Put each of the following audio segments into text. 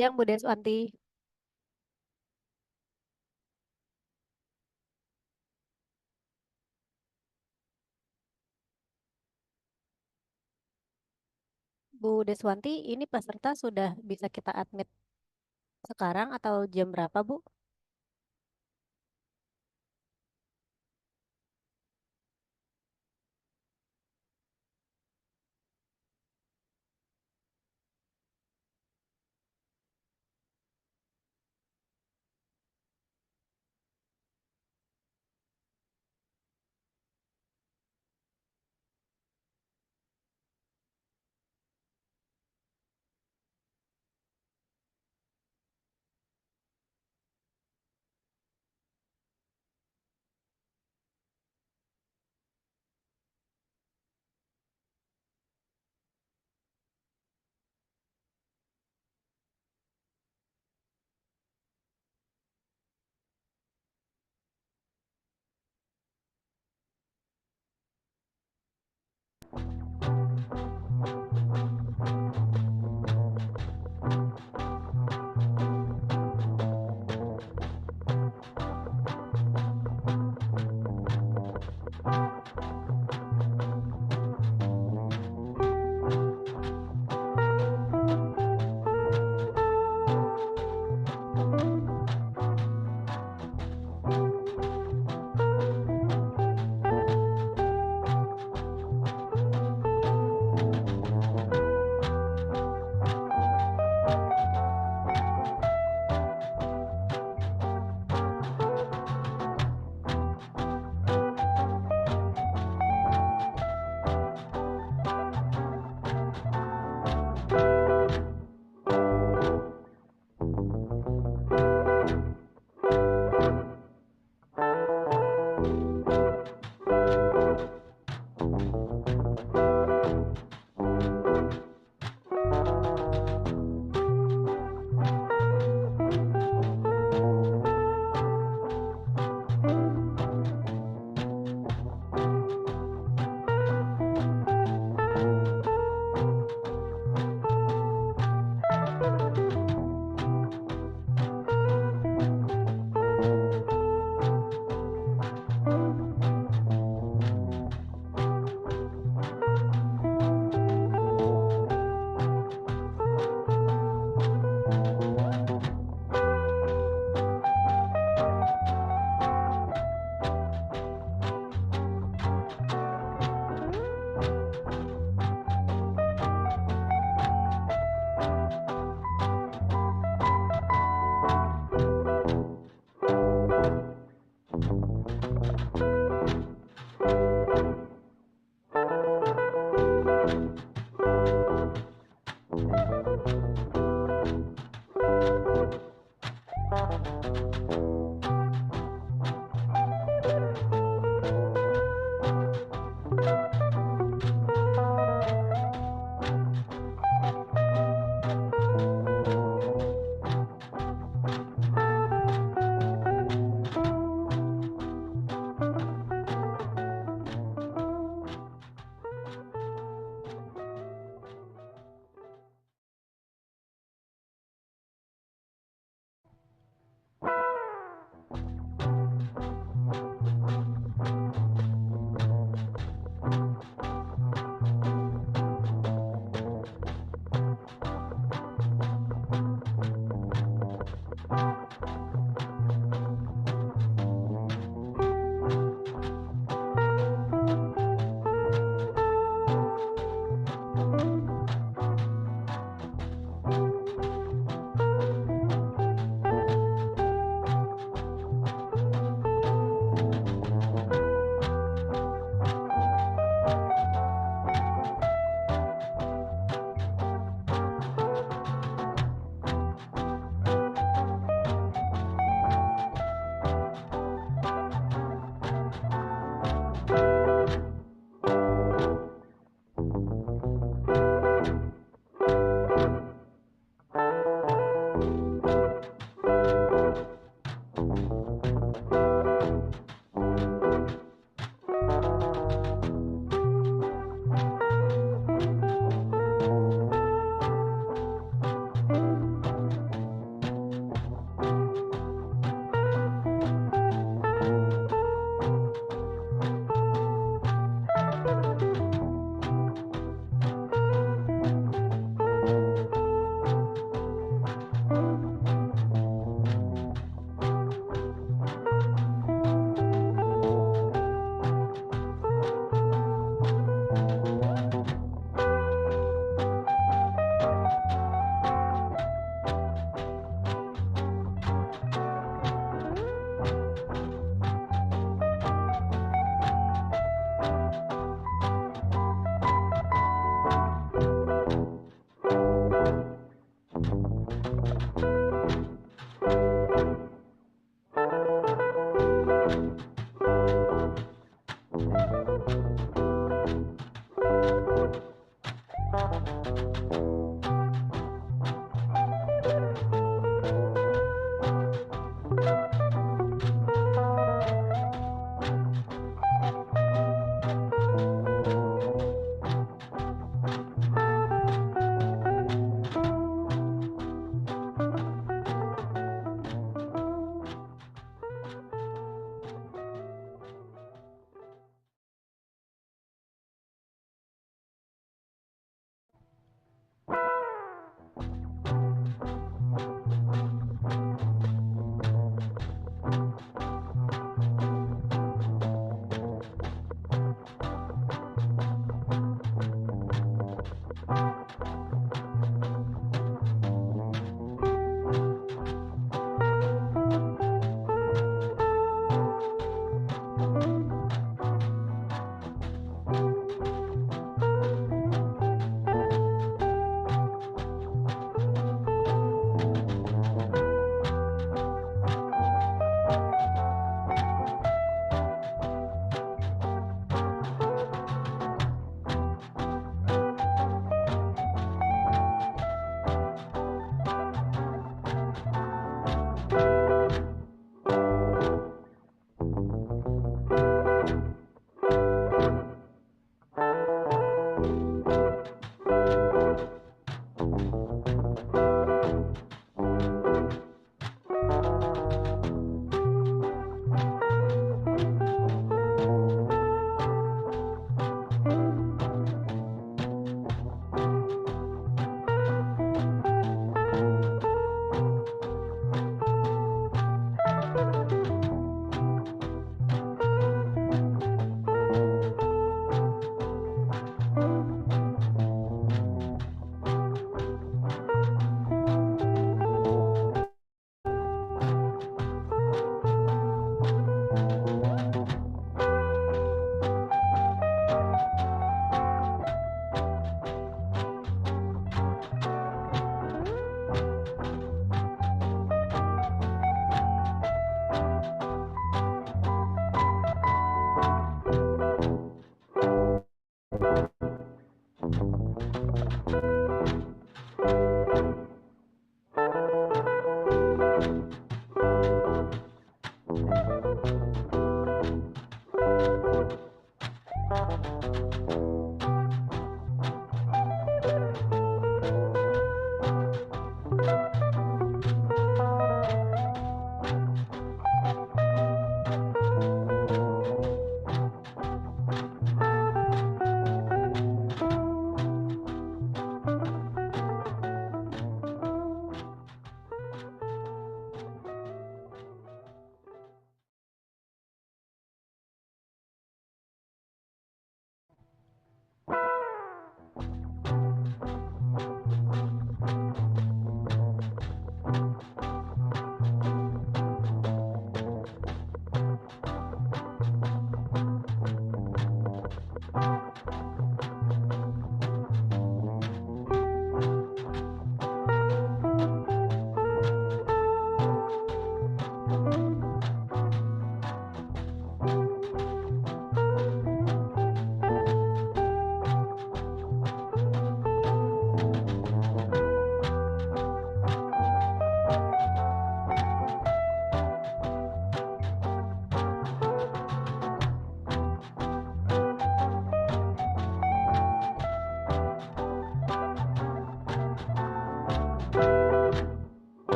Yang Bu Deswanti. Bu Deswanti, ini peserta sudah bisa kita admit sekarang atau jam berapa, Bu?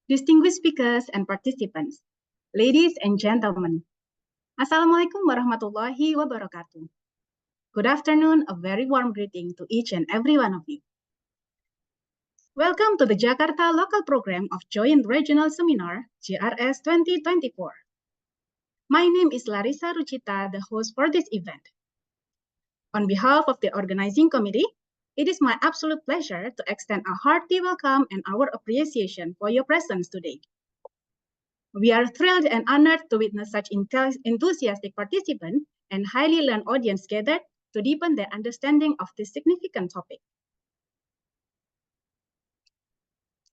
Distinguished speakers and participants, ladies and gentlemen, Assalamualaikum warahmatullahi wabarakatuh. Good afternoon, a very warm greeting to each and every one of you. Welcome to the Jakarta Local Program of Joint Regional Seminar, JRS 2024. My name is Larissa Ruchita, the host for this event. On behalf of the organizing committee, it is my absolute pleasure to extend a hearty welcome and our appreciation for your presence today. We are thrilled and honored to witness such enthusiastic participants and highly learned audience gathered to deepen their understanding of this significant topic.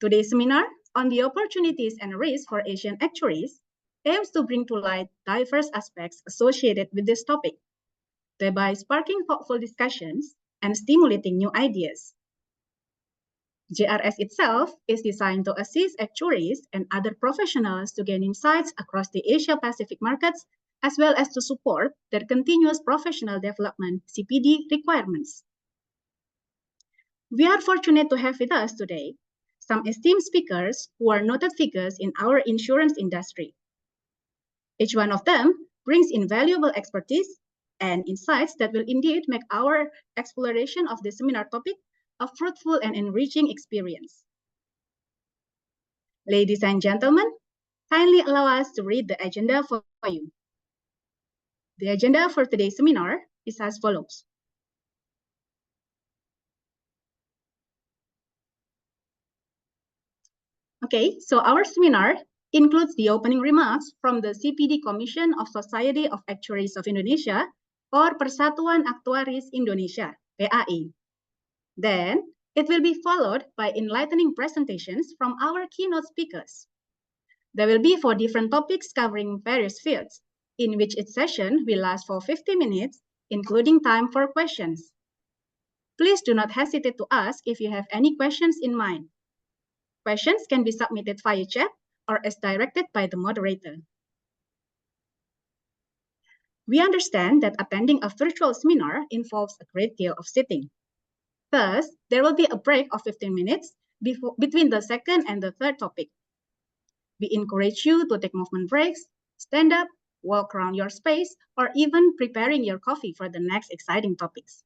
Today's seminar on the opportunities and risks for Asian actuaries aims to bring to light diverse aspects associated with this topic, thereby sparking thoughtful discussions and stimulating new ideas. JRS itself is designed to assist actuaries and other professionals to gain insights across the Asia-Pacific markets, as well as to support their continuous professional development CPD requirements. We are fortunate to have with us today some esteemed speakers who are noted figures in our insurance industry. Each one of them brings invaluable expertise and insights that will indeed make our exploration of the seminar topic a fruitful and enriching experience. Ladies and gentlemen, kindly allow us to read the agenda for you. The agenda for today's seminar is as follows. Okay, so our seminar includes the opening remarks from the CPD Commission of Society of Actuaries of Indonesia, or Persatuan Aktuaris Indonesia, PAI. Then, it will be followed by enlightening presentations from our keynote speakers. There will be 4 different topics covering various fields, in which each session will last for 50 minutes, including time for questions. Please do not hesitate to ask if you have any questions in mind. Questions can be submitted via chat or as directed by the moderator. We understand that attending a virtual seminar involves a great deal of sitting. Thus, there will be a break of 15 minutes between the second and the third topic. We encourage you to take movement breaks, stand up, walk around your space, or even preparing your coffee for the next exciting topics.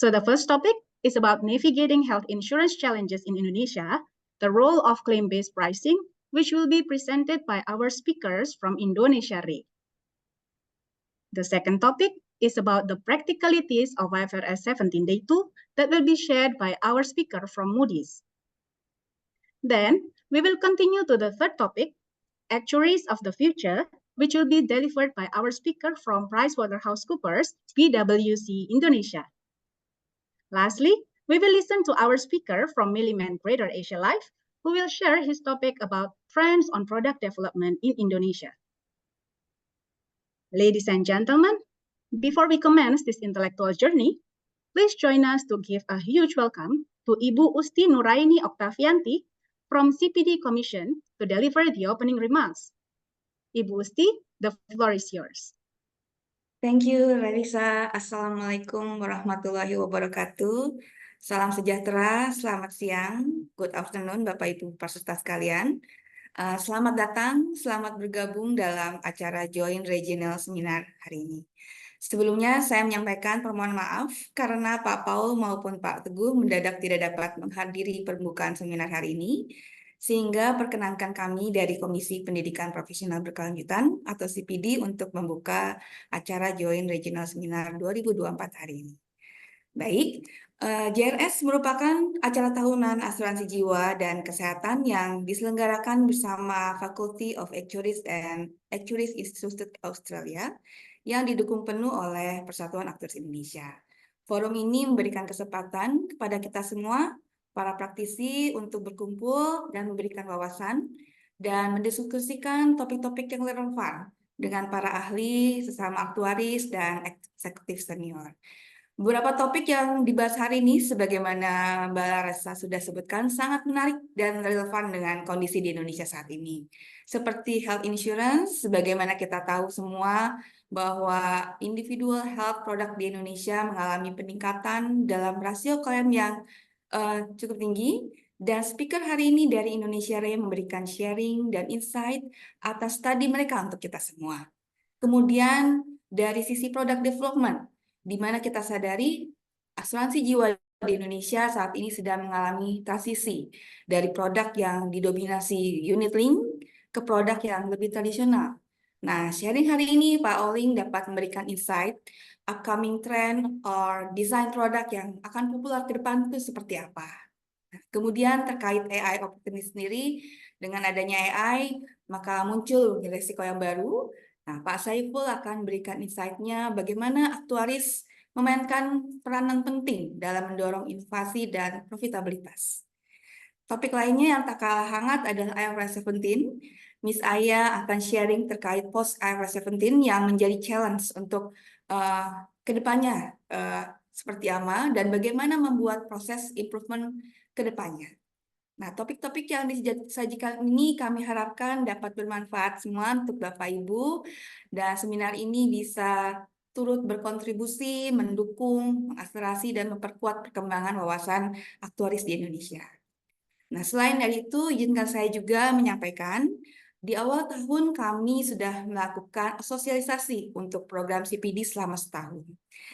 So the first topic is about navigating health insurance challenges in Indonesia, the role of claim-based pricing, which will be presented by our speakers from Indonesia Re. The second topic is about the practicalities of IFRS 17 Day 2 that will be shared by our speaker from Moody's. Then we will continue to the third topic, Actuaries of the Future, which will be delivered by our speaker from PricewaterhouseCoopers, PwC Indonesia. Lastly, we will listen to our speaker from Milliman Greater Asia Life, who will share his topic about trends on product development in Indonesia. Ladies and gentlemen, before we commence this intellectual journey, please join us to give a huge welcome to Ibu Usti Nuraini Oktavianti from CPD Commission to deliver the opening remarks. Ibu Usti, the floor is yours. Thank you, Larissa. Assalamualaikum warahmatullahi wabarakatuh. Salam sejahtera, selamat siang, good afternoon, Bapak Ibu peserta sekalian. Selamat datang, selamat bergabung dalam acara Joint Regional Seminar hari ini. Sebelumnya saya menyampaikan permohonan maaf karena Pak Paul maupun Pak Teguh mendadak tidak dapat menghadiri pembukaan seminar hari ini, sehingga perkenankan kami dari Komisi Pendidikan Profesional Berkelanjutan atau CPD untuk membuka acara Joint Regional Seminar 2024 hari ini. Baik, JRS merupakan acara tahunan asuransi jiwa dan kesehatan yang diselenggarakan bersama Faculty of Actuaries and Actuaries Institute Australia yang didukung penuh oleh Persatuan Aktuaris Indonesia. Forum ini memberikan kesempatan kepada kita semua, para praktisi, untuk berkumpul dan memberikan wawasan dan mendiskusikan topik-topik yang relevan dengan para ahli, sesama aktuaris, dan eksekutif senior. Beberapa topik yang dibahas hari ini, sebagaimana Mbak Larissa sudah sebutkan, sangat menarik dan relevan dengan kondisi di Indonesia saat ini. Seperti health insurance, sebagaimana kita tahu semua bahwa individual health product di Indonesia mengalami peningkatan dalam rasio klaim yang cukup tinggi. Dan speaker hari ini dari Indonesia Re memberikan sharing dan insight atas studi mereka untuk kita semua. Kemudian dari sisi product development, di mana kita sadari asuransi jiwa di Indonesia saat ini sedang mengalami transisi dari produk yang didominasi unit link ke produk yang lebih tradisional. Nah, sharing hari ini Pak Oling dapat memberikan insight upcoming trend or design produk yang akan populer ke depan itu seperti apa. Nah, kemudian terkait AI opportunity sendiri, dengan adanya AI, maka muncul risiko yang baru. Nah, Pak Saiful akan berikan insight-nya bagaimana aktuaris memainkan peranan penting dalam mendorong inovasi dan profitabilitas. Topik lainnya yang tak kalah hangat adalah IFRS 17. Miss Aya akan sharing terkait post IFRS 17 yang menjadi challenge untuk kedepannya seperti apa dan bagaimana membuat proses improvement kedepannya. Nah, topik-topik yang disajikan ini kami harapkan dapat bermanfaat semua untuk Bapak Ibu, dan seminar ini bisa turut berkontribusi, mendukung, mengakselerasi, dan memperkuat perkembangan wawasan aktuaris di Indonesia. Nah, selain dari itu, izinkan saya juga menyampaikan, di awal tahun kami sudah melakukan sosialisasi untuk program CPD selama setahun,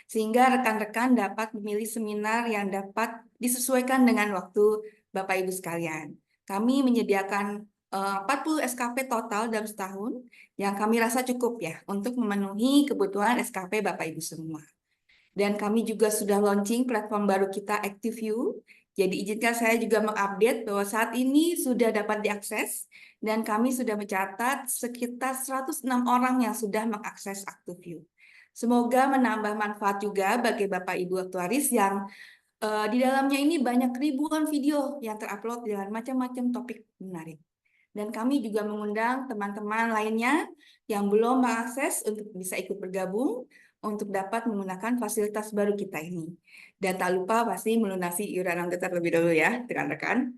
sehingga rekan-rekan dapat memilih seminar yang dapat disesuaikan dengan waktu Bapak Ibu sekalian. Kami menyediakan 40 SKP total dalam setahun yang kami rasa cukup ya untuk memenuhi kebutuhan SKP Bapak Ibu semua. Dan kami juga sudah launching platform baru kita ActiveView. Jadi izinkan saya juga mengupdate bahwa saat ini sudah dapat diakses dan kami sudah mencatat sekitar 106 orang yang sudah mengakses ActiveView. Semoga menambah manfaat juga bagi Bapak Ibu aktuaris yang di dalamnya ini banyak ribuan video yang terupload dengan macam-macam topik menarik. Dan kami juga mengundang teman-teman lainnya yang belum mengakses untuk bisa ikut bergabung untuk dapat menggunakan fasilitas baru kita ini. Dan tak lupa pasti melunasi iuran anggota terlebih dahulu ya, rekan-rekan.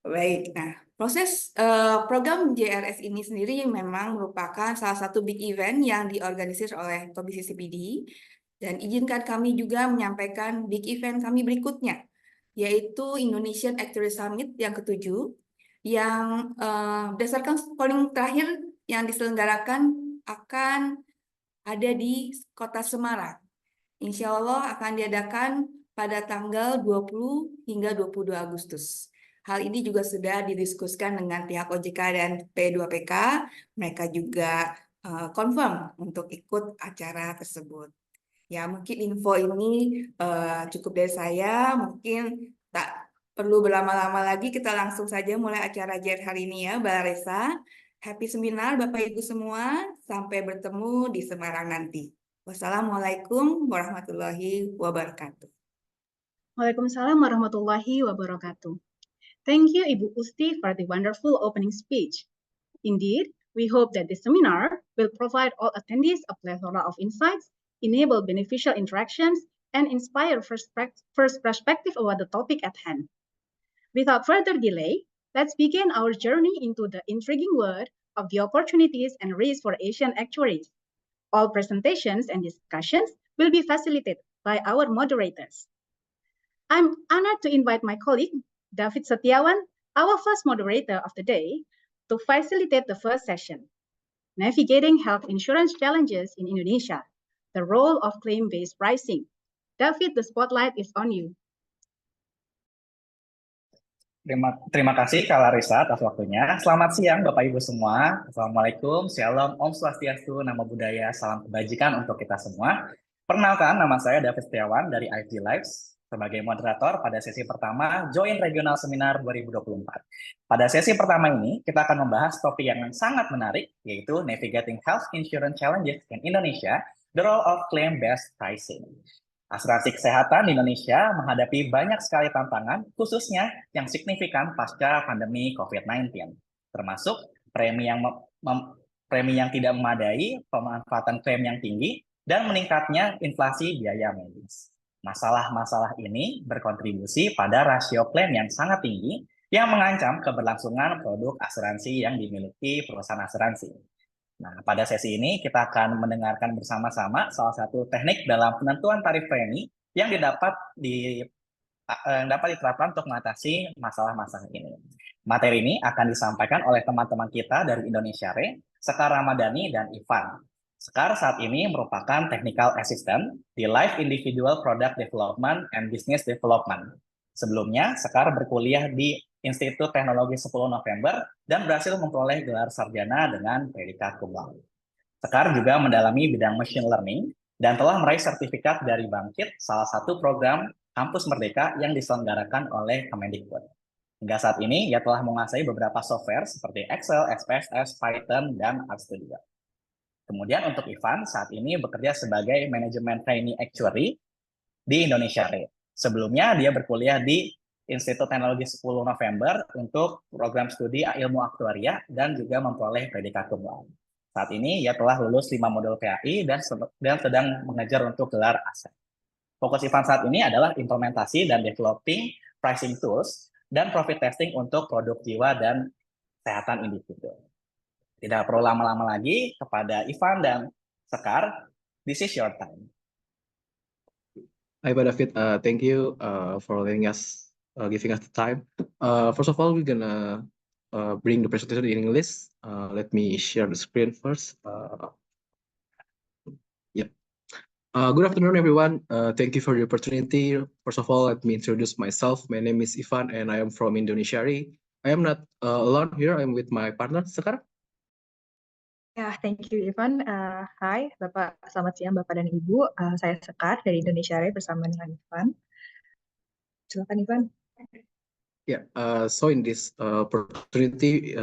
Baik, nah proses program JRS ini sendiri memang merupakan salah satu big event yang diorganisir oleh Komisi CPD. Dan izinkan kami juga menyampaikan big event kami berikutnya, yaitu Indonesian Actuaries Summit yang ke-7, yang berdasarkan polling terakhir yang diselenggarakan akan ada di Kota Semarang. Insya Allah akan diadakan pada tanggal 20 hingga 22 Agustus. Hal ini juga sudah didiskusikan dengan pihak OJK dan P2PK. Mereka juga confirm untuk ikut acara tersebut. Ya, mungkin info ini cukup dari saya. Mungkin tak perlu berlama-lama lagi, kita langsung saja mulai acara JR hari ini ya, Mbak Resa. Happy seminar Bapak Ibu semua. Sampai bertemu di Semarang nanti. Wassalamualaikum warahmatullahi wabarakatuh. Waalaikumsalam warahmatullahi wabarakatuh. Thank you, Ibu Usti, for the wonderful opening speech. Indeed, we hope that this seminar will provide all attendees a plethora of insights, enable beneficial interactions, and inspire first perspective about the topic at hand. Without further delay, let's begin our journey into the intriguing world of the opportunities and risks for Asian actuaries. All presentations and discussions will be facilitated by our moderators. I'm honored to invite my colleague, David Setiawan, our first moderator of the day, to facilitate the first session, Navigating Health Insurance Challenges in Indonesia, the Role of Claim-Based Pricing. David, the spotlight is on you. Terima kasih Kak Larissa atas waktunya. Selamat siang Bapak Ibu semua. Assalamualaikum, Shalom, Om Swastiastu, Namo Buddhaya, Salam Kebajikan untuk kita semua. Perkenalkan, nama saya David Setiawan dari IFD Lives sebagai moderator pada sesi pertama Joint Regional Seminar 2024. Pada sesi pertama ini, kita akan membahas topik yang sangat menarik, yaitu Navigating Health Insurance Challenges in Indonesia, the Role of Claim-Based Pricing. Asuransi kesehatan di Indonesia menghadapi banyak sekali tantangan, khususnya yang signifikan pasca pandemi COVID-19, termasuk premi yang tidak memadai, pemanfaatan klaim yang tinggi, dan meningkatnya inflasi biaya medis. Masalah-masalah ini berkontribusi pada rasio klaim yang sangat tinggi yang mengancam keberlangsungan produk asuransi yang dimiliki perusahaan asuransi. Nah, pada sesi ini kita akan mendengarkan bersama-sama salah satu teknik dalam penentuan tarif premi yang dapat diterapkan untuk mengatasi masalah-masalah ini. Materi ini akan disampaikan oleh teman-teman kita dari Indonesia Re, Sekar Ramadhani dan Ivan. Sekar saat ini merupakan Technical Assistant di Life Individual Product Development and Business Development. Sebelumnya, Sekar berkuliah di Institut Teknologi 10 November dan berhasil memperoleh gelar sarjana dengan predikat cum laude. Sekar juga mendalami bidang machine learning dan telah meraih sertifikat dari Bangkit, salah satu program kampus merdeka yang diselenggarakan oleh Kemendikbud. Hingga saat ini, ia telah menguasai beberapa software seperti Excel, SPSS, Python, dan RStudio. Kemudian untuk Ivan, saat ini bekerja sebagai manajemen trainee actuary di Indonesia Re. Sebelumnya, dia berkuliah di Institut Teknologi 10 November untuk program studi ilmu aktuaria dan juga memperoleh predikat cum laude. Saat ini ia telah lulus 5 modul PAI dan sedang mengejar untuk gelar ASEP. Fokus Ivan saat ini adalah implementasi dan developing pricing tools dan profit testing untuk produk jiwa dan kesehatan individu. Tidak perlu lama-lama lagi, kepada Ivan dan Sekar, this is your time. Hi, Pak David. Thank you for letting us giving us the time. First of all, we're gonna bring the presentation in English. Let me share the screen first. Good afternoon, everyone. Thank you for the opportunity. First of all, let me introduce myself. My name is Ivan, and I am from Indonesia. I am not alone here. I'm with my partner, Sekar. Ya, thank you, Ivan. Hai, Bapak. Selamat siang, Bapak dan Ibu. Saya Sekar dari Indonesia bersama dengan Ivan. Silakan, Ivan. Yeah. So in this opportunity,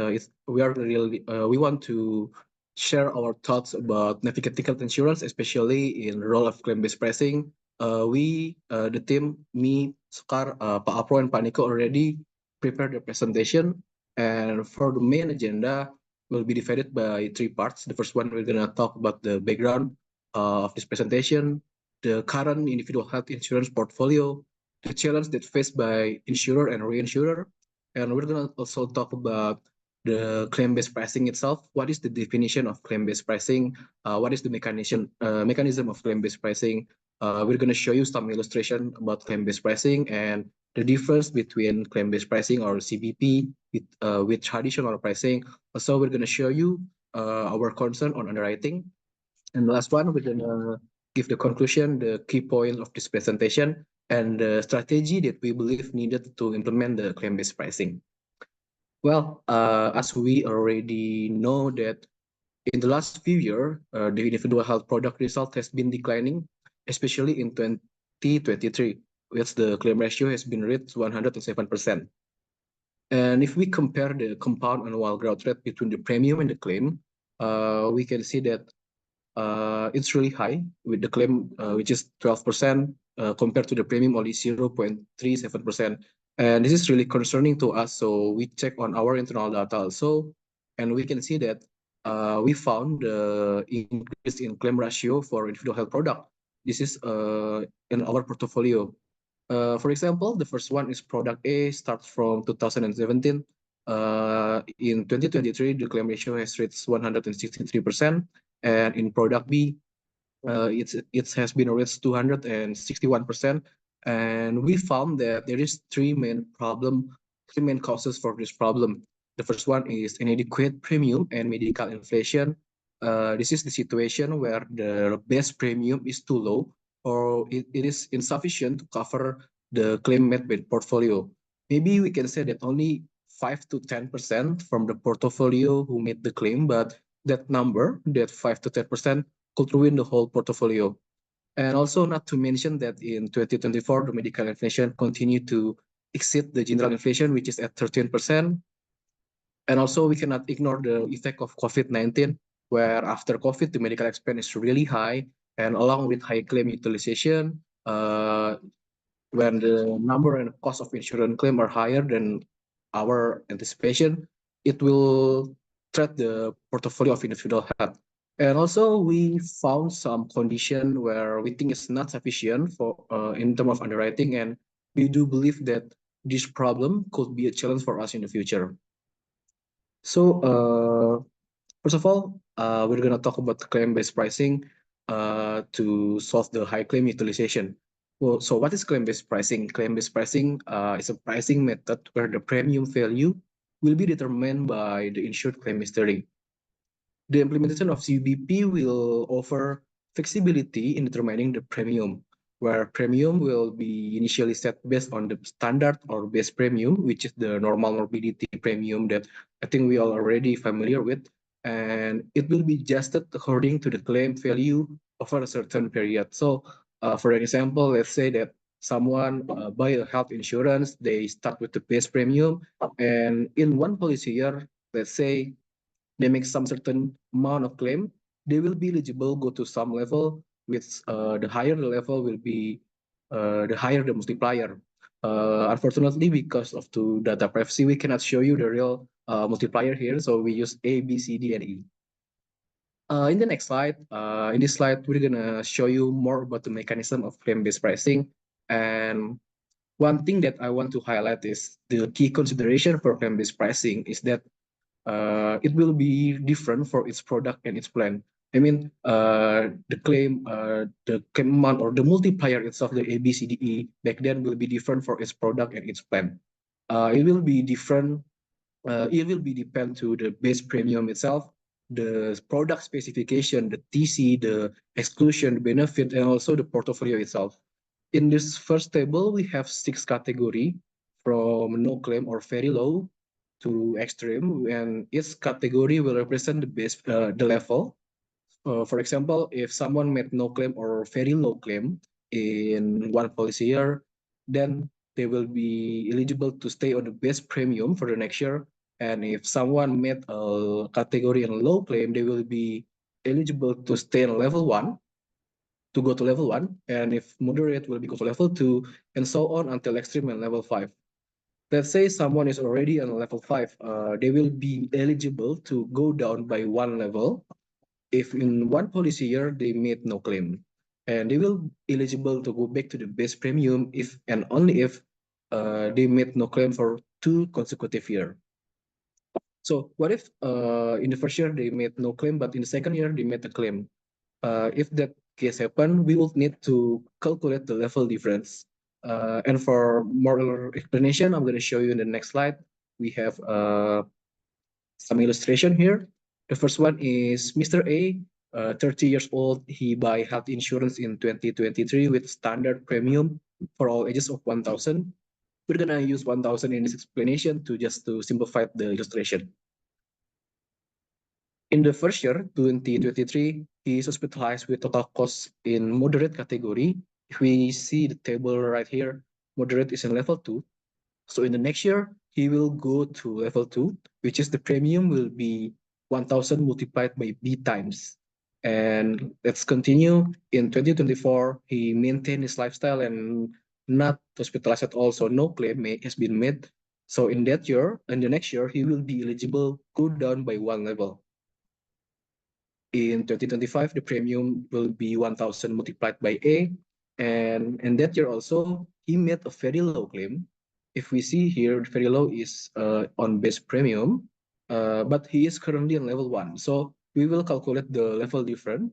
we want to share our thoughts about navigating health insurance, especially in the role of claim-based pricing. The team, me, Sekar, Pak Apro, and Pak Niko already prepared the presentation. And for the main agenda, will be divided by 3 parts. The first one, we're going to talk about the background of this presentation, the current individual health insurance portfolio, the challenge that faced by insurer and reinsurer, and we're going to also talk about the claim-based pricing itself. What is the definition of claim-based pricing? What is the mechanism of claim-based pricing? We're going to show you some illustration about claim-based pricing and the difference between claim-based pricing or CBP with traditional pricing. Also, we're going to show you our concern on underwriting. And the last one, we're going to give the conclusion, the key point of this presentation. and the strategy that we believe needed to implement the claim-based pricing. Well, as we already know that in the last few years, the individual health product result has been declining, especially in 2023, which the claim ratio has been reached 107%. And if we compare the compound annual growth rate between the premium and the claim, we can see that it's really high with the claim, which is 12%, compared to the premium only 0.37%. And this is really concerning to us. So we check on our internal data also, and we can see that we found the increase in claim ratio for individual health product. This is in our portfolio. For example, the first one is product A, starts from 2017. In 2023, the claim ratio has reached 163%, and in product B, it has been reached 261%. And we found that there is three main causes for this problem. The first one is inadequate premium and medical inflation. This is the situation where the base premium is too low, or it is insufficient to cover the claim made by the portfolio. Maybe we can say that only 5 to 10% from the portfolio who made the claim, but that number, that 5 to 10%, could ruin the whole portfolio. And also not to mention that in 2024, the medical inflation continued to exceed the general inflation, which is at 13%. And also we cannot ignore the effect of COVID-19, where after COVID, the medical expense is really high, and along with high claim utilization, when the number and cost of insurance claim are higher than our anticipation, it will threat the portfolio of individual health. And also we found some condition where we think it's not sufficient for in terms of underwriting, and we do believe that this problem could be a challenge for us in the future. So first of all, we're gonna talk about claim-based pricing to solve the high claim utilization. Well, so what is claim-based pricing? Claim-based pricing is a pricing method where the premium value will be determined by the insured claim history. The implementation of CBP will offer flexibility in determining the premium, where premium will be initially set based on the standard or base premium, which is the normal morbidity premium that I think we are already familiar with, and it will be adjusted according to the claim value over a certain period. So, for example, let's say that someone buy a health insurance, they start with the base premium, and in one policy year, let's say they make some certain amount of claim, they will be eligible go to some level, with the higher the level will be, the higher the multiplier. Unfortunately, because of the data privacy, we cannot show you the real multiplier here, so we use A, B, C, D, and E. In the next slide, in this slide, we're gonna show you more about the mechanism of claim-based pricing. And one thing that I want to highlight is the key consideration for claim-based pricing is that it will be different for its product and its plan. I mean, the claim amount or the multiplier itself, the A, B, C, D, E, back then will be different for its product and its plan. It will be different. It will be depend to the base premium itself, the product specification, the TC, the exclusion, the benefit, and also the portfolio itself. In this first table, we have 6 categories from no claim or very low to extreme, and each category will represent the base, the level. For example, if someone made no claim or very low claim in one policy year, then they will be eligible to stay on the base premium for the next year. And if someone made a category and low claim, they will be eligible to stay on level 1, to go to level 1. And if moderate, will be go to level 2, and so on until extreme and level 5. Let's say someone is already on level 5, they will be eligible to go down by 1 level if in one policy year they made no claim. And they will be eligible to go back to the base premium if and only if they made no claim for 2 consecutive years. So what if in the first year they made no claim, but in the second year they made a claim? If that case happen, we will need to calculate the level difference. And for more explanation, I'm going to show you in the next slide. We have some illustration here. The first one is Mr. A, 30 years old. He buy health insurance in 2023 with standard premium for all ages of 1,000. We're gonna use 1,000 in this explanation to simplify the illustration. In the first year, 2023, he is hospitalized with total cost in moderate category. If we see the table right here, moderate is in level 2. So in the next year, he will go to level 2, which is the premium will be 1,000 multiplied by B times. And let's continue. In 2024, he maintained his lifestyle and not hospitalized at all, so no claim has been made. So in that year, in the next year, he will be eligible, go down by 1 level. In 2025, the premium will be 1,000 multiplied by A. And in that year also, he made a very low claim. If we see here, very low is on base premium, but he is currently on level 1. So we will calculate the level difference,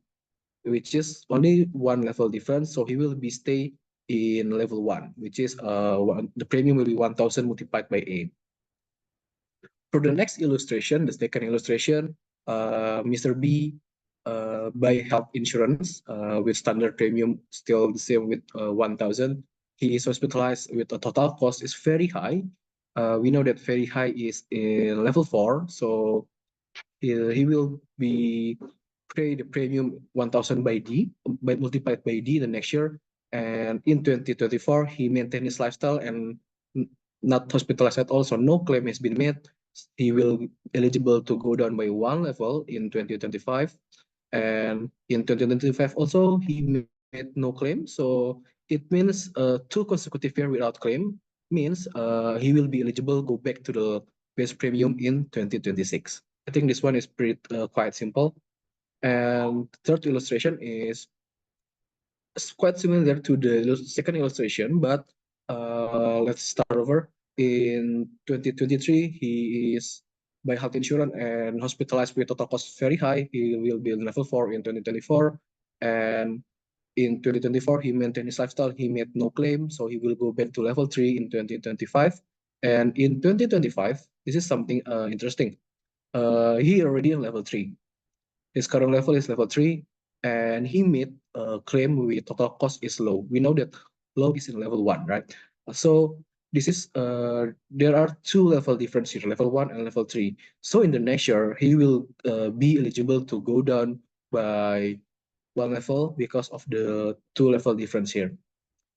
which is only 1 level difference. So he will be stay in level 1, which is the premium will be 1,000 multiplied by A. For the next illustration, the second illustration, Mr. B buy health insurance with standard premium still the same with 1,000. He is hospitalized with a total cost is very high. We know that very high is in level 4, so he will be pay the premium 1,000 by D, by multiplied by D the next year. And in 2024, he maintained his lifestyle and not hospitalized at all, so no claim has been made. He will eligible to go down by 1 level in 2025. And in 2025 also, he made no claim. So it means 2 consecutive years without claim means he will be eligible go back to the base premium in 2026. I think this one is pretty quite simple. And the third illustration is quite similar to the second illustration, but let's start over. In 2023, he is by health insurance and hospitalized with total cost very high. He will be level 4 in 2024. And in 2024, he maintained his lifestyle. He made no claim, so he will go back to level 3 in 2025. And in 2025, this is something interesting. He already in level 3. His current level is level 3, and he made a claim with total cost is low. We know that low is in level 1, right? So this is there are 2 level difference here, level 1 and level 3. So in the next year, he will be eligible to go down by 1 level because of the 2 level difference here.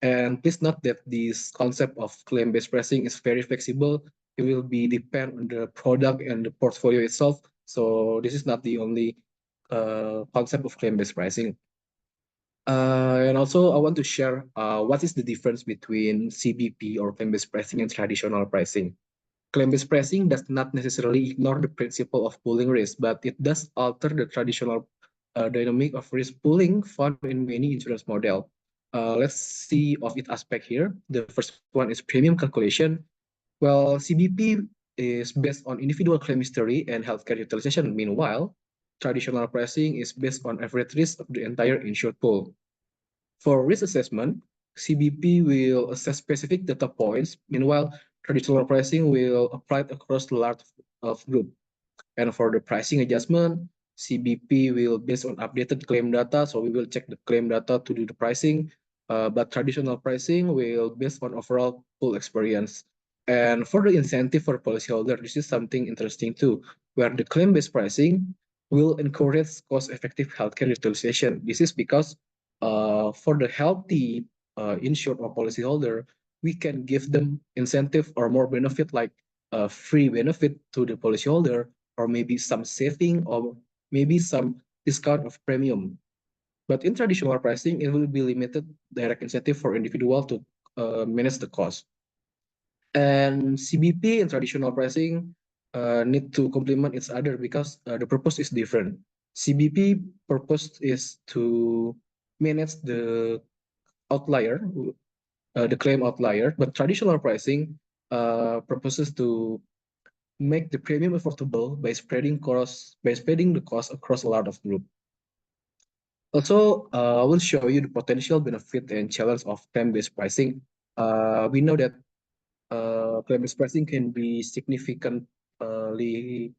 And please note that this concept of claim-based pricing is very flexible. It will be depend on the product and the portfolio itself. So this is not the only concept of claim-based pricing. And also, I want to share what is the difference between CBP or claim-based pricing and traditional pricing. Claim-based pricing does not necessarily ignore the principle of pooling risk, but it does alter the traditional dynamic of risk pooling found in many insurance models. Let's see of its aspect here. The first one is premium calculation. Well, CBP is based on individual claim history and healthcare utilization. Meanwhile, traditional pricing is based on average risk of the entire insured pool. For risk assessment, CBP will assess specific data points. Meanwhile, traditional pricing will apply across the large of group. And for the pricing adjustment, CBP will based on updated claim data. So we will check the claim data to do the pricing. But traditional pricing will based on overall pool experience. And for the incentive for policyholder, this is something interesting too, where the claim-based pricing will encourage cost-effective healthcare utilization. This is because for the healthy insured or policyholder, we can give them incentive or more benefit like free benefit to the policyholder, or maybe some saving, or maybe some discount of premium. But in traditional pricing, it will be limited direct incentive for individual to manage the cost. And CBP and traditional pricing need to complement each other because the purpose is different. CBP purpose is to manage the outlier, the claim outlier, but traditional pricing purposes to make the premium affordable by spreading the cost across a lot of group. Also, I will show you the potential benefit and challenge of claim-based pricing. We know that claim-based pricing can be significantly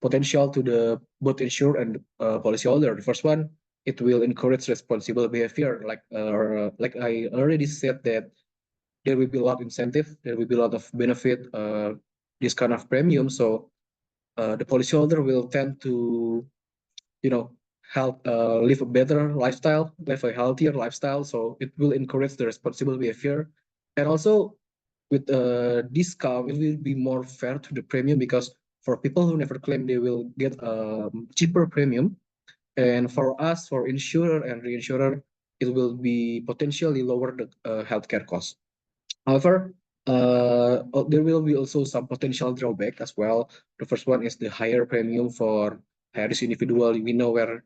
potential to the both insured and policyholder. The first one, it will encourage responsible behavior. Like I already said that there will be a lot of incentive, there will be a lot of benefit, this kind of premium. So the policyholder will tend to, help live a better lifestyle, live a healthier lifestyle. So it will encourage the responsible behavior. And also with a discount, it will be more fair to the premium, because for people who never claim, they will get a cheaper premium. And for us, for insurer and reinsurer, it will be potentially lower the healthcare cost. However, there will be also some potential drawback as well. The first one is the higher premium for high-risk individual. We know where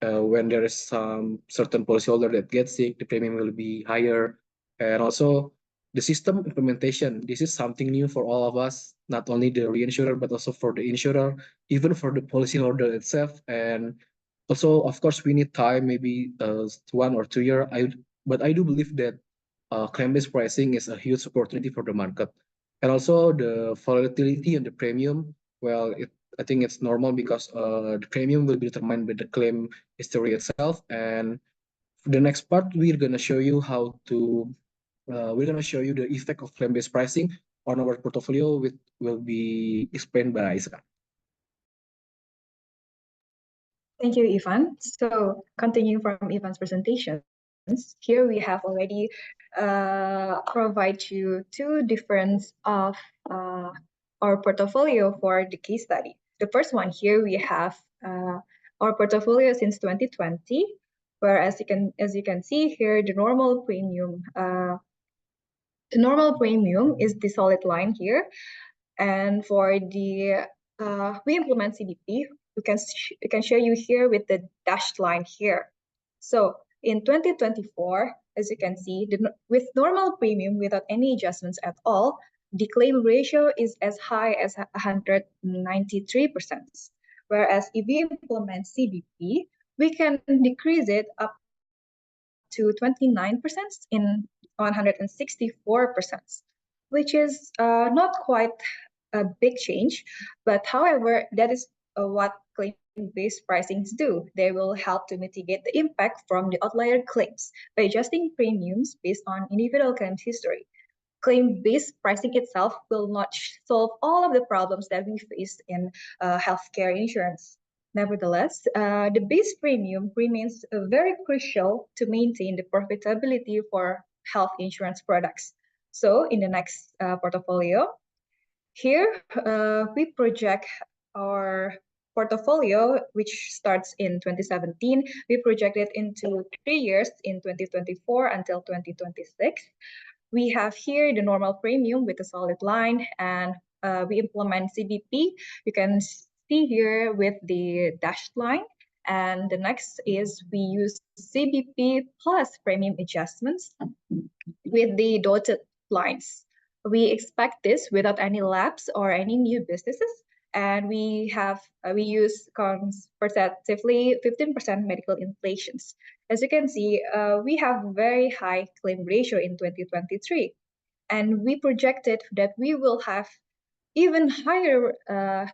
when there is some certain policyholder that gets sick, the premium will be higher. And also the system implementation. This is something new for all of us, not only the reinsurer, but also for the insurer, even for the policyholder itself. And also, of course, we need time, maybe 1 or 2 years. But I do believe that claim-based pricing is a huge opportunity for the market. And also the volatility and the premium, well, I think it's normal, because the premium will be determined by the claim history itself. And for the next part, we're gonna show you the effect of claim-based pricing on our portfolio, which will be explained by Isa. Thank you, Ivan. So continuing from Ivan's presentations, here we have already provide you two difference of our portfolio for the case study. The first one here we have our portfolio since 2020, where as you can see here, the normal premium is the solid line here, and for the we implement CDP. We can show you here with the dashed line here. So in 2024, as you can see, with normal premium without any adjustments at all, the claim ratio is as high as 193%. Whereas if we implement CDP, we can decrease it up to 29% in 164%, which is not quite a big change, but however, that is what claim-based pricings do. They will help to mitigate the impact from the outlier claims by adjusting premiums based on individual claims history. Claim-based pricing itself will not solve all of the problems that we face in healthcare insurance. Nevertheless, the base premium remains very crucial to maintain the profitability for health insurance products. So in the next portfolio, here, we project our portfolio, which starts in 2017. We project it into 3 years, in 2024 until 2026. We have here the normal premium with a solid line, and we implement CBP. You can see here with the dashed line. And the next is we use CBP plus premium adjustments with the dotted lines. We expect this without any lapse or any new businesses, and we use conservatively 15% medical inflations. As you can see, we have very high claim ratio in 2023, and we projected that we will have even higher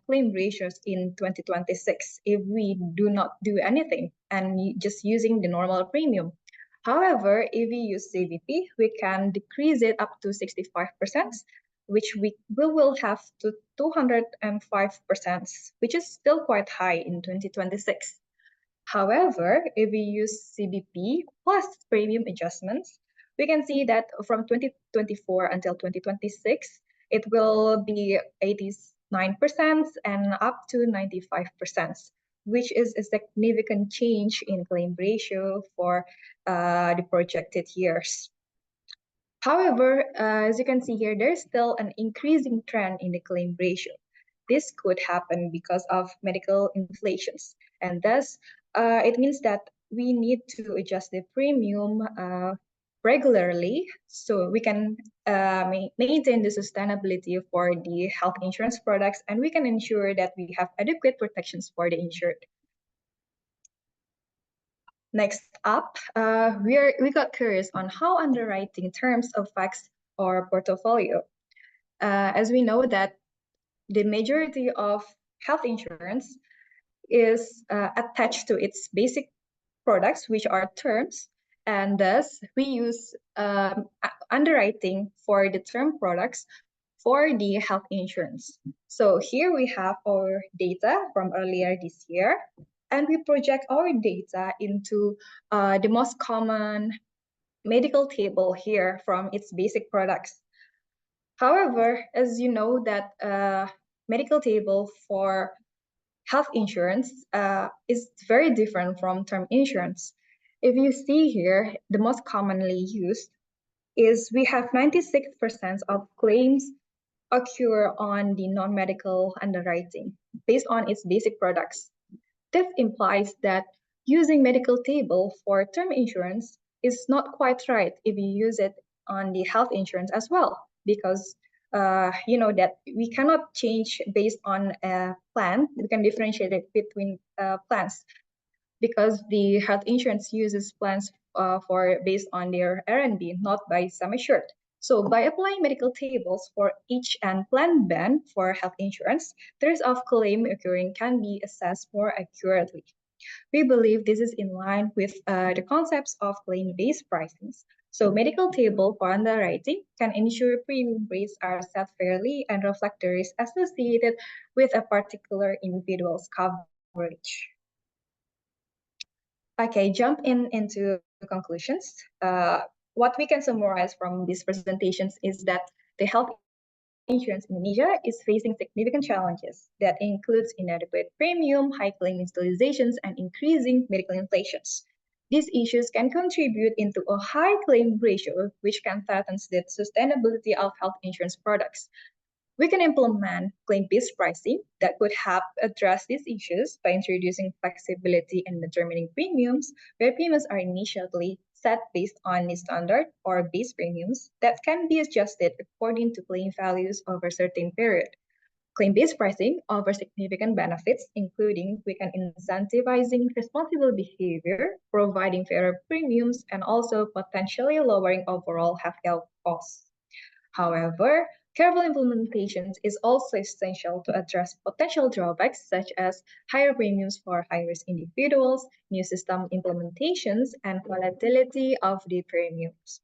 claim ratios in 2026 if we do not do anything and just using the normal premium. However, if we use CVP, we can decrease it up to 65%, which we will have to 205%, which is still quite high in 2026. However, if we use CBP plus premium adjustments, we can see that from 2024 until 2026, it will be 89% and up to 95%, which is a significant change in claim ratio for the projected years. However, as you can see here, there's still an increasing trend in the claim ratio. This could happen because of medical inflations, and thus it means that we need to adjust the premium regularly so we can maintain the sustainability for the health insurance products, and we can ensure that we have adequate protections for the insured. Next up, we got curious on how underwriting terms affects our portfolio. As we know that the majority of health insurance is attached to its basic products, which are terms, and thus we use underwriting for the term products for the health insurance. So here we have our data from earlier this year, and we project our data into the most common medical table here from its basic products. However, as you know that medical table for health insurance is very different from term insurance. If you see here, the most commonly used is we have 96% of claims occur on the non-medical underwriting based on its basic products. This implies that using medical table for term insurance is not quite right if you use it on the health insurance as well, because you know that we cannot change based on a plan. We can differentiate it between plans because the health insurance uses plans for based on their R&D, not by sum assured. So by applying medical tables for each and plan band for health insurance, the risk of claim occurring can be assessed more accurately. We believe this is in line with the concepts of claim-based pricing. So medical table for underwriting can ensure premium rates are set fairly and reflect the risk associated with a particular individual's coverage. Okay, jump into the conclusions. What we can summarize from these presentations is that the health insurance in Indonesia is facing significant challenges that includes inadequate premium, high claim installations, and increasing medical inflations. These issues can contribute into a high claim ratio, which can threaten the sustainability of health insurance products. We can implement claim-based pricing that could help address these issues by introducing flexibility in determining premiums, where premiums are initially set based on the standard or base premiums that can be adjusted according to claim values over a certain period. Claim-based pricing offers significant benefits, including we can incentivizing responsible behavior, providing fairer premiums, and also potentially lowering overall healthcare costs. However, careful implementation is also essential to address potential drawbacks such as higher premiums for high-risk individuals, new system implementations, and volatility of the premiums.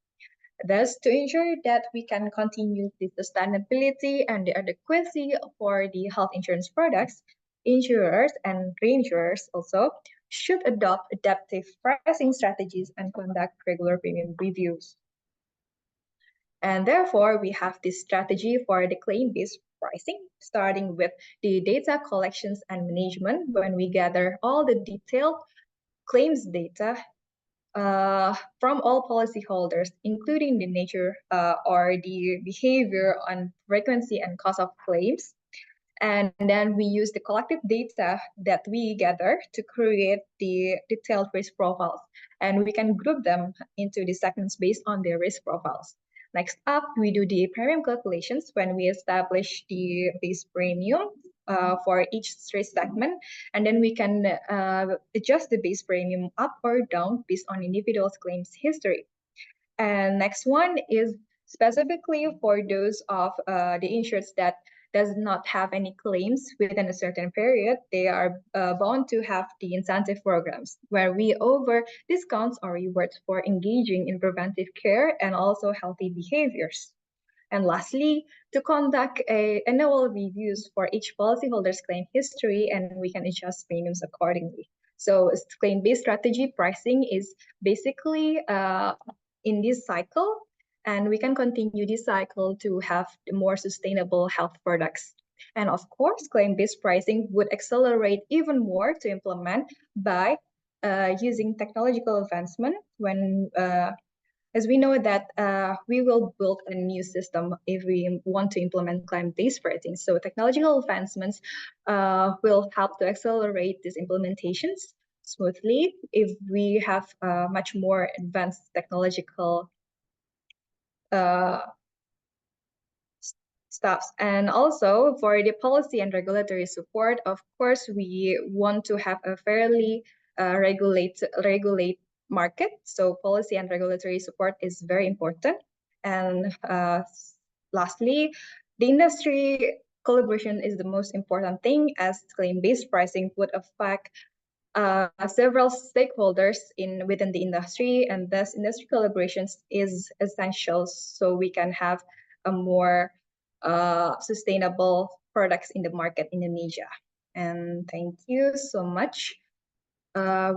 Thus, to ensure that we can continue the sustainability and the adequacy for the health insurance products, insurers and reinsurers also should adopt adaptive pricing strategies and conduct regular premium reviews. And therefore, we have this strategy for the claim-based pricing, starting with the data collections and management when we gather all the detailed claims data from all policyholders, including the nature or the behavior on frequency and cost of claims. And then we use the collective data that we gather to create the detailed risk profiles. And we can group them into the segments based on their risk profiles. Next up, we do the premium calculations when we establish the base premium for each risk segment. And then we can adjust the base premium up or down based on individual's claims history. And next one is specifically for those of the insureds that does not have any claims within a certain period, they are bound to have the incentive programs where we offer discounts or rewards for engaging in preventive care and also healthy behaviors. And lastly, to conduct annual reviews for each policyholder's claim history, and we can adjust premiums accordingly. So claim-based strategy pricing is basically in this cycle, and we can continue this cycle to have more sustainable health products. And of course, claim-based pricing would accelerate even more to implement by using technological advancement when, as we know that we will build a new system if we want to implement claim-based pricing. So technological advancements will help to accelerate these implementations smoothly if we have much more advanced technological stuffs. And also for the policy and regulatory support, of course, we want to have a fairly regulate market. So policy and regulatory support is very important. And lastly, the industry collaboration is the most important thing, as claim-based pricing would affect several stakeholders within the industry, and thus industry collaborations is essential so we can have a more sustainable products in the market in Indonesia. And thank you so much.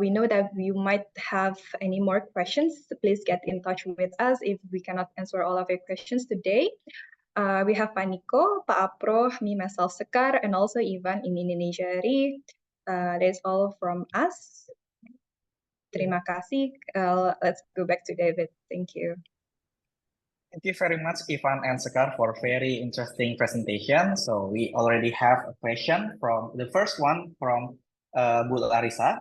We know that you might have any more questions. Please get in touch with us if we cannot answer all of your questions today. We have Pak Niko, Pak Apro, me, myself, Sekar, and also Ivan in Indonesia. That's all from us. Terima kasih. Let's go back to David. Thank you. Thank you very much, Ivan and Sekar, for very interesting presentation. So we already have a question from the first one from Bu Larissa.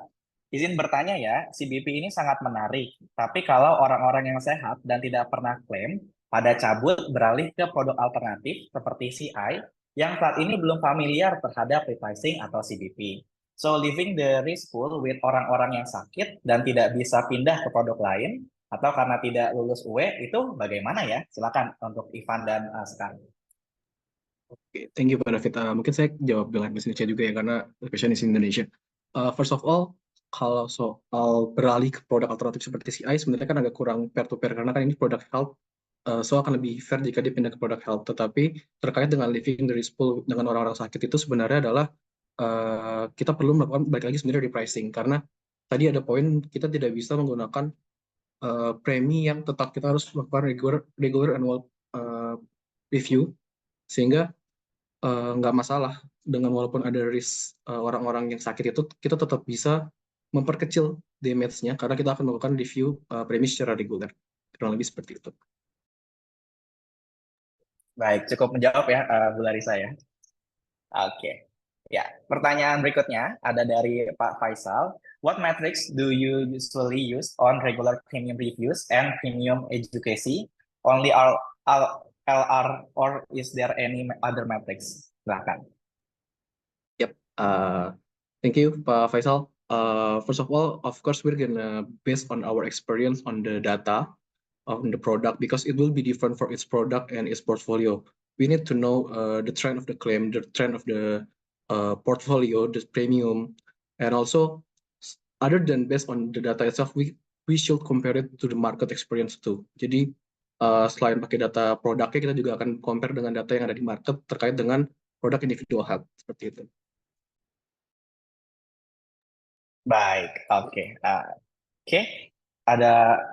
Izin bertanya ya, CBP ini sangat menarik. Tapi kalau orang-orang yang sehat dan tidak pernah klaim, pada cabut beralih ke produk alternatif seperti CI yang saat ini belum familiar terhadap repricing atau CBP. So leaving the risk pool with orang-orang yang sakit dan tidak bisa pindah ke produk lain, atau karena tidak lulus UE, itu bagaimana ya? Silakan untuk Ivan dan Sekar. Oke, thank you Pak David. Mungkin saya jawab dengan bahasa Indonesia juga ya, karena question is in Indonesia. First of all, kalau soal beralih ke produk alternatif seperti CI, sebenarnya kan agak kurang peer-to-peer, karena kan ini produk health, so akan lebih fair jika dipindah ke produk health. Tetapi terkait dengan living the risk pool dengan orang-orang sakit itu sebenarnya adalah kita perlu melakukan balik lagi sebenarnya repricing, karena tadi ada poin kita tidak bisa menggunakan premi yang tetap, kita harus melakukan regular annual review, sehingga nggak masalah dengan walaupun ada risk orang-orang yang sakit itu, kita tetap bisa memperkecil damage-nya karena kita akan melakukan review premi secara reguler. Kurang lebih seperti itu. Baik, cukup menjawab ya Bu Larissa ya. Oke. Ya, pertanyaan berikutnya ada dari Pak Faisal. What metrics do you usually use on regular premium reviews and premium education? Only LR or is there any other metrics? Silakan. Yep. Thank you, Pak Faisal. First of all, of course, we're gonna based on our experience on the data on the product, because it will be different for its product and its portfolio. We need to know the trend of the claim, the trend of the portfolio, the premium, and also other than based on the data itself, we should compare it to the market experience too. Jadi selain pakai data produknya, kita juga akan compare dengan data yang ada di market terkait dengan produk individual health, seperti itu. Baik, oke.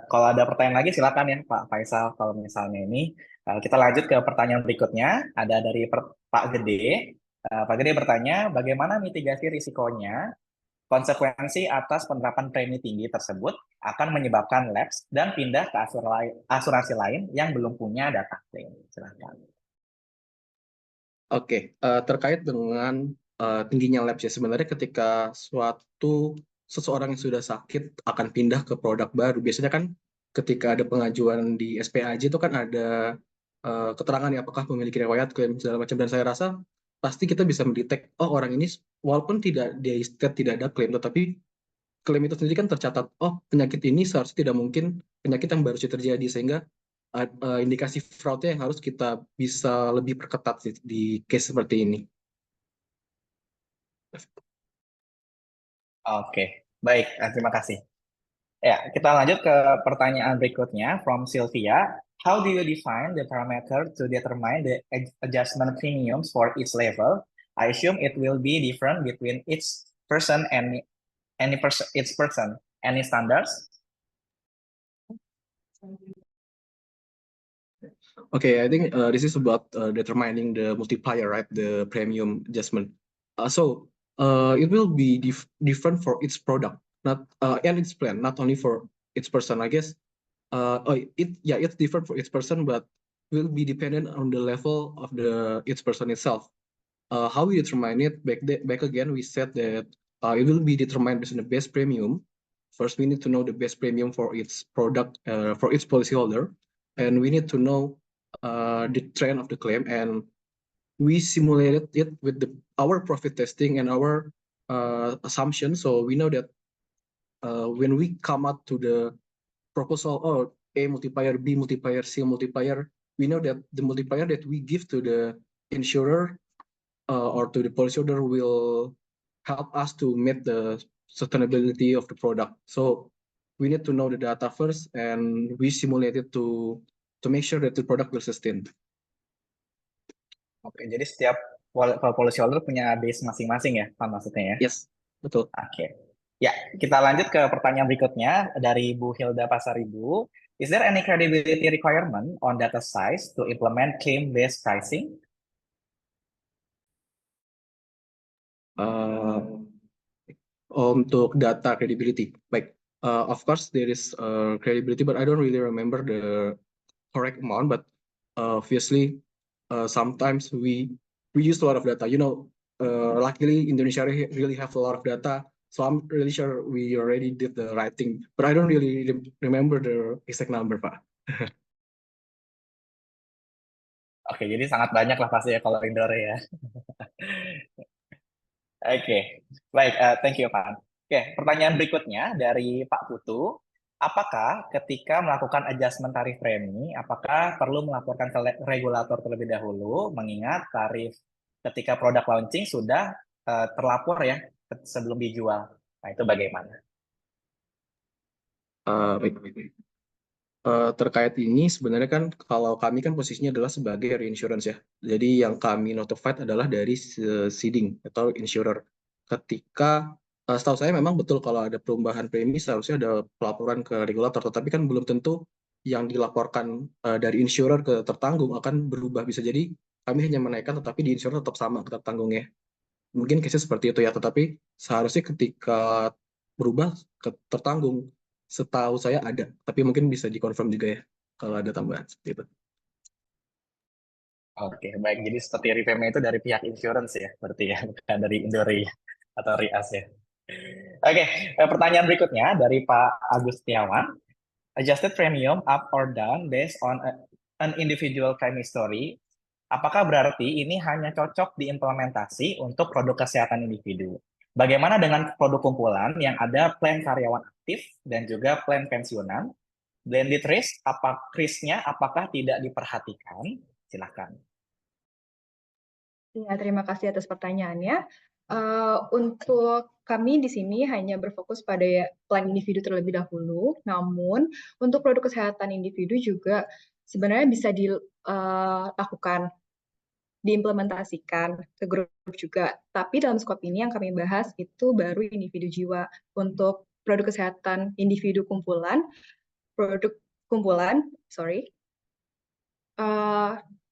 Kalau ada pertanyaan lagi silakan ya Pak Faisal. Kalau misalnya ini kita lanjut ke pertanyaan berikutnya. Ada dari Pak Gede. Pak Gede bertanya, bagaimana mitigasi risikonya konsekuensi atas penerapan premi tinggi tersebut akan menyebabkan lapse dan pindah ke asuransi lain yang belum punya data klaim. Silakan. Oke, terkait dengan tingginya lapse ya, sebenarnya ketika seseorang yang sudah sakit akan pindah ke produk baru, biasanya kan ketika ada pengajuan di SPAJ itu kan ada keterangan ya, apakah memiliki riwayat klaim segala macam, dan saya rasa pasti kita bisa mendetek, oh orang ini walaupun tidak ada klaim, tetapi klaim itu sendiri kan tercatat, oh penyakit ini seharusnya tidak mungkin penyakit yang baru saja terjadi, sehingga indikasi fraudnya yang harus kita bisa lebih perketat di case seperti ini. Oke, baik, terima kasih. Ya, kita lanjut ke pertanyaan berikutnya from Sylvia. How do you define the parameter to determine the adjustment premiums for each level? I assume it will be different between each person and each person. Any standards? Okay, I think this is about determining the multiplier, right? The premium adjustment. It will be different for each product, and its plan, not only for each person. I guess it's different for each person, but will be dependent on the level of each person itself. How we determine it? Back again, we said that it will be determined based on the base premium. First, we need to know the base premium for its product, for its policyholder, and we need to know the trend of the claim, and we simulated it with our profit testing and our assumption. So we know that when we come out to the proposal, or A multiplier, B multiplier, C multiplier, we know that the multiplier that we give to the insurer or to the policyholder will help us to meet the sustainability of the product. So we need to know the data first, and we simulate it to make sure that the product will sustain. Oke, jadi setiap policy holder punya base masing-masing ya, Pak, maksudnya ya? Yes, betul. Oke. Ya, kita lanjut ke pertanyaan berikutnya dari Bu Hilda Pasaribu. Is there any credibility requirement on data size to implement claim-based pricing? Untuk data credibility, baik. Of course, there is credibility, but I don't really remember the correct amount. But obviously, sometimes we use a lot of data. Luckily, Indonesia really have a lot of data, so I'm really sure we already did the right thing. But I don't really remember the exact number, Pak. Oke, jadi sangat banyak lah pasti ya kalau indoor ya. Oke, baik, thank you Pak. Oke, pertanyaan berikutnya dari Pak Putu. Apakah ketika melakukan adjustment tarif premi, apakah perlu melaporkan ke regulator terlebih dahulu, mengingat tarif ketika produk launching sudah terlapor ya sebelum dijual? Nah, itu bagaimana? Baik. Terkait ini sebenarnya kan kalau kami kan posisinya adalah sebagai reinsurance ya. Jadi yang kami notified adalah dari ceding atau insurer. Ketika setahu saya memang betul kalau ada perubahan premi seharusnya ada pelaporan ke regulator, tetapi kan belum tentu yang dilaporkan dari insurer ke tertanggung akan berubah. Bisa jadi kami hanya menaikkan tetapi di insurer tetap sama tertanggungnya. Mungkin case seperti itu ya, tetapi seharusnya ketika berubah ke tertanggung, setahu saya ada, tapi mungkin bisa dikonfirm juga ya kalau ada tambahan seperti itu. Oke, baik. Jadi seperti repairnya itu dari pihak insurance ya, berarti ya, bukan dari Indori atau Rias ya. Oke, pertanyaan berikutnya dari Pak Agus Setiawan. Adjusted premium up or down based on an individual claim history. Apakah berarti ini hanya cocok diimplementasi untuk produk kesehatan individu? Bagaimana dengan produk kumpulan yang ada plan karyawan aktif dan juga plan pensiunan? Blended risk, risk-nya apakah tidak diperhatikan? Silakan. Ya, terima kasih atas pertanyaannya. Untuk kami di sini hanya berfokus pada plan individu terlebih dahulu, namun untuk produk kesehatan individu juga sebenarnya bisa dilakukan, diimplementasikan ke grup juga. Tapi dalam skop ini yang kami bahas itu baru individu jiwa. Untuk produk kesehatan individu kumpulan,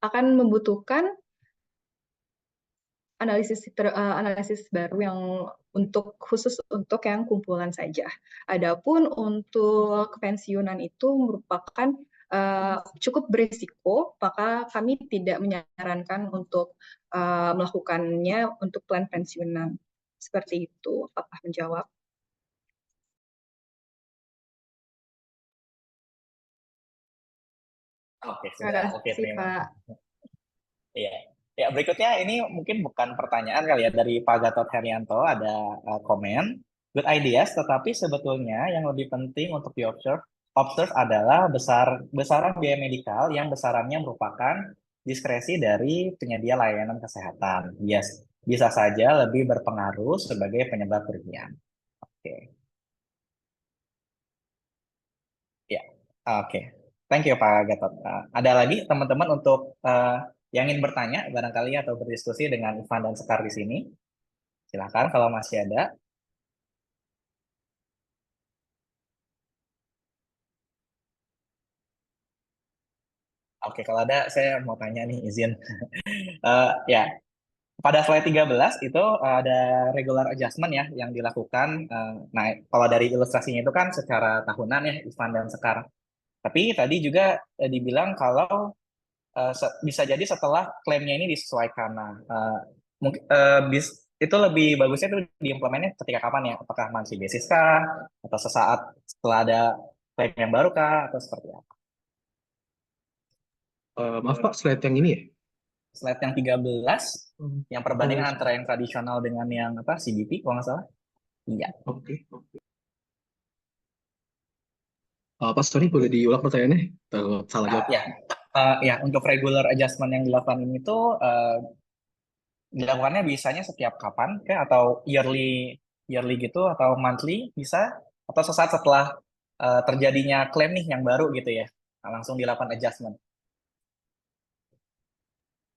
akan membutuhkan analisis baru yang khusus untuk yang kumpulan saja. Adapun untuk pensiunan itu merupakan cukup berisiko, maka kami tidak menyarankan untuk melakukannya untuk plan pensiunan. Seperti itu, apakah menjawab? Oke, Terima sudah. Oke, kasih, terima. Pak. Iya. Ya, berikutnya ini mungkin bukan pertanyaan kali ya dari Pak Gatot Herianto, ada komen. Good ideas, tetapi sebetulnya yang lebih penting untuk observe adalah besaran biaya medikal yang besarannya merupakan diskresi dari penyedia layanan kesehatan. Yes, bisa saja lebih berpengaruh sebagai penyebab kerugian. Oke. Ya, oke. Thank you Pak Gatot. Ada lagi teman-teman untuk yang ingin bertanya barangkali atau berdiskusi dengan Ivan dan Sekar di sini? Silakan kalau masih ada. Oke, kalau ada saya mau tanya nih, izin. Ya, pada slide 13 itu ada regular adjustment ya yang dilakukan. Nah, kalau dari ilustrasinya itu kan secara tahunan ya, Ivan dan Sekar. Tapi tadi juga dibilang kalau bisa jadi setelah klaimnya ini disesuaikan. Nah, mungkin itu lebih bagusnya itu diimplementnya ketika kapan ya? Apakah masih basis kah? Atau sesaat setelah ada klaim yang baru kah? Atau seperti apa? Maaf Pak, slide yang ini ya? Slide yang 13, yang perbandingan antara yang tradisional dengan yang apa CBP, kalau nggak salah. Iya. Oke. Pak, sorry, boleh diulang pertanyaannya? Salah jawab. Ya, untuk regular adjustment yang dilakukan ini tuh dilakukannya biasanya setiap kapan, kayak atau yearly yearly gitu atau monthly bisa, atau sesaat setelah terjadinya klaim nih yang baru gitu ya, langsung dilakukan adjustment.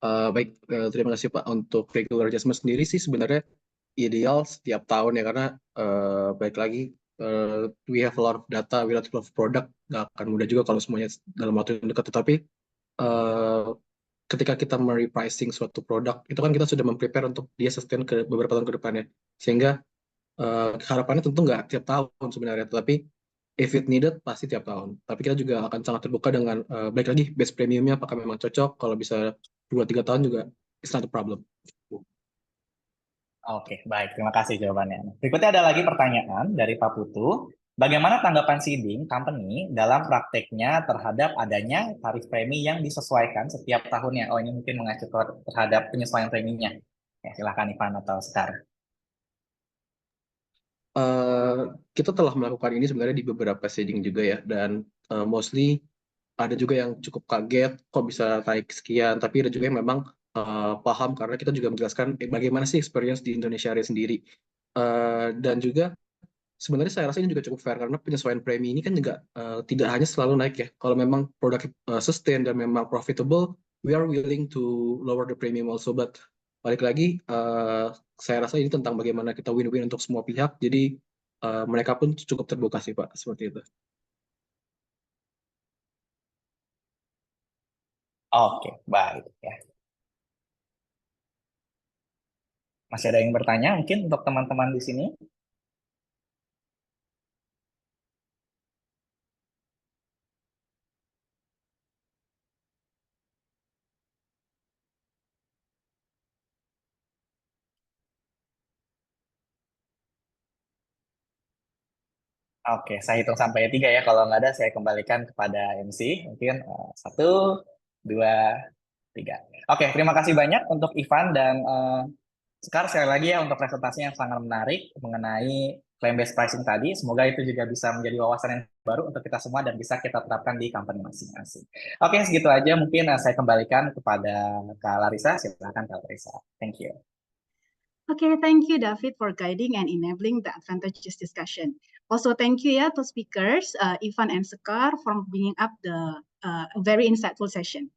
Baik, terima kasih Pak. Untuk regular adjustment sendiri sih sebenarnya ideal setiap tahun ya, karena baik lagi we have a lot of data, we have a lot of product, nggak akan mudah juga kalau semuanya dalam waktu yang dekat. Tetapi ketika kita merepricing suatu produk, itu kan kita sudah memprepare untuk dia sustain ke beberapa tahun ke depannya. Sehingga harapannya tentu nggak tiap tahun sebenarnya, tetapi if it needed pasti tiap tahun. Tapi kita juga akan sangat terbuka dengan baik lagi base premiumnya apakah memang cocok. Kalau bisa 2-3 tahun juga it's not a problem. Oke, baik. Terima kasih jawabannya. Berikutnya ada lagi pertanyaan dari Pak Putu. Bagaimana tanggapan seeding company dalam prakteknya terhadap adanya tarif premi yang disesuaikan setiap tahunnya? Oh, ini mungkin mengacu terhadap penyesuaian preminya. Ya, silakan Ivan atau Sekar. Kita telah melakukan ini sebenarnya di beberapa seeding juga ya, dan mostly ada juga yang cukup kaget kok bisa naik sekian, tapi ada juga yang memang paham karena kita juga menjelaskan bagaimana sih experience di Indonesia sendiri. Dan juga sebenarnya saya rasa ini juga cukup fair karena penyesuaian premi ini kan juga tidak hanya selalu naik ya. Kalau memang produk sustain dan memang profitable, we are willing to lower the premium also. But balik lagi, saya rasa ini tentang bagaimana kita win-win untuk semua pihak. Jadi mereka pun cukup terbuka sih Pak, seperti itu. Oke, baik ya. Masih ada yang bertanya mungkin untuk teman-teman di sini? Oke, saya hitung sampai 3 ya. Kalau nggak ada, saya kembalikan kepada MC. Mungkin 1, 2, 3. Oke, terima kasih banyak untuk Ivan dan Sekar sekali lagi ya untuk presentasinya yang sangat menarik mengenai claim-based pricing tadi. Semoga itu juga bisa menjadi wawasan yang baru untuk kita semua dan bisa kita terapkan di company masing-masing. Oke, segitu aja. Mungkin saya kembalikan kepada Kak Larissa. Silakan Kak Larissa. Thank you. Okay, thank you, David, for guiding and enabling the advantageous discussion. Also, thank you to speakers, Ivan and Sekar, for bringing up the very insightful session.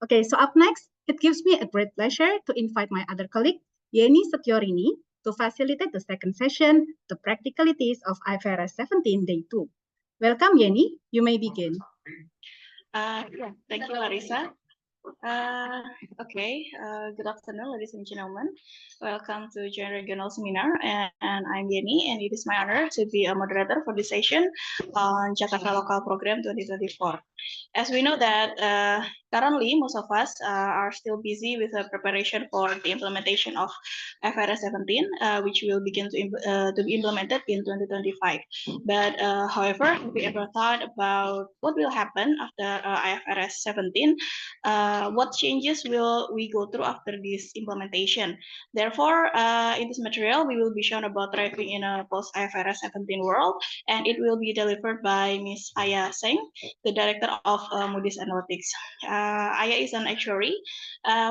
Okay, so up next, it gives me a great pleasure to invite my other colleague, Yeni Setiorini, to facilitate the second session, the practicalities of IFRS 17 Day 2. Welcome, Yeni. You may begin. Yeah, thank you, Larissa. Good afternoon, ladies and gentlemen. Welcome to Joint Regional Seminar, and I'm Yeni, and it is my honor to be a moderator for this session on Jakarta Local Program 2024. As we know that currently most of us are still busy with the preparation for the implementation of IFRS 17, which will begin to be implemented in 2025. But however, have we ever thought about what will happen after IFRS 17? What changes will we go through after this implementation? Therefore, in this material, we will be shown about thriving in a post-IFRS 17 world, and it will be delivered by Ms. Aya Seng, the Director of Moody's Analytics. Aya is an actuary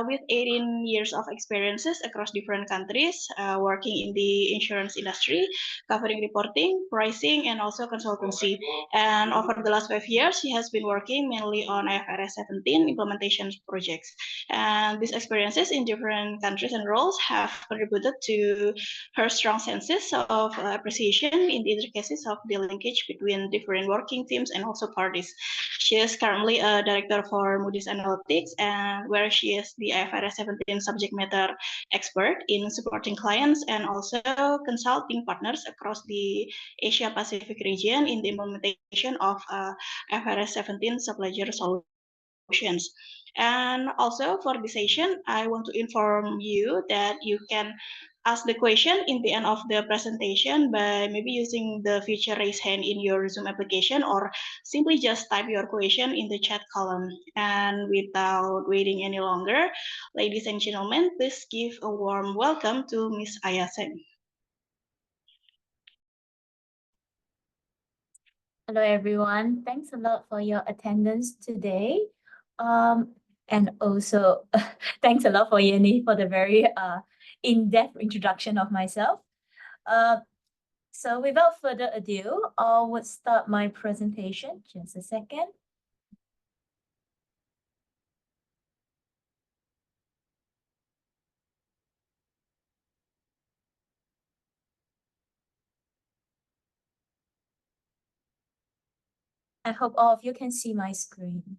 with 18 years of experiences across different countries, working in the insurance industry, covering reporting, pricing, and also consultancy. And over the last 5 years, she has been working mainly on IFRS 17 implementation projects. And these experiences in different countries and roles have contributed to her strong senses of appreciation in the intricacies of the linkage between different working teams and also parties. She is currently a director for Moody's Analytics, and where she is the IFRS 17 subject matter expert in supporting clients and also consulting partners across the Asia Pacific region in the implementation of IFRS 17 subledger solutions. And also for this session, I want to inform you that you can ask the question in the end of the presentation by maybe using the feature raise hand in your Zoom application, or simply just type your question in the chat column. And without waiting any longer, ladies and gentlemen, please give a warm welcome to Ms. Aya Seng. Hello, everyone. Thanks a lot for your attendance today. And also, thanks a lot for Yeni for the very in-depth introduction of myself. So without further ado, I would start my presentation. Just a second. I hope all of you can see my screen.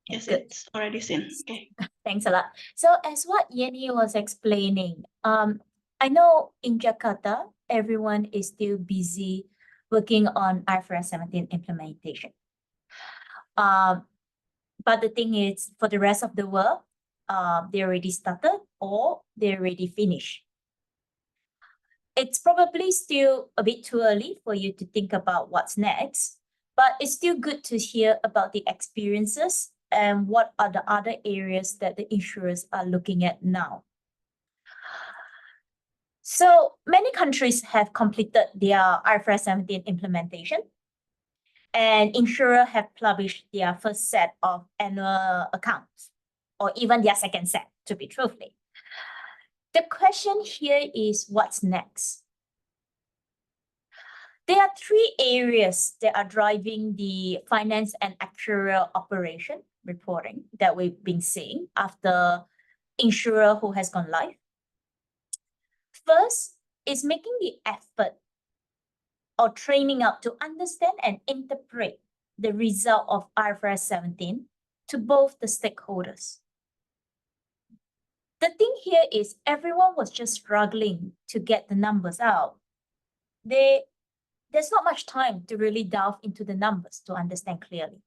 Yes, Good. it's already seen. Okay. Thanks a lot. So as what Yeni was explaining, I know in Jakarta, everyone is still busy working on IFRS 17 implementation. But the thing is, for the rest of the world, they already started or they already finished. It's probably still a bit too early for you to think about what's next, but it's still good to hear about the experiences and what are the other areas that the insurers are looking at now. So many countries have completed their IFRS 17 implementation, and insurers have published their first set of annual accounts, or even their second set, to be truthful. The question here is what's next? There are three areas that are driving the finance and actuarial operation reporting that we've been seeing after insurer who has gone live. First is making the effort or training up to understand and interpret the result of IFRS 17 to both the stakeholders. The thing here is everyone was just struggling to get the numbers out. There's not much time to really delve into the numbers to understand clearly.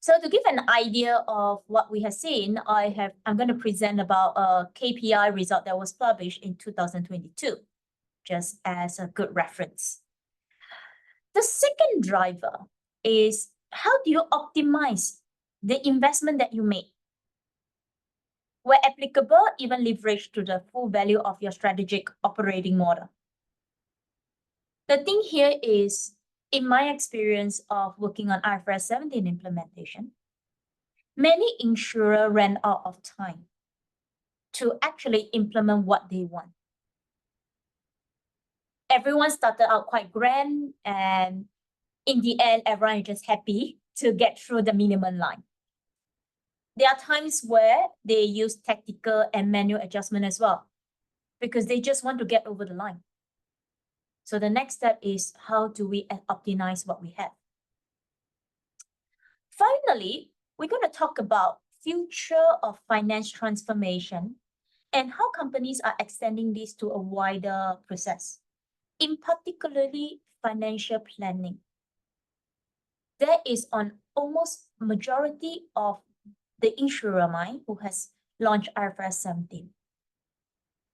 So to give an idea of what we have seen, I'm going to present about a KPI result that was published in 2022, just as a good reference. The second driver is how do you optimize the investment that you make? Where applicable, even leverage to the full value of your strategic operating model. The thing here is, in my experience of working on IFRS 17 implementation, many insurers ran out of time to actually implement what they want. Everyone started out quite grand, and in the end, everyone is just happy to get through the minimum line. There are times where they use tactical and manual adjustment as well, because they just want to get over the line. So the next step is how do we optimize what we have? Finally, we're going to talk about future of finance transformation and how companies are extending this to a wider process, in particularly financial planning. That is on almost majority of the insurer mind who has launched IFRS 17.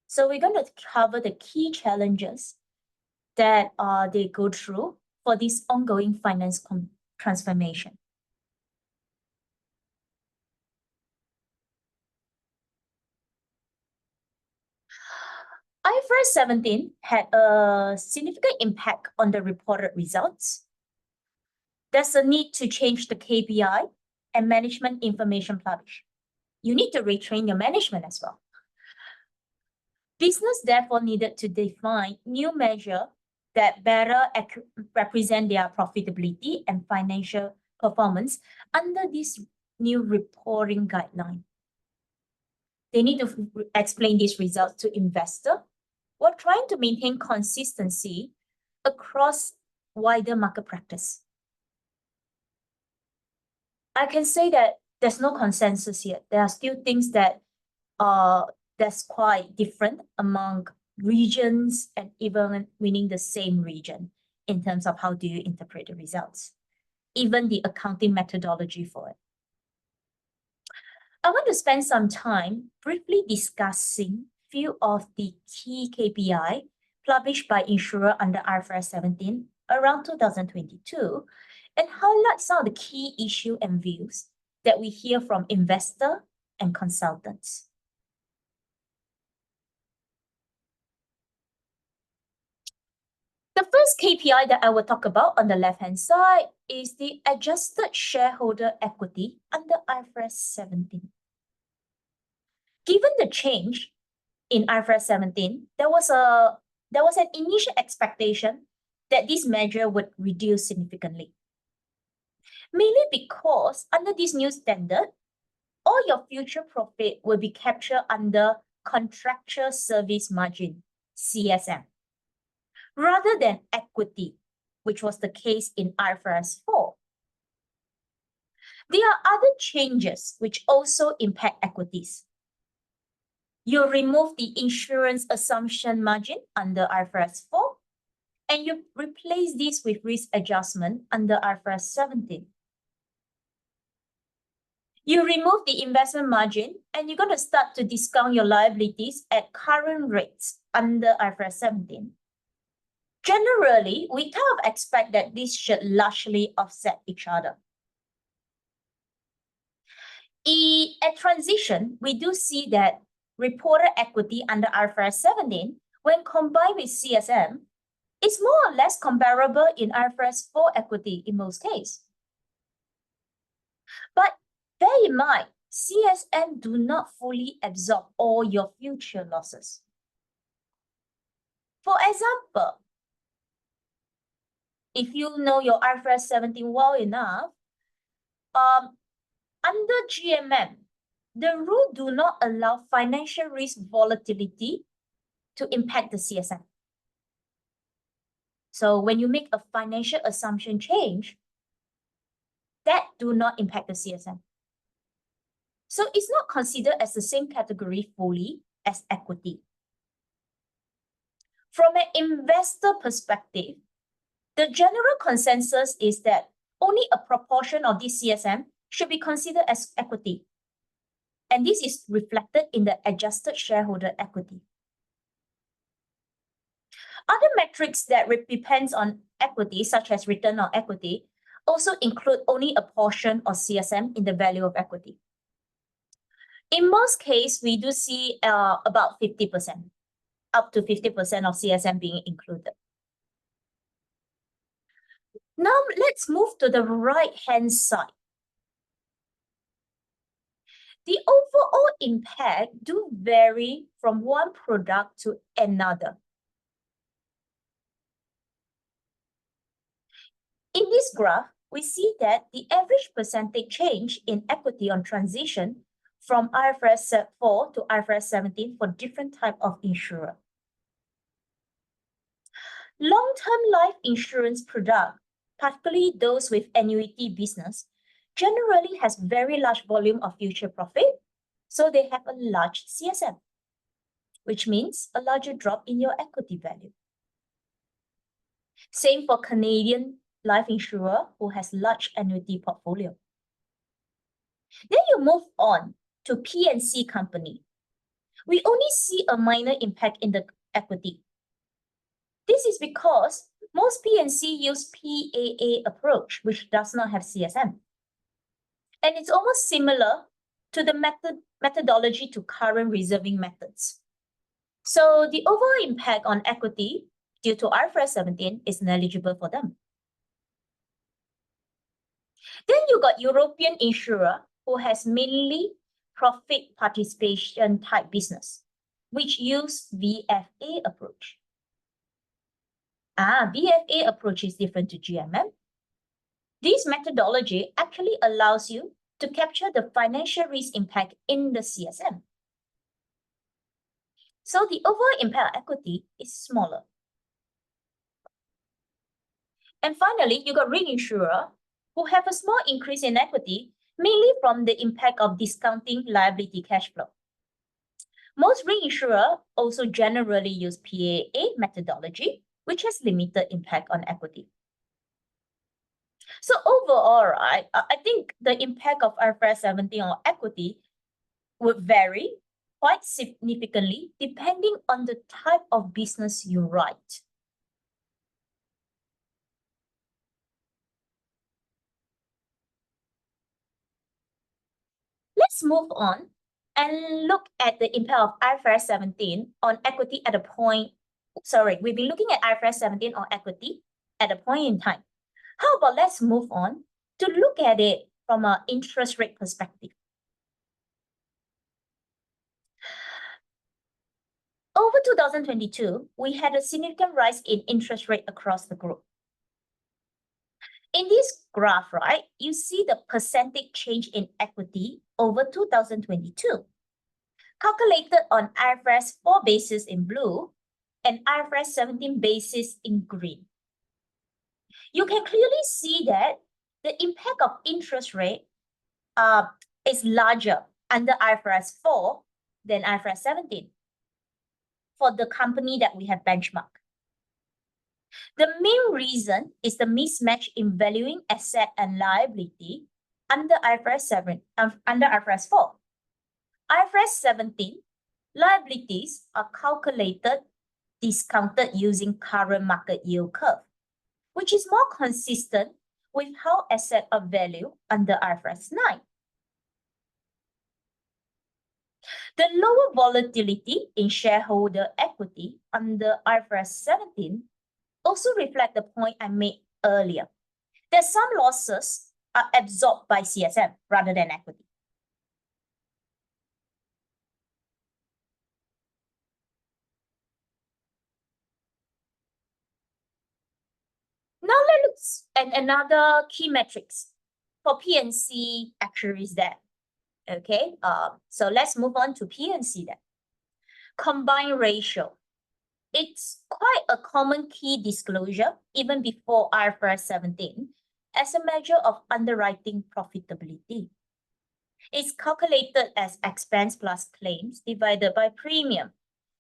So we're going to cover the key challenges that they go through for this ongoing finance transformation. IFRS 17 had a significant impact on the reported results. There's a need to change the KPI and management information published. You need to retrain your management as well. Business therefore needed to define new measures that better represent their profitability and financial performance under this new reporting guideline. They need to explain these results to investors while trying to maintain consistency across wider market practice. I can say that there's no consensus yet. There are still things that that's quite different among regions and even within the same region in terms of how do you interpret the results, even the accounting methodology for it. I want to spend some time briefly discussing few of the key KPI published by insurer under IFRS 17 around 2022 and highlight some of the key issues and views that we hear from investors and consultants. The first KPI that I will talk about on the left-hand side is the adjusted shareholder equity under IFRS 17. Given the change in IFRS 17, there was an initial expectation that this measure would reduce significantly. Mainly because under this new standard, all your future profit will be captured under contractual service margin, CSM, rather than equity, which was the case in IFRS 4. There are other changes which also impact equities. You remove the insurance assumption margin under IFRS 4, and you replace this with risk adjustment under IFRS 17. You remove the investment margin, and you're going to start to discount your liabilities at current rates under IFRS 17. Generally, we kind of expect that this should largely offset each other. At transition, we do see that reported equity under IFRS 17, when combined with CSM, is more or less comparable in IFRS 4 equity in most cases. But bear in mind, CSM do not fully absorb all your future losses. For example, if you know your IFRS 17 well enough, under GMM, the rule do not allow financial risk volatility to impact the CSM. So when you make a financial assumption change, that do not impact the CSM. So it's not considered as the same category fully as equity. From an investor perspective, the general consensus is that only a proportion of this CSM should be considered as equity. And this is reflected in the adjusted shareholder equity. Other metrics that depends on equity, such as return on equity, also include only a portion of CSM in the value of equity. In most cases, we do see about 50%, up to 50% of CSM being included. Now, let's move to the right-hand side. The overall impact do vary from one product to another. In this graph, we see that the average percentage change in equity on transition from IFRS 4 to IFRS 17 for different types of insurer. Long-term life insurance product, particularly those with annuity business, generally has very large volume of future profit, so they have a large CSM, which means a larger drop in your equity value. Same for Canadian life insurer who has large annuity portfolio. Then you move on to P&C company. We only see a minor impact in the equity. This is because most P&C use PAA approach, which does not have CSM. And it's almost similar to the methodology to current reserving methods. So the overall impact on equity due to IFRS 17 is negligible for them. Then you got European insurer who has mainly profit participation type business, which use VFA approach. VFA approach is different to GMM. This methodology actually allows you to capture the financial risk impact in the CSM. So the overall impact on equity is smaller. And finally, you got reinsurer who have a small increase in equity, mainly from the impact of discounting liability cash flow. Most reinsurer also generally use PAA methodology, which has limited impact on equity. So overall, right, I think the impact of IFRS 17 on equity would vary quite significantly depending on the type of business you write. Let's move on and look at the impact of IFRS 17 on equity at a point. Sorry, we've been looking at IFRS 17 on equity at a point in time. How about let's move on to look at it from an interest rate perspective. Over 2022, we had a significant rise in interest rate across the group. In this graph, right, you see the percentage change in equity over 2022, calculated on IFRS 4 basis in blue and IFRS 17 basis in green. You can clearly see that the impact of interest rate is larger under IFRS 4 than IFRS 17 for the company that we have benchmarked. The main reason is the mismatch in valuing asset and liability under IFRS 4. IFRS 17 liabilities are calculated, discounted using current market yield curve, which is more consistent with how assets are valued under IFRS 9. The lower volatility in shareholder equity under IFRS 17 also reflect the point I made earlier, that some losses are absorbed by CSM rather than equity. Now let's look at another key metrics for P&C actuaries there. Okay, so let's move on to P&C then. Combined ratio. It's quite a common key disclosure even before IFRS 17 as a measure of underwriting profitability. It's calculated as expense plus claims divided by premium.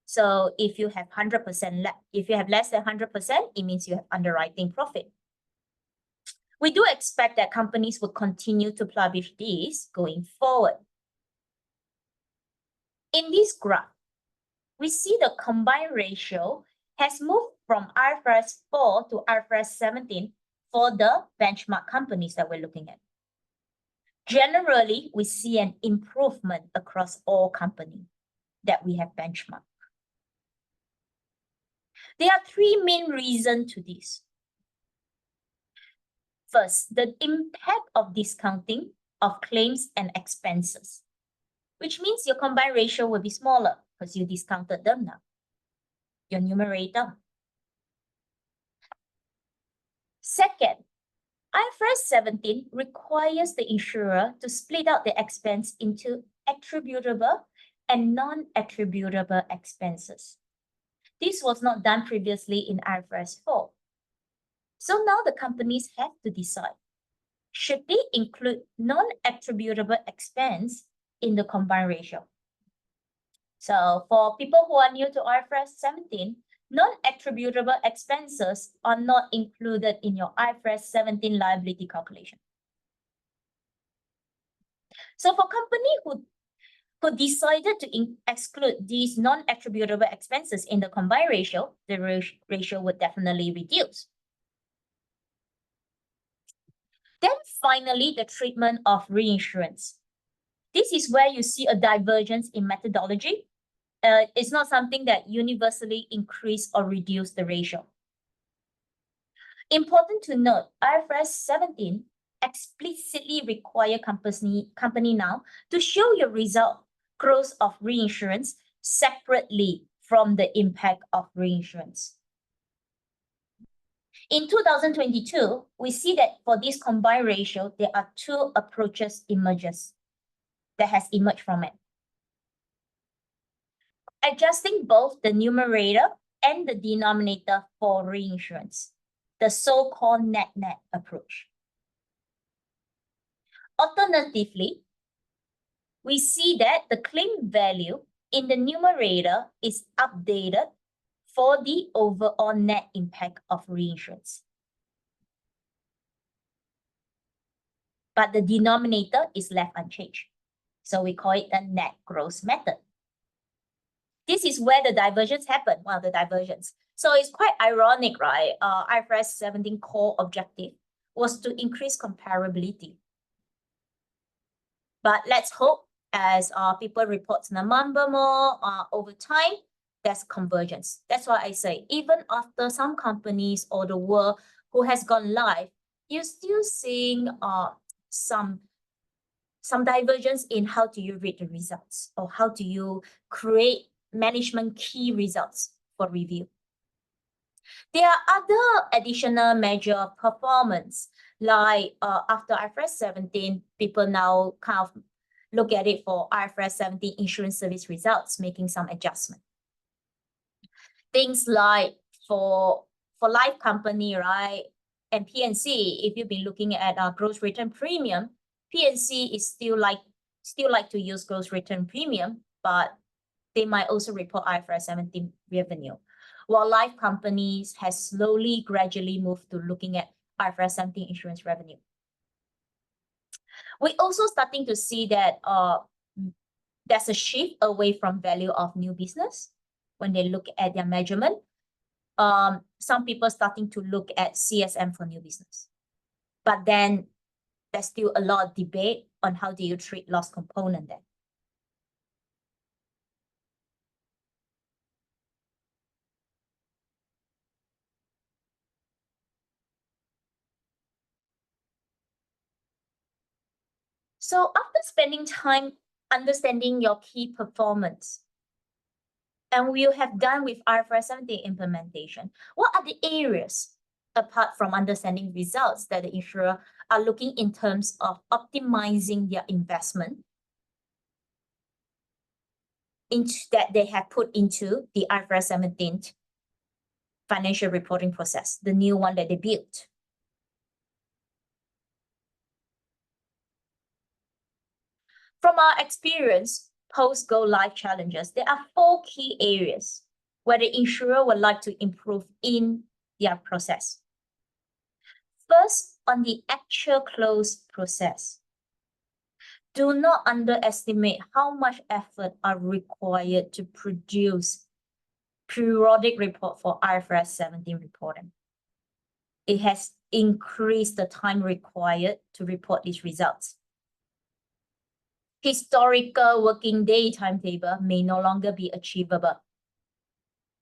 So if you have 100%, if you have less than 100%, it means you have underwriting profit. We do expect that companies will continue to publish these going forward. In this graph, we see the combined ratio has moved from IFRS 4 to IFRS 17 for the benchmark companies that we're looking at. Generally, we see an improvement across all companies that we have benchmarked. There are three main reasons to this. First, the impact of discounting of claims and expenses, which means your combined ratio will be smaller because you discounted them now, your numerator. Second, IFRS 17 requires the insurer to split out the expense into attributable and non-attributable expenses. This was not done previously in IFRS 4. So now the companies have to decide, should they include non-attributable expense in the combined ratio? So for people who are new to IFRS 17, non-attributable expenses are not included in your IFRS 17 liability calculation. So for companies who decided to exclude these non-attributable expenses in the combined ratio, the ratio would definitely reduce. Then finally, the treatment of reinsurance. This is where you see a divergence in methodology. It's not something that universally increase or reduce the ratio. Important to note, IFRS 17 explicitly require company now to show your result growth of reinsurance separately from the impact of reinsurance. In 2022, we see that for this combined ratio, there are two approaches that has emerged from it. Adjusting both the numerator and the denominator for reinsurance, the so-called net-net approach. Alternatively, we see that the claim value in the numerator is updated for the overall net impact of reinsurance. But the denominator is left unchanged. So we call it the net gross method. This is where the divergence happened, the divergence. So it's quite ironic, right? IFRS 17 core objective was to increase comparability. But let's hope as people report the number more over time, there's convergence. That's why I say, even after some companies or the world who has gone live, you're still seeing some divergence in how do you read the results or how do you create management key results for review. There are other additional measure of performance, like after IFRS 17, people now kind of look at it for IFRS 17 insurance service results, making some adjustment. Things like for life company, right, and P&C, if you've been looking at gross written premium, P&C is still like to use gross written premium, but they might also report IFRS 17 revenue. While life companies has slowly, gradually moved to looking at IFRS 17 insurance revenue. We're also starting to see that there's a shift away from value of new business when they look at their measurement. Some people starting to look at CSM for new business. But then there's still a lot of debate on how do you treat loss component then. So after spending time understanding your key performance, and we have done with IFRS 17 implementation, what are the areas, apart from understanding results, that the insurer are looking in terms of optimizing their investment into that they have put into the IFRS 17 financial reporting process, the new one that they built? From our experience, post-go live challenges, there are 4 key areas where the insurer would like to improve in their process. First, on the actual close process. Do not underestimate how much effort are required to produce periodic report for IFRS 17 reporting. It has increased the time required to report these results. Historical working day timetable may no longer be achievable.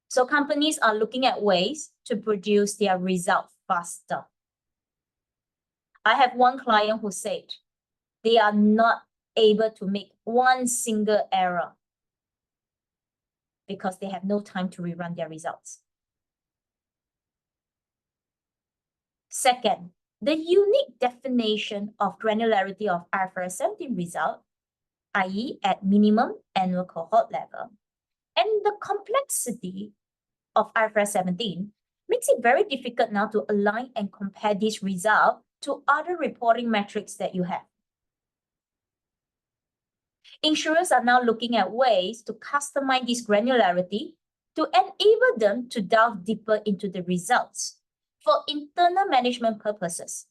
So companies are looking at ways to produce their results faster. I have one client who said they are not able to make one single error because they have no time to rerun their results. Second, the unique definition of granularity of IFRS 17 result, i.e. at minimum annual cohort level, and the complexity of IFRS 17 makes it very difficult now to align and compare this result to other reporting metrics that you have. Insurers are now looking at ways to customize this granularity to enable them to delve deeper into the results for internal management purposes.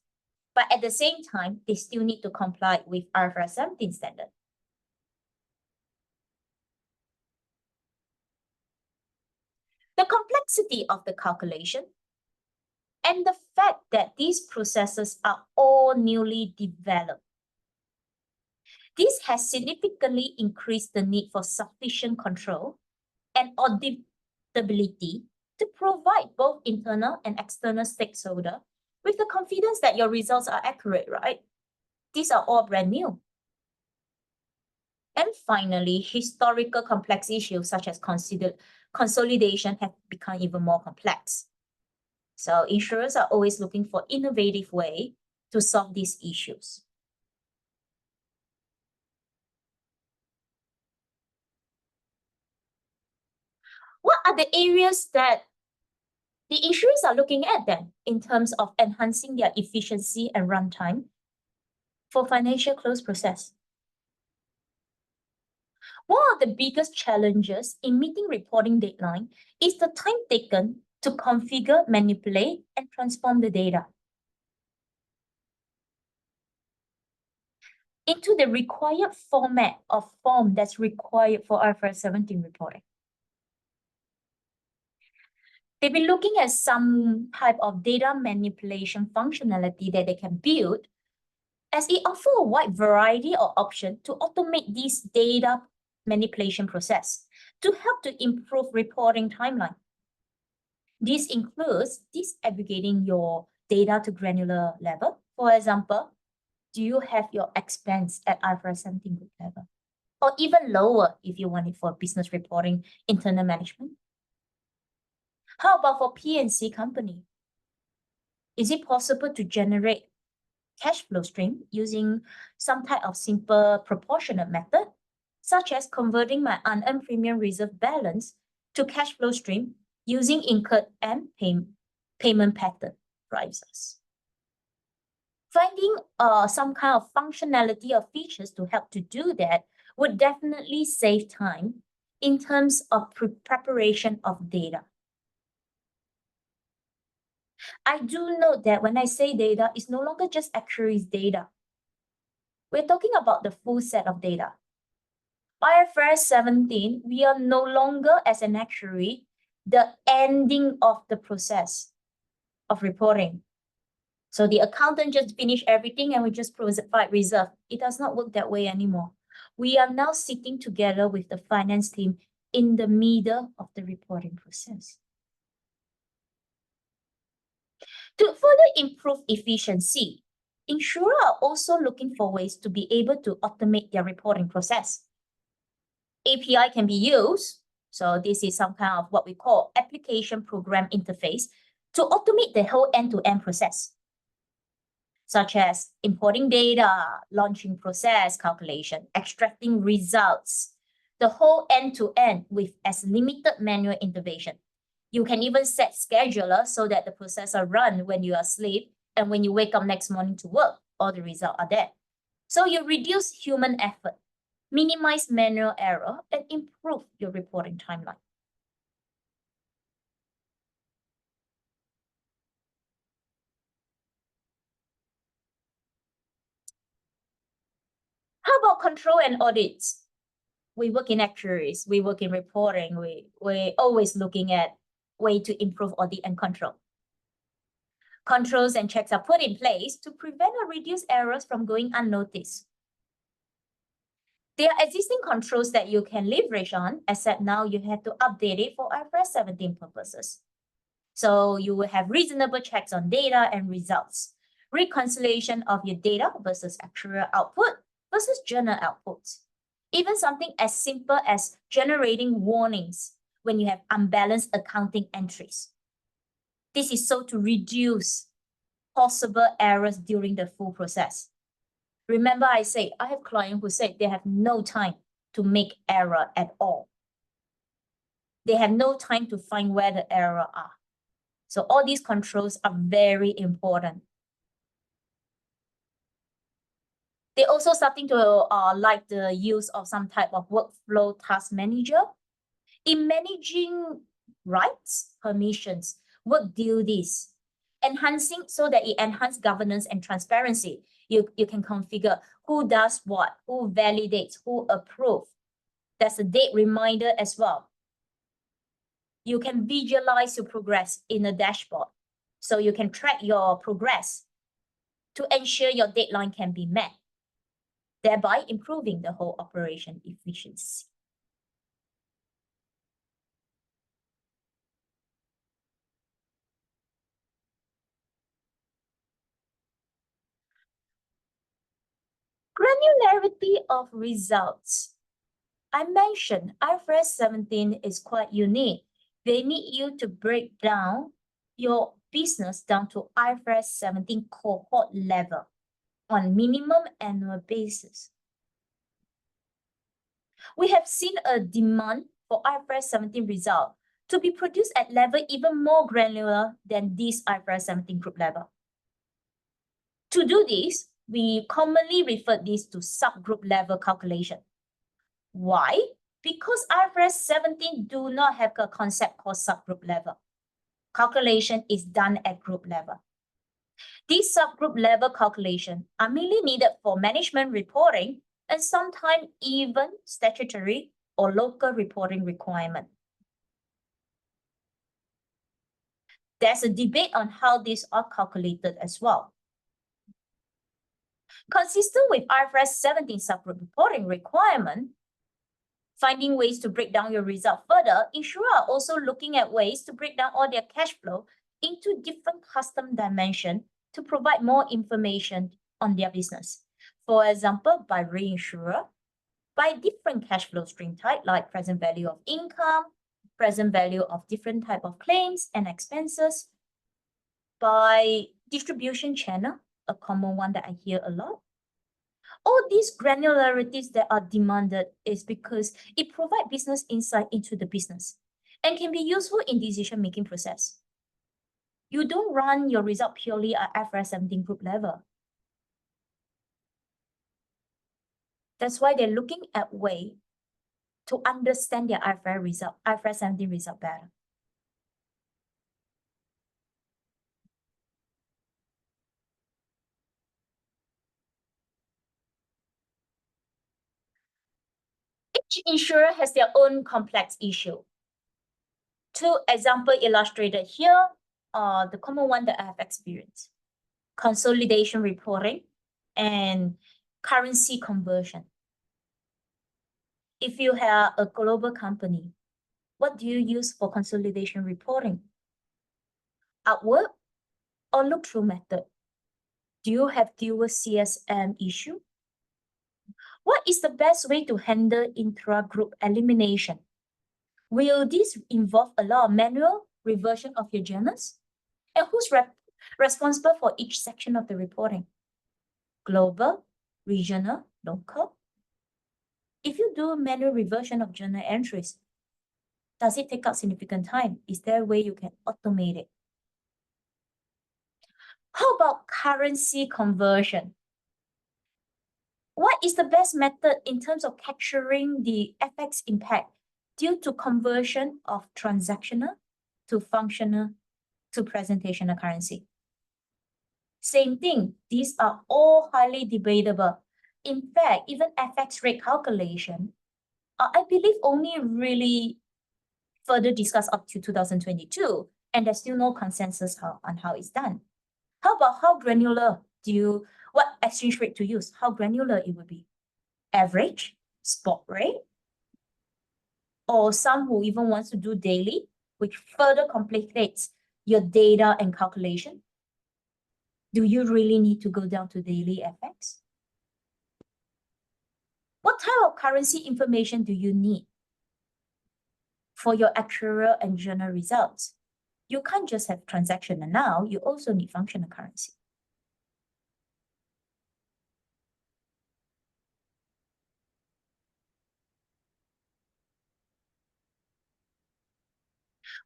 But at the same time, they still need to comply with IFRS 17 standard. The complexity of the calculation and the fact that these processes are all newly developed. This has significantly increased the need for sufficient control and auditability to provide both internal and external stakeholders with the confidence that your results are accurate, right? These are all brand new. And finally, historical complex issues such as consolidation have become even more complex. So insurers are always looking for innovative ways to solve these issues. What are the areas that the insurers are looking at then in terms of enhancing their efficiency and runtime for financial close process? One of the biggest challenges in meeting reporting deadline is the time taken to configure, manipulate, and transform the data into the required format of form that's required for IFRS 17 reporting. They've been looking at some type of data manipulation functionality that they can build, as it offers a wide variety of options to automate this data manipulation process to help to improve reporting timeline. This includes disaggregating your data to granular level. For example, do you have your expense at IFRS 17 group level? or even lower if you want it for business reporting, internal management. How about for P&C company? Is it possible to generate cash flow stream using some type of simple proportionate method, such as converting my unearned premium reserve balance to cash flow stream using incurred and payment pattern drives us. Finding some kind of functionality or features to help to do that would definitely save time in terms of preparation of data. I do note that when I say data, it's no longer just actuaries data. We're talking about the full set of data. IFRS 17, we are no longer, as an actuary, the ending of the process of reporting. So the accountant just finished everything and we just provide reserve. It does not work that way anymore. We are now sitting together with the finance team in the middle of the reporting process. To further improve efficiency, insurers are also looking for ways to be able to automate their reporting process. API can be used, so this is some kind of what we call application program interface, to automate the whole end-to-end process, such as importing data, launching process calculation, extracting results, the whole end-to-end with as limited manual intervention. You can even set scheduler so that the processor run when you are asleep, and when you wake up next morning to work, all the results are there. So you reduce human effort, minimize manual error, and improve your reporting timeline. How about control and audits? We work in actuaries, we work in reporting, we're always looking at way to improve audit and control. Controls and checks are put in place to prevent or reduce errors from going unnoticed. There are existing controls that you can leverage on, except now you have to update it for IFRS 17 purposes. So you will have reasonable checks on data and results, reconciliation of your data versus actuarial output versus journal outputs. Even something as simple as generating warnings when you have unbalanced accounting entries. This is so to reduce possible errors during the full process. Remember I say, I have clients who say they have no time to make error at all. They have no time to find where the error are. So all these controls are very important. They're also starting to like the use of some type of workflow task manager. In managing rights, permissions, work duties, enhancing so that it enhances governance and transparency. You can configure who does what, who validates, who approves. That's a date reminder as well. You can visualize your progress in a dashboard. So you can track your progress to ensure your deadline can be met, thereby improving the whole operation efficiency. Granularity of results. I mentioned IFRS 17 is quite unique. They need you to break down your business down to IFRS 17 cohort level on minimum annual basis. We have seen a demand for IFRS 17 result to be produced at level even more granular than this IFRS 17 group level. To do this, we commonly refer this to subgroup level calculation. Why? Because IFRS 17 do not have a concept called subgroup level. Calculation is done at group level. These subgroup level calculations are mainly needed for management reporting and sometimes even statutory or local reporting requirement. There's a debate on how these are calculated as well. Consistent with IFRS 17 subgroup reporting requirement, finding ways to break down your result further, insurers are also looking at ways to break down all their cash flow into different custom dimensions to provide more information on their business. For example, by reinsurer, by different cash flow stream type, like present value of income, present value of different type of claims and expenses, by distribution channel, a common one that I hear a lot. All these granularities that are demanded is because it provides business insight into the business and can be useful in decision-making process. You don't run your result purely at IFRS 17 group level. That's why they're looking at way to understand their IFRS 17 result better. Each insurer has their own complex issue. Two examples illustrated here are the common one that I have experienced: consolidation reporting and currency conversion. If you have a global company, what do you use for consolidation reporting? Outward or look-through method? Do you have dual CSM issue? What is the best way to handle intra-group elimination? Will this involve a lot of manual reversion of your journals? And who's responsible for each section of the reporting? Global, regional, local? If you do manual reversion of journal entries, does it take up significant time? Is there a way you can automate it? How about currency conversion? What is the best method in terms of capturing the FX impact due to conversion of transactional to functional to presentational currency? Same thing, these are all highly debatable. In fact, even FX rate calculation, I believe only really further discussed up to 2022, and there's still no consensus on how it's done. How about how granular what exchange rate to use? How granular it would be? Average, spot rate, or some who even wants to do daily, which further complicates your data and calculation. Do you really need to go down to daily FX? What type of currency information do you need for your actuarial and journal results? You can't just have transactional now, you also need functional currency.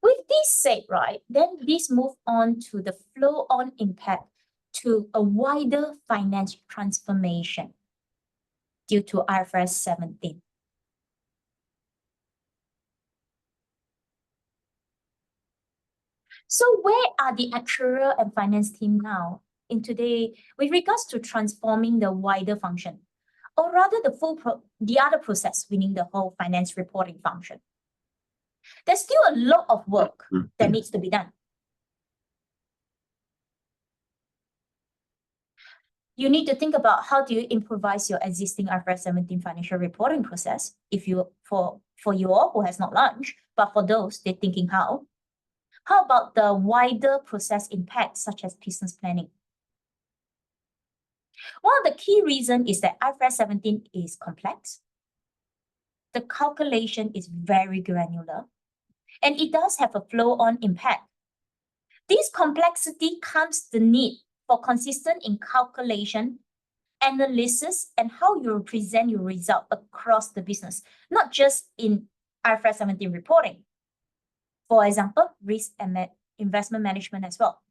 With this said, right, then this move on to the flow-on impact to a wider finance transformation due to IFRS 17. So where are the actuarial and finance team now in today with regards to transforming the wider function, or rather the other process, meaning the whole finance reporting function? There's still a lot of work that needs to be done. You need to think about how do you improvise your existing IFRS 17 financial reporting process for you all who has not launched, but for those, they're thinking how. How about the wider process impact, such as business planning? One of the key reasons is that IFRS 17 is complex. The calculation is very granular, and it does have a flow-on impact. This complexity comes the need for consistent in calculation, analysis, and how you present your result across the business, not just in IFRS 17 reporting. For example, risk and investment management as well.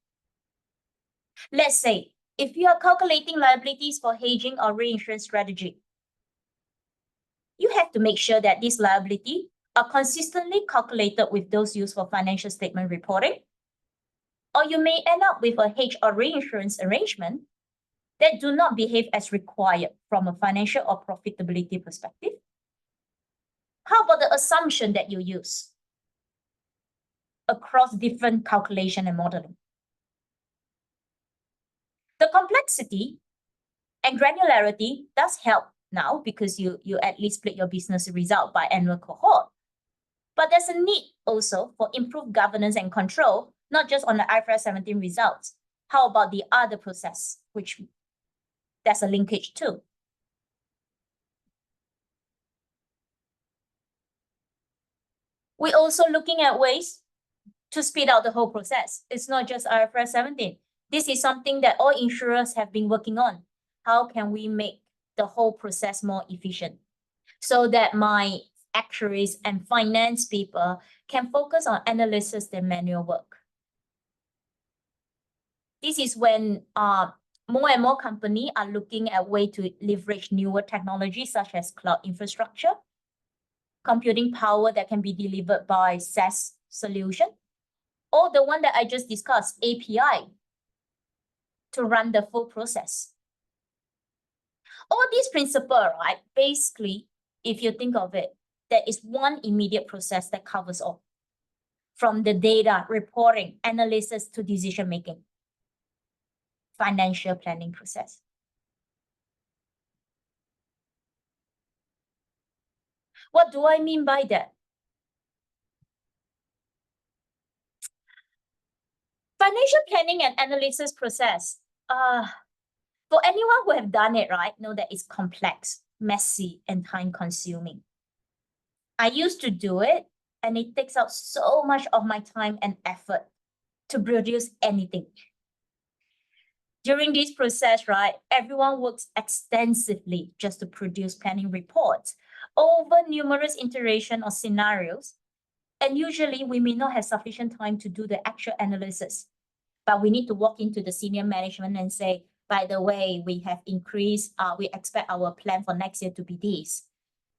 Let's say, if you are calculating liabilities for hedging or reinsurance strategy, you have to make sure that these liabilities are consistently calculated with those used for financial statement reporting, or you may end up with a hedge or reinsurance arrangement that do not behave as required from a financial or profitability perspective. How about the assumption that you use across different calculation and modeling? The complexity and granularity does help now because you at least split your business result by annual cohort. But there's a need also for improved governance and control, not just on the IFRS 17 results. How about the other process, which there's a linkage too? We're also looking at ways to speed out the whole process. It's not just IFRS 17. This is something that all insurers have been working on. How can we make the whole process more efficient so that my actuaries and finance people can focus on analysis and manual work? This is when more and more companies are looking at ways to leverage newer technologies such as cloud infrastructure, computing power that can be delivered by SaaS solution, or the one that I just discussed, API, to run the full process. All these principles, right? Basically, if you think of it, there is one immediate process that covers all, from the data, reporting, analysis to decision making. Financial planning process. What do I mean by that? Financial planning and analysis process. For anyone who have done it, right, know that it's complex, messy, and time-consuming. I used to do it, and it takes out so much of my time and effort to produce anything. During this process, right, everyone works extensively just to produce planning reports over numerous iterations or scenarios. And usually we may not have sufficient time to do the actual analysis, but we need to walk into the senior management and say, by the way, we have increased, we expect our plan for next year to be this.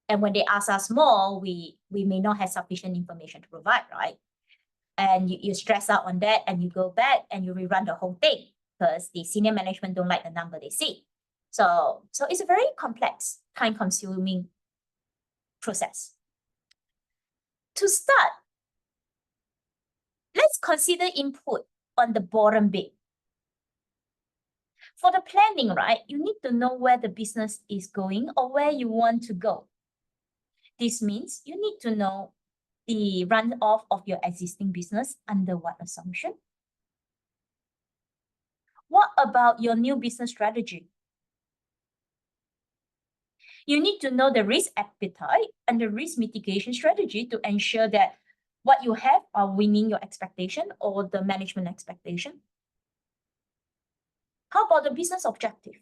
And when they ask us more, we may not have sufficient information to provide, right? And you stress out on that and you go back and you rerun the whole thing because the senior management don't like the number they see. So it's a very complex, time-consuming process. To start, let's consider input on the bottom bit. For the planning, right, you need to know where the business is going or where you want to go. This means you need to know the run-off of your existing business under what assumption? What about your new business strategy? You need to know the risk appetite and the risk mitigation strategy to ensure that what you have are winning your expectation or the management expectation. How about the business objective?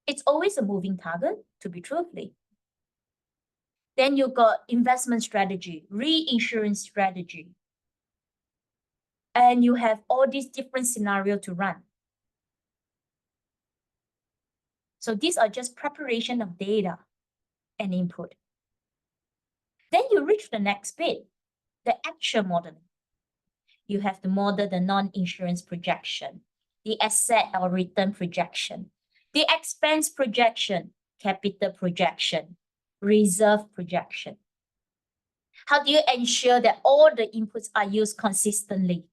It's always a moving target, to be truthful. Then you got investment strategy, reinsurance strategy. And you have all these different scenarios to run. So these are just preparation of data and input. Then you reach the next bit, the actual modeling. You have to model the non-insurance projection, the asset or return projection, the expense projection, capital projection, reserve projection. How do you ensure that all the inputs are used consistently?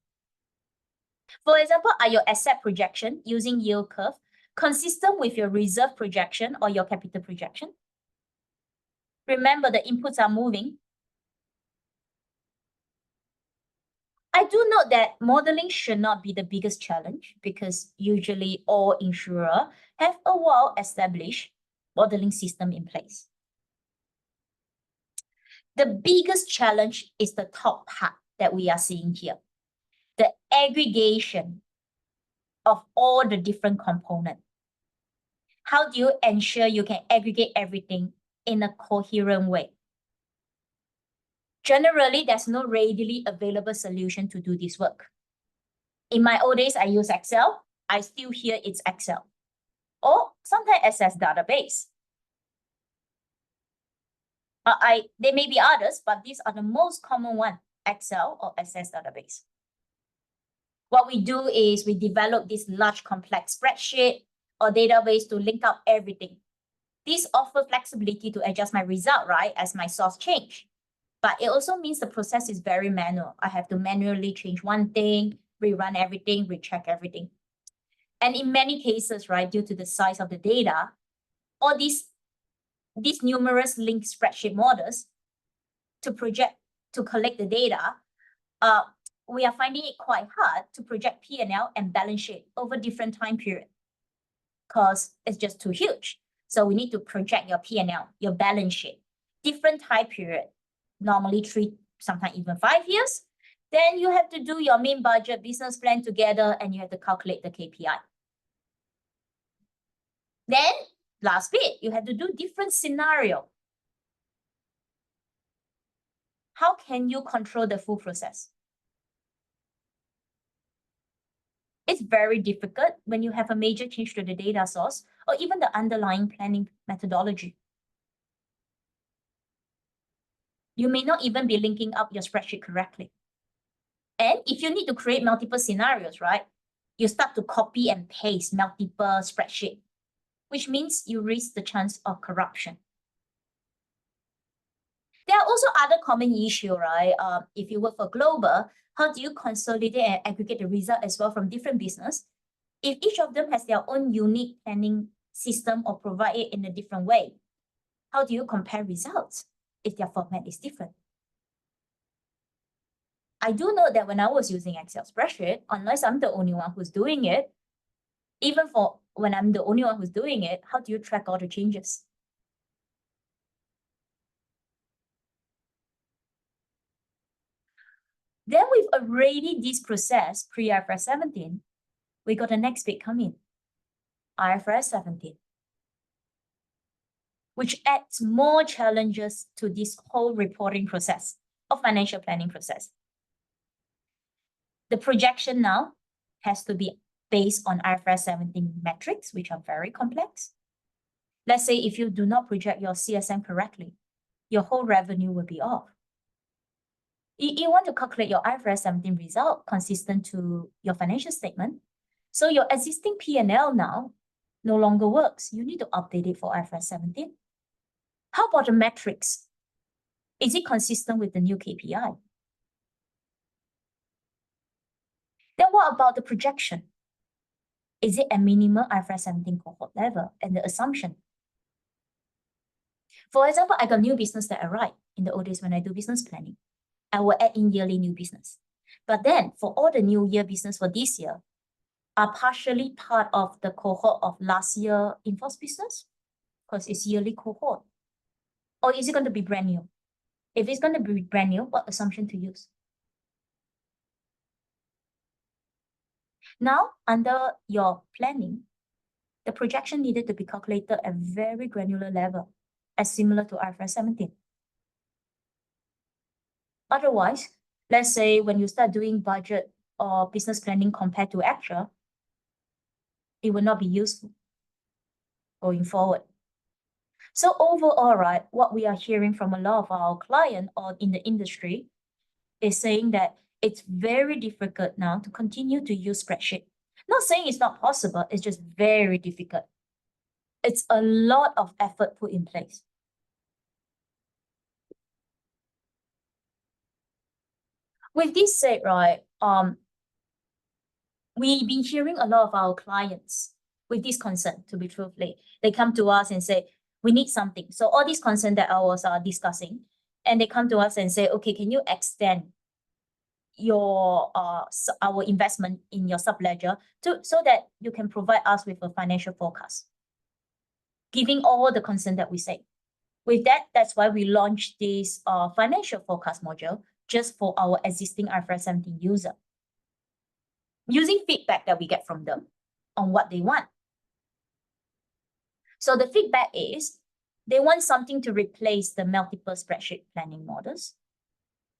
For example, are your asset projection using yield curve consistent with your reserve projection or your capital projection? Remember, the inputs are moving. I do note that modeling should not be the biggest challenge because usually all insurers have a well-established modeling system in place. The biggest challenge is the top part that we are seeing here, the aggregation of all the different components. How do you ensure you can aggregate everything in a coherent way? Generally, there's no readily available solution to do this work. In my old days, I use Excel. I still hear it's Excel. Or sometimes access database. There may be others, but these are the most common one, Excel or access database. What we do is we develop this large complex spreadsheet or database to link up everything. This offers flexibility to adjust my result, right, as my source change. But it also means the process is very manual. I have to manually change one thing, rerun everything, recheck everything. And in many cases, right, due to the size of the data, all these numerous linked spreadsheet models to collect the data, we are finding it quite hard to project P&L and balance sheet over different time periods because it's just too huge. So we need to project your P&L, your balance sheet, different time period, normally 3 sometimes even 5 years, then you have to do your main budget business plan together and you have to calculate the KPI. Then last bit, you have to do different scenario. How can you control the full process? It's very difficult when you have a major change to the data source or even the underlying planning methodology. You may not even be linking up your spreadsheet correctly. And if you need to create multiple scenarios, right, you start to copy and paste multiple spreadsheets, which means you risk the chance of corruption. There are also other common issues, right? If you work for global, how do you consolidate and aggregate the result as well from different business? If each of them has their own unique planning system or provide it in a different way, how do you compare results if their format is different? I do know that when I was using Excel spreadsheet, unless I'm the only one who's doing it, even for when I'm the only one who's doing it, how do you track all the changes? Then we've already this process pre-IFRS 17, we got the next bit coming, IFRS 17, which adds more challenges to this whole reporting process of financial planning process. The projection now has to be based on IFRS 17 metrics, which are very complex. Let's say if you do not project your CSM correctly, your whole revenue will be off. You want to calculate your IFRS 17 result consistent to your financial statement. So your existing P&L now no longer works. You need to update it for IFRS 17. How about the metrics? Is it consistent with the new KPI? Then what about the projection? Is it a minimum IFRS 17 cohort level and the assumption? For example, I got new business that I write in the old days when I do business planning. I will add in yearly new business. But then for all the new year business for this year are partially part of the cohort of last year in-force business because it's yearly cohort. Or is it going to be brand new? If it's going to be brand new, what assumption to use? Now, under your planning, the projection needed to be calculated at very granular level, as similar to IFRS 17. Otherwise, let's say when you start doing budget or business planning compared to actual, it will not be useful going forward. So overall, right, what we are hearing from a lot of our clients or in the industry is saying that it's very difficult now to continue to use spreadsheet. Not saying it's not possible, it's just very difficult. It's a lot of effort put in place. With this said, right, we've been hearing a lot of our clients with this concern, to be truthfully. They come to us and say, we need something. So all these concerns that I was discussing, and they come to us and say, okay, can you extend your our investment in your subledger so that you can provide us with a financial forecast, giving all the concern that we say. With that, that's why we launched this financial forecast module just for our existing IFRS 17 user, using feedback that we get from them on what they want. So the feedback is they want something to replace the multiple spreadsheet planning models.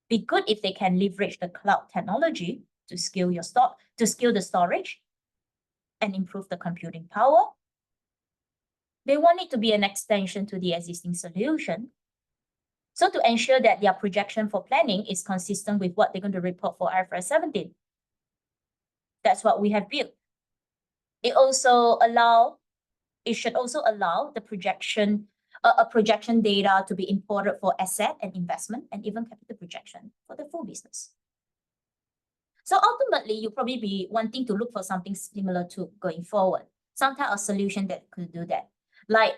Be good if they can leverage the cloud technology to scale your stock, to scale the storage and improve the computing power. They want it to be an extension to the existing solution. So to ensure that their projection for planning is consistent with what they're going to report for IFRS 17. That's what we have built. It should also allow the projection data to be imported for asset and investment and even capital projection for the full business. So ultimately, you'll probably be wanting to look for something similar to going forward, some type of solution that could do that. Like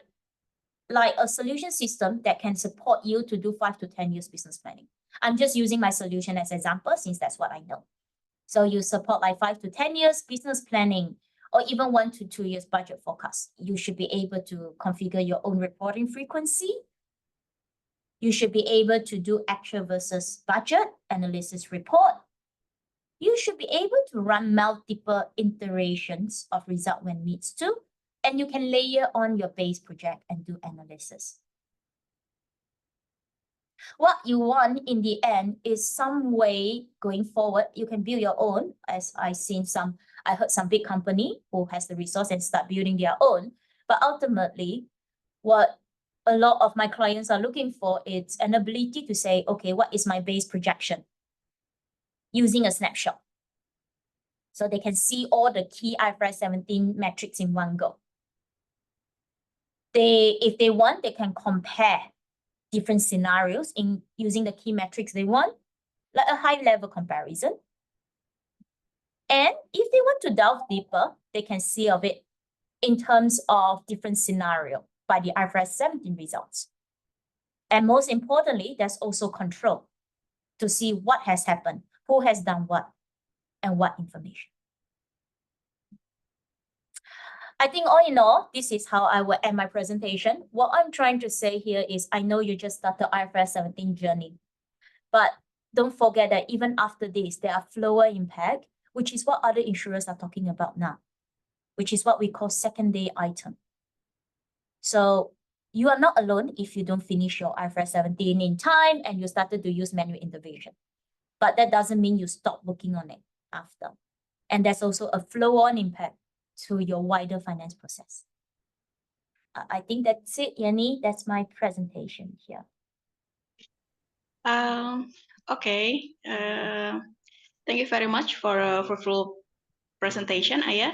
a solution system that can support you to do 5 to 10 years business planning. I'm just using my solution as an example since that's what I know. So you support like 5 to 10 years business planning, or even 1 to 2 years budget forecast. You should be able to configure your own reporting frequency You should be able to do actual versus budget analysis report. You should be able to run multiple iterations of result when needs to, and you can layer on your base project and do analysis. What you want in the end is some way going forward, you can build your own, as I heard some big company who has the resource and start building their own. But ultimately, what a lot of my clients are looking for is an ability to say, okay, what is my base projection? Using a snapshot. So they can see all the key IFRS 17 metrics in one go. If they want, they can compare different scenarios in using the key metrics they want, like a high-level comparison. And if they want to delve deeper, they can see of it in terms of different scenario by the IFRS 17 results. And most importantly, there's also control to see what has happened, who has done what, and what information. I think all in all, this is how I will end my presentation. What I'm trying to say here is, I know you just started IFRS 17 journey, but don't forget that even after this, there are flow impact, which is what other insurers are talking about now, which is what we call second-day item. So you are not alone if you don't finish your IFRS 17 in time and you started to use manual intervention. But that doesn't mean you stop working on it after. And there's also a flow-on impact to your wider finance process. I think that's it, Yanni. That's my presentation here. Okay. Thank you very much for a full presentation, Ayah.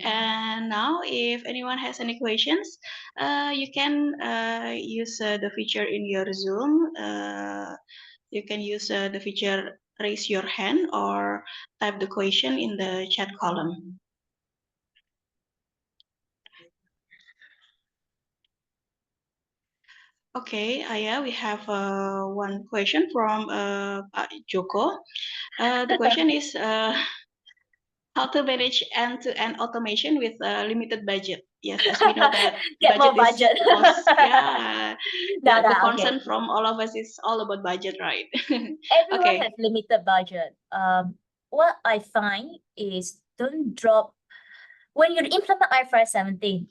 And now, if anyone has any questions, you can use the feature in your Zoom. You can use the feature raise your hand or type the question in the chat column. Okay, Ayah, we have one question from Pak Joko. The question is how to manage end-to-end automation with a limited budget. Yes, as we know that Get more budget. The concern from all of us is all about budget, right? Everyone has limited budget. What I find is don't drop when you implement IFRS 17.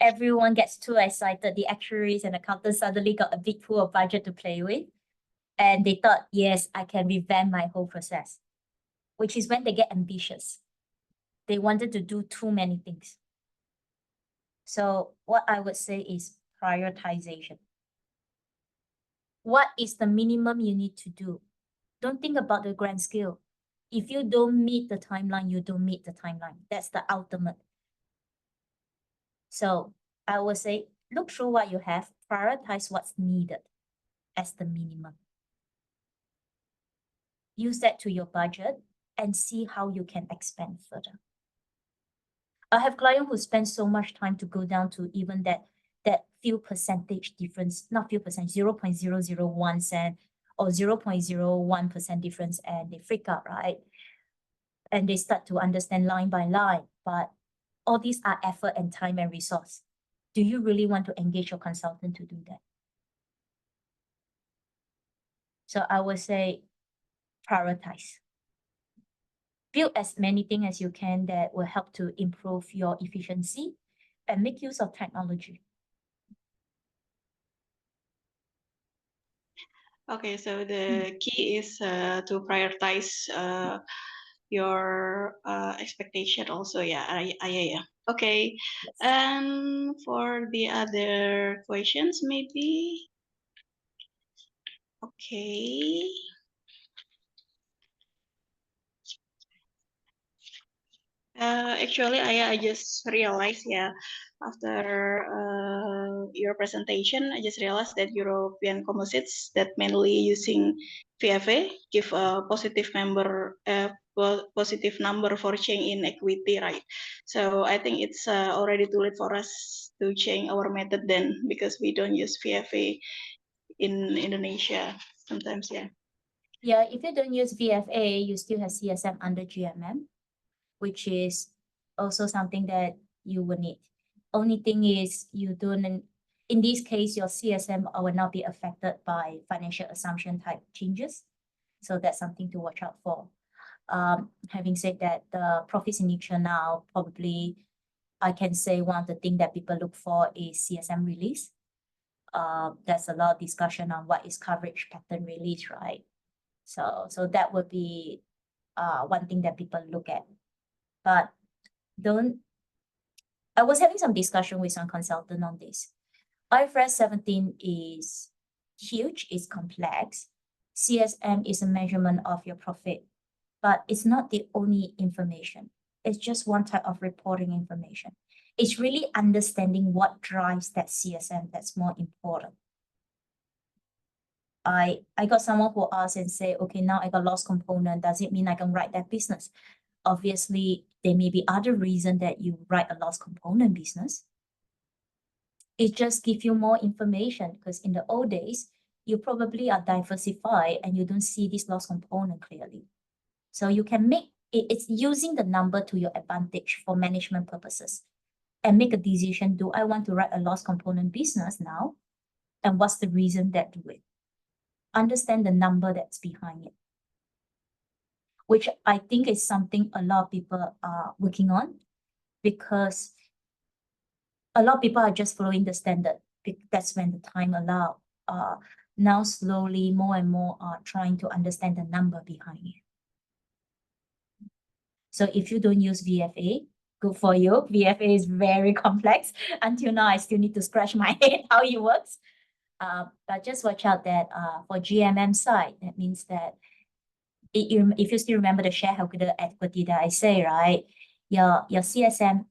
Everyone gets too excited. The actuaries and accountants suddenly got a big pool of budget to play with. And they thought, yes, I can revamp my whole process, which is when they get ambitious. They wanted to do too many things. So what I would say is prioritization. What is the minimum you need to do? Don't think about the grand scale. If you don't meet the timeline, you don't meet the timeline. That's the ultimate. So I would say, look through what you have, prioritize what's needed as the minimum. Use that to your budget and see how you can expand further. I have clients who spend so much time to go down to even that few percentage difference, not few percent, 0.001 cent or 0.01% difference, and they freak out, right? And they start to understand line by line, but all these are effort and time and resource. Do you really want to engage your consultant to do that? So I would say prioritize. Build as many things as you can that will help to improve your efficiency and make use of technology. Okay, so the key is to prioritize your expectation also. Yeah. Okay. Yes. And for the other questions, maybe. Okay. Actually, I just realized, after your presentation, I just realized that European composites that mainly using VFA give a positive number for change in equity, right? So I think it's already too late for us to change our method then, because we don't use VFA in Indonesia sometimes, yeah. Yeah, if you don't use VFA, you still have CSM under GMM, which is also something that you will need. Only thing is you don't in this case, your CSM will not be affected by financial assumption type changes. So that's something to watch out for. Having said that, the profit signature now, probably I can say one of the things that people look for is CSM release. There's a lot of discussion on what is coverage pattern release, right? So that would be one thing that people look at. But I was having some discussion with some consultant on this. IFRS 17 is huge, it's complex. CSM is a measurement of your profit, but it's not the only information. It's just one type of reporting information. It's really understanding what drives that CSM that's more important. I got someone who asked and say, okay, now I got loss component. Does it mean I can write that business? Obviously, there may be other reason that you write a loss component business. It just gives you more information because in the old days, you probably are diversified and you don't see this loss component clearly. So you can make it's using the number to your advantage for management purposes and make a decision. Do I want to write a loss component business now? And what's the reason that do it? Understand the number that's behind it, which I think is something a lot of people are working on because a lot of people are just following the standard. That's when the time allowed. Now slowly more and more are trying to understand the number behind it. So if you don't use VFA, good for you. VFA is very complex. Until now, I still need to scratch my head how it works. But just watch out that for GMM side, that means that if you still remember the shareholder equity that I say, right, your CSM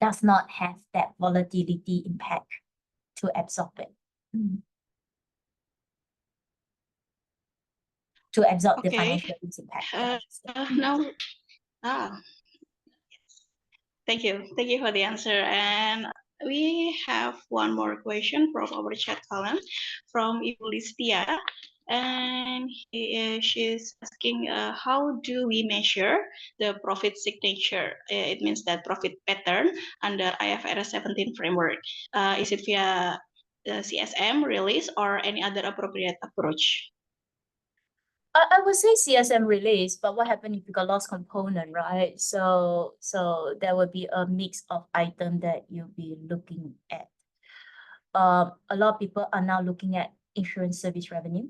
does not have that volatility impact to absorb it. To absorb the financial impact. Thank you for the answer. And we have one more question from our chat column from Ibu Listia. And she's asking, how do we measure the profit signature? It means that profit pattern under IFRS 17 framework. Is it via the CSM release or any other appropriate approach? I would say CSM release, but what happened if you got loss component, right? So there would be a mix of items that you'll be looking at. A lot of people are now looking at insurance service revenue.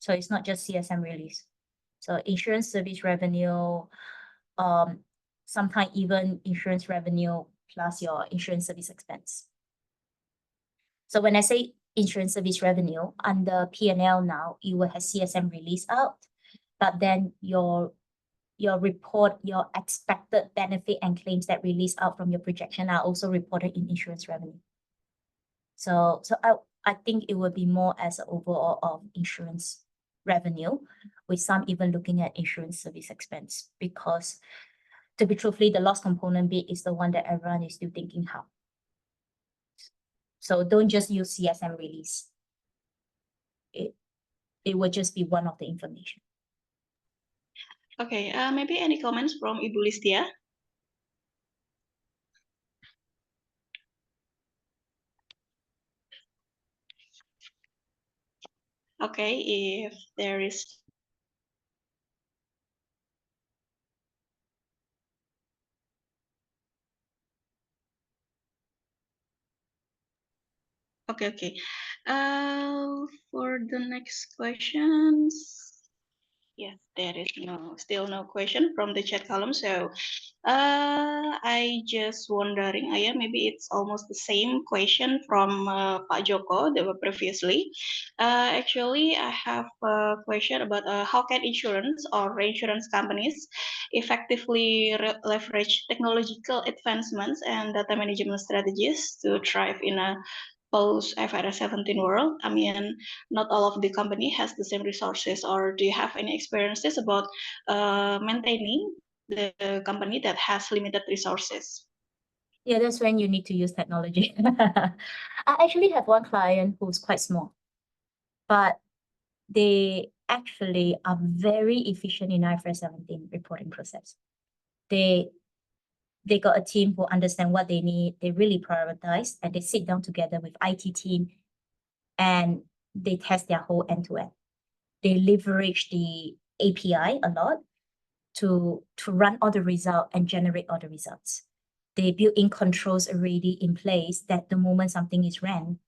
So it's not just CSM release. So insurance service revenue, sometimes even insurance revenue plus your insurance service expense. So when I say insurance service revenue under P&L now, you will have CSM release out, but then your report, your expected benefit and claims that release out from your projection are also reported in insurance revenue. So I think it would be more as an overall of insurance revenue, with some even looking at insurance service expense, because to be truthfully, the loss component bit is the one that everyone is still thinking how. So don't just use CSM release. It will just be one of the information. Okay, maybe any comments from Ibu Listia? Okay, if there is. Okay. For the next questions, yes, there is still no question from the chat column. So, I just wondering, maybe it's almost the same question from Pak Joko that were previously. Actually, I have a question about how can insurance or reinsurance companies effectively leverage technological advancements and data management strategies to thrive in a post IFRS 17 world? I mean, not all of the company has the same resources. Or do you have any experiences about maintaining the company that has limited resources? Yeah, that's when you need to use technology. I actually have one client who's quite small, but they actually are very efficient in IFRS 17 reporting process. They They got a team who understand what they need. They really prioritize, and they sit down together with IT team, and they test their whole end-to-end. They leverage the API a lot to run all the results and generate all the results. They build in controls already in place that the moment something is ran,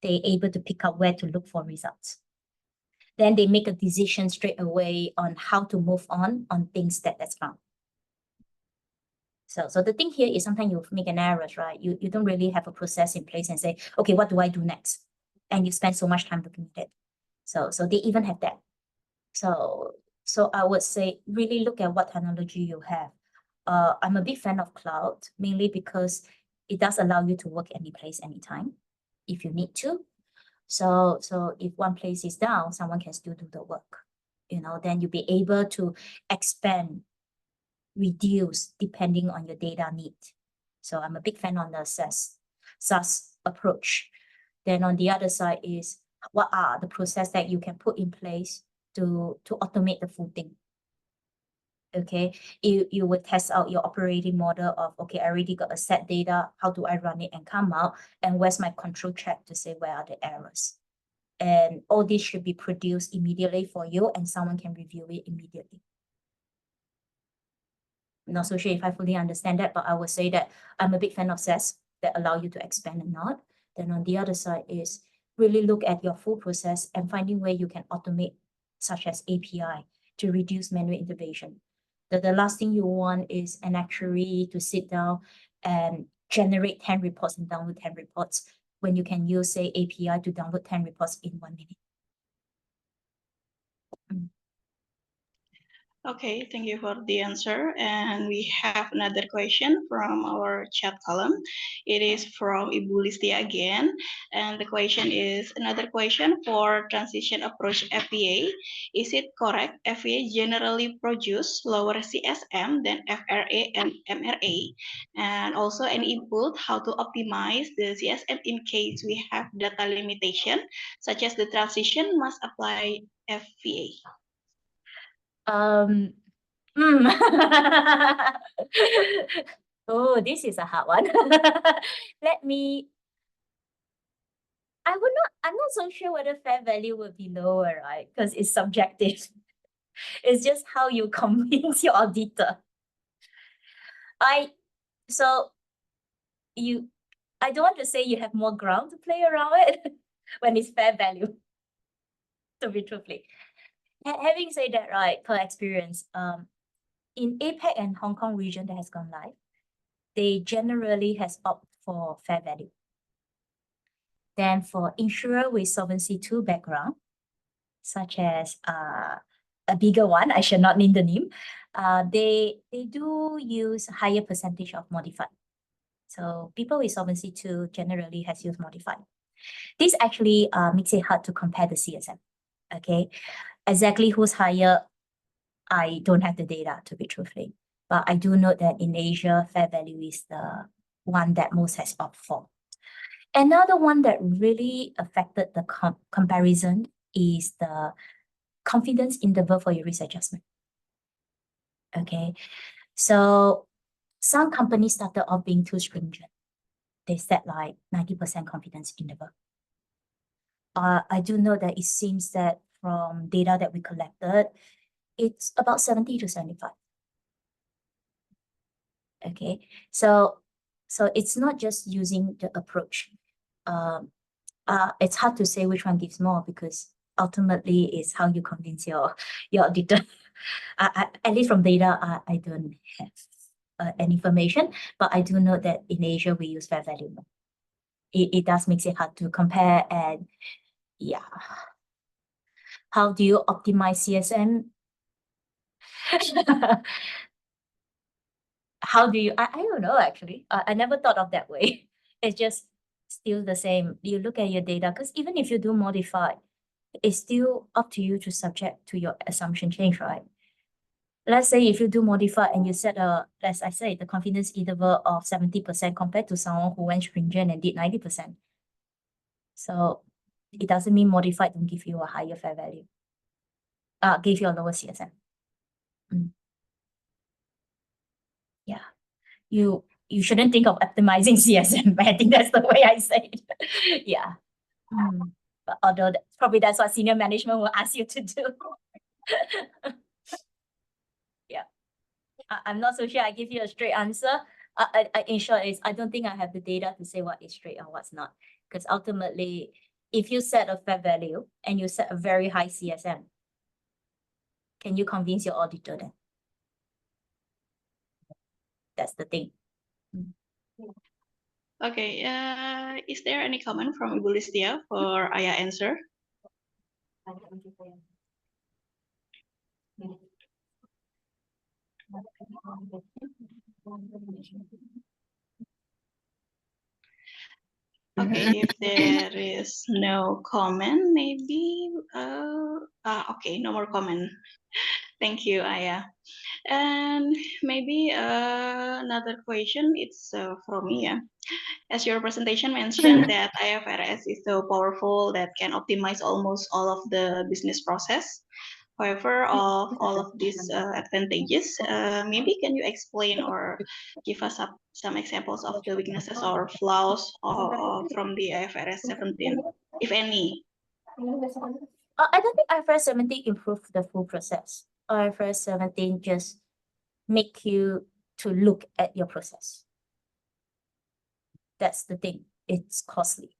they're able to pick up where to look for results. Then they make a decision straight away on how to move on things that's found. So the thing here is sometimes you make an error, right? You don't really have a process in place and say, okay, what do I do next? And you spend so much time looking at it. So they even have that. So I would say really look at what technology you have. I'm a big fan of cloud, mainly because it does allow you to work any place, anytime, if you need to. So if one place is down, someone can still do the work. Then you'll be able to expand, reduce depending on your data need. So I'm a big fan on the SaaS approach. Then on the other side is what are the process that you can put in place to automate the full thing. Okay, you will test out your operating model of, okay, I already got a set data, how do I run it and come out, and where's my control check to say where are the errors. And all this should be produced immediately for you, and someone can review it immediately. Not so sure if I fully understand that, but I would say that I'm a big fan of SaaS that allow you to expand and not. Then on the other side is really look at your full process and finding where you can automate, such as API, to reduce manual intervention. The last thing you want is an actuary to sit down and generate 10 reports and download 10 reports when you can use, say, API to download 10 reports in 1 minute. Okay, thank you for the answer. And we have another question from our chat column. It is from Ibu Listia again. And the question is, another question for transition approach FVA. Is it correct FVA generally produce lower CSM than FRA and MRA? And also an input how to optimize the CSM in case we have data limitation, such as the transition must apply FVA. Oh, this is a hard one. I'm not so sure whether fair value will be lower, right? Because it's subjective. It's just how you convince your auditor. I don't want to say you have more ground to play around it when it's fair value, to be truthfully. Having said that, right, per experience, in APAC and Hong Kong region that has gone live, they generally has opted for fair value. Then for insurer with Solvency II background, such as a bigger one, I shall not name the name, they do use higher percentage of modified. So people with Solvency II generally has used modified. This actually makes it hard to compare the CSM. Okay, exactly who's higher, I don't have the data, to be truthful. But I do know that in Asia, fair value is the one that most has opted for. Another one that really affected the comparison is the confidence interval for your risk adjustment. Okay, so some companies started off being too stringent. They set like 90% confidence interval. I do know that it seems that from data that we collected, it's about 70 to 75. Okay, so it's not just using the approach. It's hard to say which one gives more because ultimately it's how you convince your auditor. At least from data, I don't have any information, but I do know that in Asia we use fair value more. It does makes it hard to compare, and yeah. How do you optimize CSM? How do you, I don't know actually. I never thought of that way. It's just still the same. You look at your data, because even if you do modify, it's still up to you to subject to your assumption change, right? Let's say if you do modify and you set as I say, the confidence interval of 70% compared to someone who went stringent and did 90%. So it doesn't mean modified don't give you a higher fair value. Give you a lower CSM. Yeah. you shouldn't think of optimizing CSM. I think that's the way I say it. Yeah. But although probably that's what senior management will ask you to do. Yeah. I'm not so sure I give you a straight answer. In short, I don't think I have the data to say what is straight and what's not. Because ultimately, if you set a fair value and you set a very high CSM, can you convince your auditor then? That's the thing. Okay, is there any comment from Ibu Listia for Aya answer? Okay, if there is no comment, maybe, okay, no more comment. Thank you, Aya. And maybe another question, it's from me, yeah. As your presentation mentioned that IFRS is so powerful that can optimize almost all of the business process. However, of all of these advantages, maybe can you explain or give us some examples of the weaknesses or flaws from the IFRS 17, if any? I don't think IFRS 17 improved the full process. IFRS 17 just make you to look at your process. That's the thing. It's costly.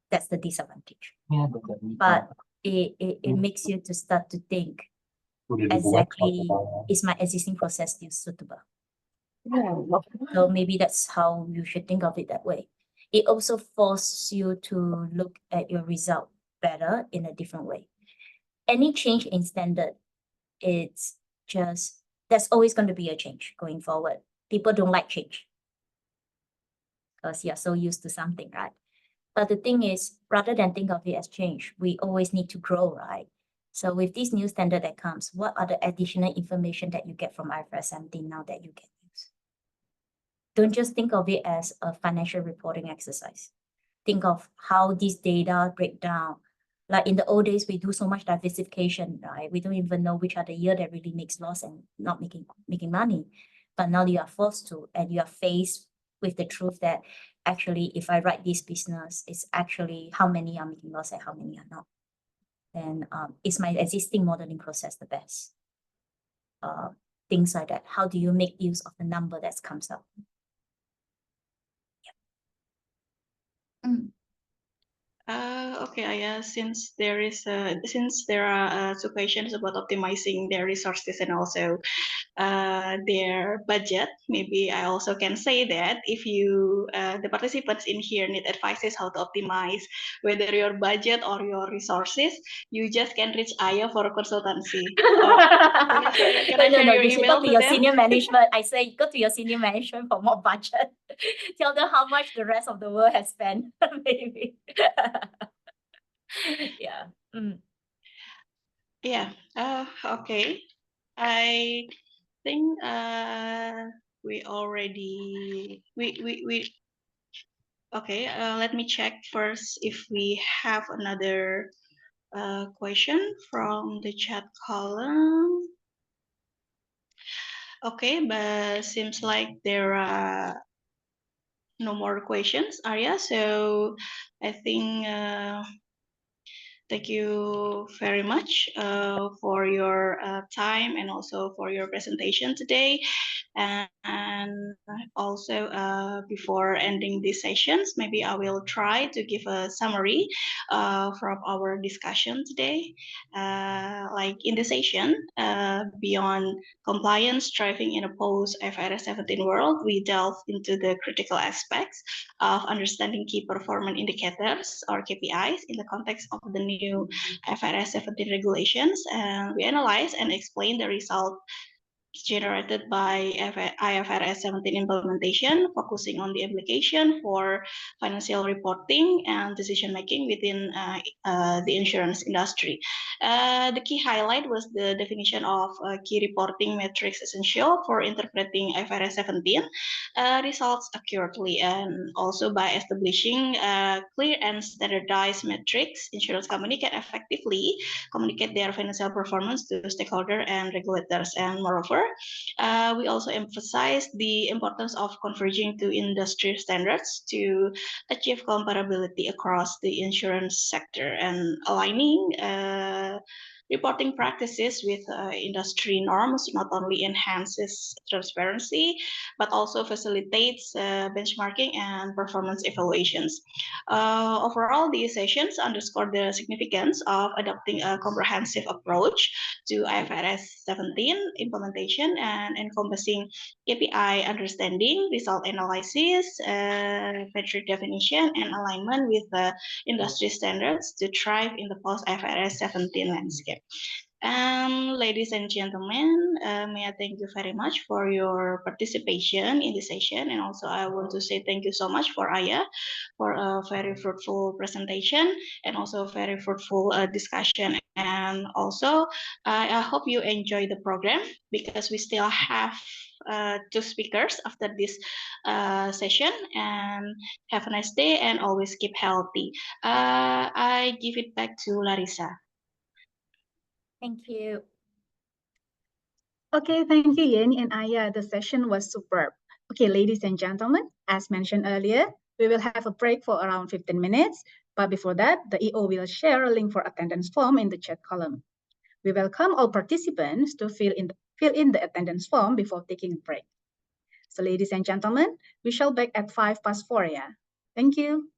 That's the disadvantage. But it makes you to start to think exactly, is my existing process still suitable? So maybe that's how you should think of it that way. It also forces you to look at your result better in a different way. Any change in standard, it's just, there's always going to be a change going forward. People don't like change because you're so used to something, right? But the thing is, rather than think of it as change, we always need to grow, right? So with this new standard that comes, what are the additional information that you get from IFRS 17 now that you can use? Don't just think of it as a financial reporting exercise. Think of how these data break down. Like in the old days, we do so much diversification, right? We don't even know which are the year that really makes loss and not making money. But now you are forced to, and you are faced with the truth that actually, if I write this business, it's actually how many are making loss and how many are not. And is my existing modeling process the best? Things like that. How do you make use of the number that comes up? Yeah. Okay, Aya, since there are two questions about optimizing their resources and also their budget, maybe I also can say that if you the participants in here need advices how to optimize whether your budget or your resources, you just can reach Aya for a consultancy. Can I share your you should email go to to your them? senior management. I say go to your senior management for more budget. Tell them how much the rest of the world has spent. Maybe. Yeah. Yeah. Okay. I think we already okay. Let me check first if we have another question from the chat column. Okay, but seems like there are no more questions, Arya. So I think thank you very much for your time and also for your presentation today. And also before ending these sessions, maybe I will try to give a summary from our discussion today. Like in the session, beyond compliance driving in a post-IFRS 17 world, we delve into the critical aspects of understanding key performance indicators or KPIs in the context of the new IFRS 17 regulations. And we analyze and explain the result generated by IFRS 17 implementation, focusing on the implication for financial reporting and decision making within the insurance industry. The key highlight was the definition of key reporting metrics essential for interpreting IFRS 17 results accurately, and also by establishing clear and standardized metrics, insurance company can effectively communicate their financial performance to stakeholders and regulators. And moreover, We also emphasize the importance of converging to industry standards to achieve comparability across the insurance sector and aligning reporting practices with industry norms not only enhances transparency, but also facilitates benchmarking and performance evaluations. Overall, these sessions underscore the significance of adopting a comprehensive approach to IFRS 17 implementation and encompassing KPI understanding, result analysis, metric definition, and alignment with the industry standards to thrive in the post-IFRS 17 landscape. Ladies and gentlemen, may I thank you very much for your participation in this session. And also I want to say thank you so much for Aya for a very fruitful presentation and also very fruitful discussion. And also, I hope you enjoy the program because we still have two speakers after this session. And have a nice day and always keep healthy. I give it back to Larissa. Thank you. Okay, thank you, Yeni and Aya. The session was superb. Okay, ladies and gentlemen, as mentioned earlier, we will have a break for around 15 minutes. But before that, the EO will share a link for attendance form in the chat column. We welcome all participants to fill in the attendance form before taking a break. So ladies and gentlemen, we shall back at 4:05, yeah. Thank you.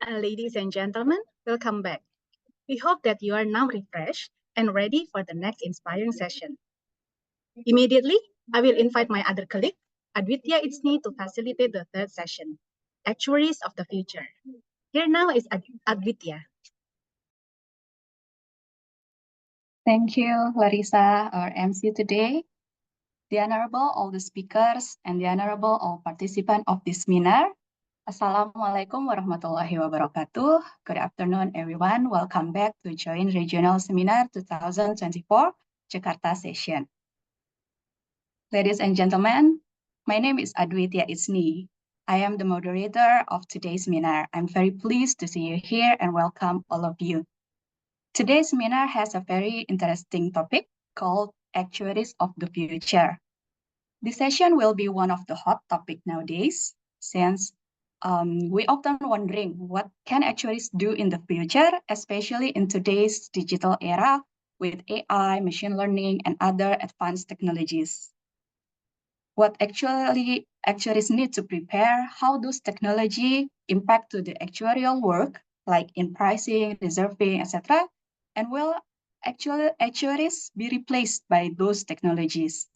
Ladies and gentlemen, welcome back. We hope that you are now refreshed and ready for the next inspiring session. Immediately, I will invite my other colleague, Aditya Itsni, to facilitate the third session, Actuaries of the Future. Here now is Aditya. Thank you, Larissa, our MC today. The Honorable all the speakers and the Honorable all participants of this seminar. Assalamualaikum warahmatullahi wabarakatuh. Good afternoon, everyone. Welcome back to Joint Regional Seminar 2024 Jakarta session. Ladies and gentlemen, my name is Aditya Itsni. I am the moderator of today's seminar. I'm very pleased to see you here and welcome all of you. Today's seminar has a very interesting topic called Actuaries of the Future. This session will be one of the hot topics nowadays, since we often wondering what can actuaries do in the future, especially in today's digital era with AI, machine learning, and other advanced technologies. What actually actuaries need to prepare, how those technology impact to the actuarial work, like in pricing, reserving, etc., and will actuaries be replaced by those technologies?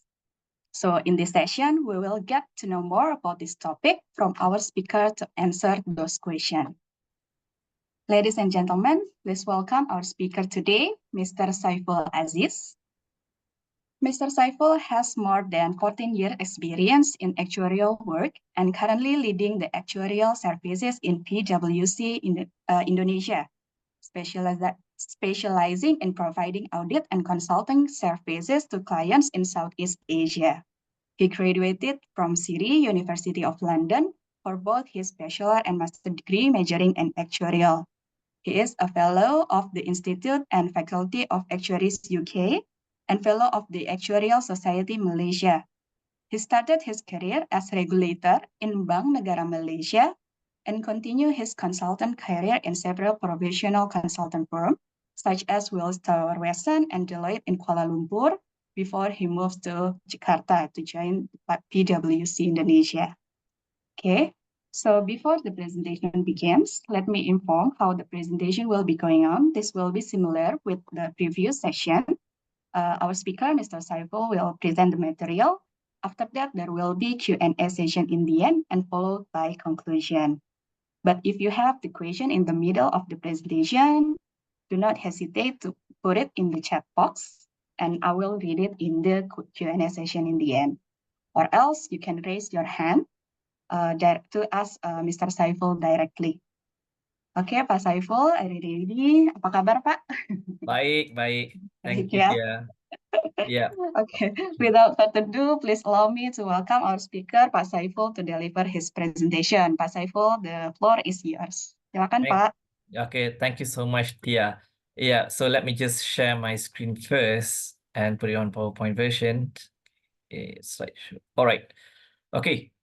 So in this session, we will get to know more about this topic from our speaker to answer those questions. Ladies and gentlemen, please welcome our speaker today, Mr. Saiful Aziz. Mr. Saiful has more than 14 years experience in actuarial work and currently leading the actuarial services in PwC in Indonesia, specializing in providing audit and consulting services to clients in Southeast Asia. He graduated from City University of London for both his bachelor and master degree majoring in actuarial. He is a fellow of the Institute and Faculty of Actuaries UK and fellow of the Actuarial Society Malaysia. He started his career as regulator in Bank Negara Malaysia and continued his consultant career in several professional consultant firms, such as Willis Towers Watson and Deloitte in Kuala Lumpur, before he moved to Jakarta to join PwC Indonesia. Okay, so before the presentation begins, let me inform how the presentation will be going on. This will be similar with the previous session. Our speaker, Mr. Saiful, will present the material. After that, there will be Q&A session in the end and followed by conclusion. But if you have the question in the middle of the presentation, do not hesitate to put it in the chat box and I will read it in the Q&A session in the end. Or else you can raise your hand to ask Mr. Saiful directly. Oke, Pak Saiful, ready? Apa kabar, Pak? Baik. Thank you, Yeah. Tia. Yeah. Okay, without further ado, please allow me to welcome our speaker, Pak Saiful, to deliver his presentation. Pak Saiful, the floor is yours. Silakan, Pak. Okay, thank you so much, Tia. Yeah, so let me just share my screen first and put it on PowerPoint version. Slideshow. All right. Okay.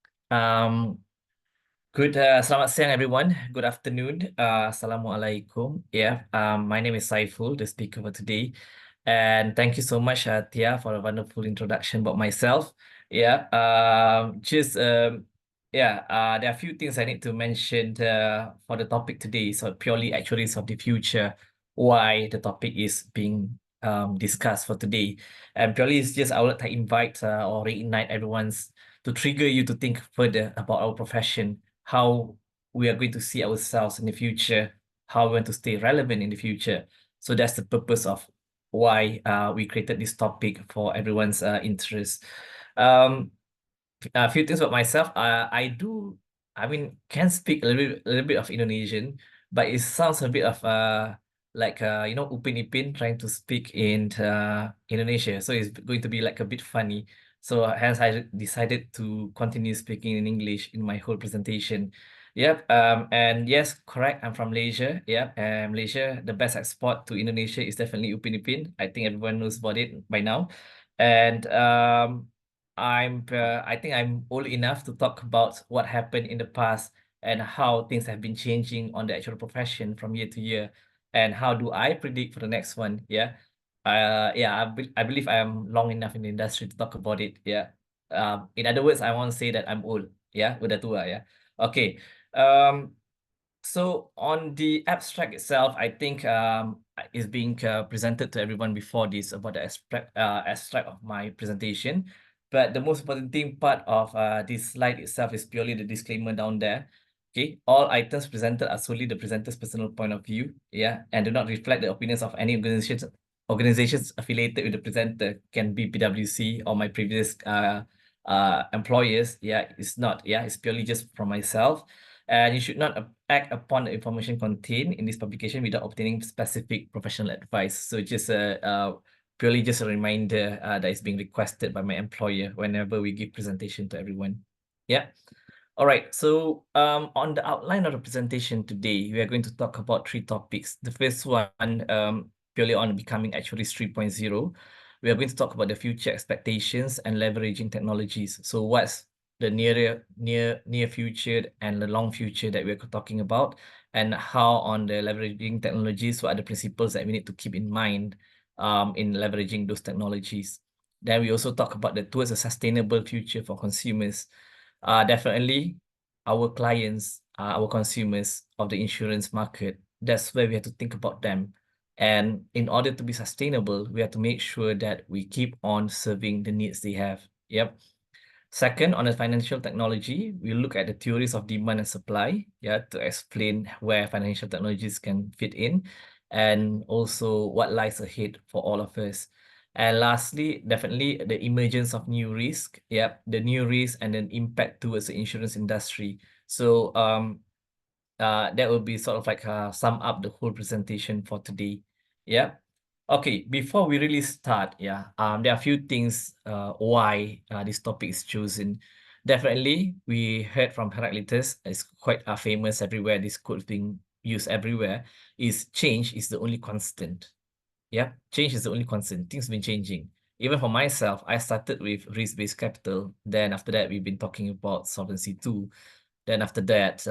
Selamat siang, everyone. Good afternoon. Assalamualaikum. Yeah, my name is Saiful, the speaker for today. And thank you so much, Tia, for a wonderful introduction about myself. Yeah, there are a few things I need to mention for the topic today. So purely actuaries of the future, why the topic is being discussed for today. And purely it's just I would like to invite or reignite everyone's to trigger you to think further about our profession, how we are going to see ourselves in the future, how we want to stay relevant in the future. So that's the purpose of why we created this topic for everyone's interest. A few things about myself. Can speak a little bit of Indonesian, but it sounds a bit of Upin Ipin trying to speak in Indonesia. So it's going to be like a bit funny. So hence I decided to continue speaking in English in my whole presentation. Yep. And yes, correct. I'm from Malaysia. Yep. And Malaysia, the best export to Indonesia is definitely Upin Ipin. I think everyone knows about it by now. And I think I'm old enough to talk about what happened in the past and how things have been changing on the actual profession from year to year, and how do I predict for the next one? Yeah. I believe I am long enough in the industry to talk about it. Yeah. In other words, I want to say that I'm old. Yeah, udah tua. Yeah. Okay. So on the abstract itself, I think is being presented to everyone before this about the abstract of my presentation. But the most important thing part of this slide itself is purely the disclaimer down there. Okay, all items presented are solely the presenter's personal point of view, yeah, and do not reflect the opinions of any organizations affiliated with the presenter. Can be PwC or my previous employers. Yeah, it's not. Yeah, it's purely just from myself. And you should not act upon the information contained in this publication without obtaining specific professional advice. So just purely just a reminder that is being requested by my employer whenever we give presentation to everyone. Yeah. All right. So on the outline of the presentation today, we are going to talk about 3 topics. The first one, purely on becoming Actuaries 3.0. We are going to talk about the future expectations and leveraging technologies. So what's the near future and the long future that we're talking about, and how on the leveraging technologies, what are the principles that we need to keep in mind in leveraging those technologies. Then we also talk about towards a sustainable future for consumers. Definitely our clients, our consumers of the insurance market, that's where we have to think about them. And in order to be sustainable, we have to make sure that we keep on serving the needs they have. Yep. Second, on the financial technology, we look at the theories of demand and supply, yeah, to explain where financial technologies can fit in, and also what lies ahead for all of us. And lastly, definitely the emergence of new risk, yeah, the new risk and then impact towards the insurance industry. So that will be sort of like sum up the whole presentation for today. Yeah. Okay, before we really start, yeah, there are a few things why this topic is chosen. Definitely, we heard from Heraclitus, it's quite famous everywhere, this quote being used everywhere, is change is the only constant. Yeah, change is the only constant. Things have been changing. Even for myself, I started with risk-based capital. Then after that, we've been talking about Solvency II. Then after that,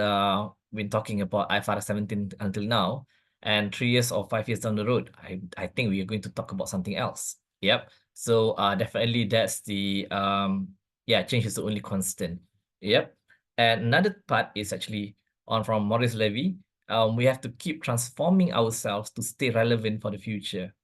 we've been talking about IFRS 17 until now. And 3 years or 5 years down the road, I think we are going to talk about something else. Yep. So definitely that's the yeah, change is the only constant. Yep. And another part is actually on from Maurice Levy. We have to keep transforming ourselves to stay relevant for the future.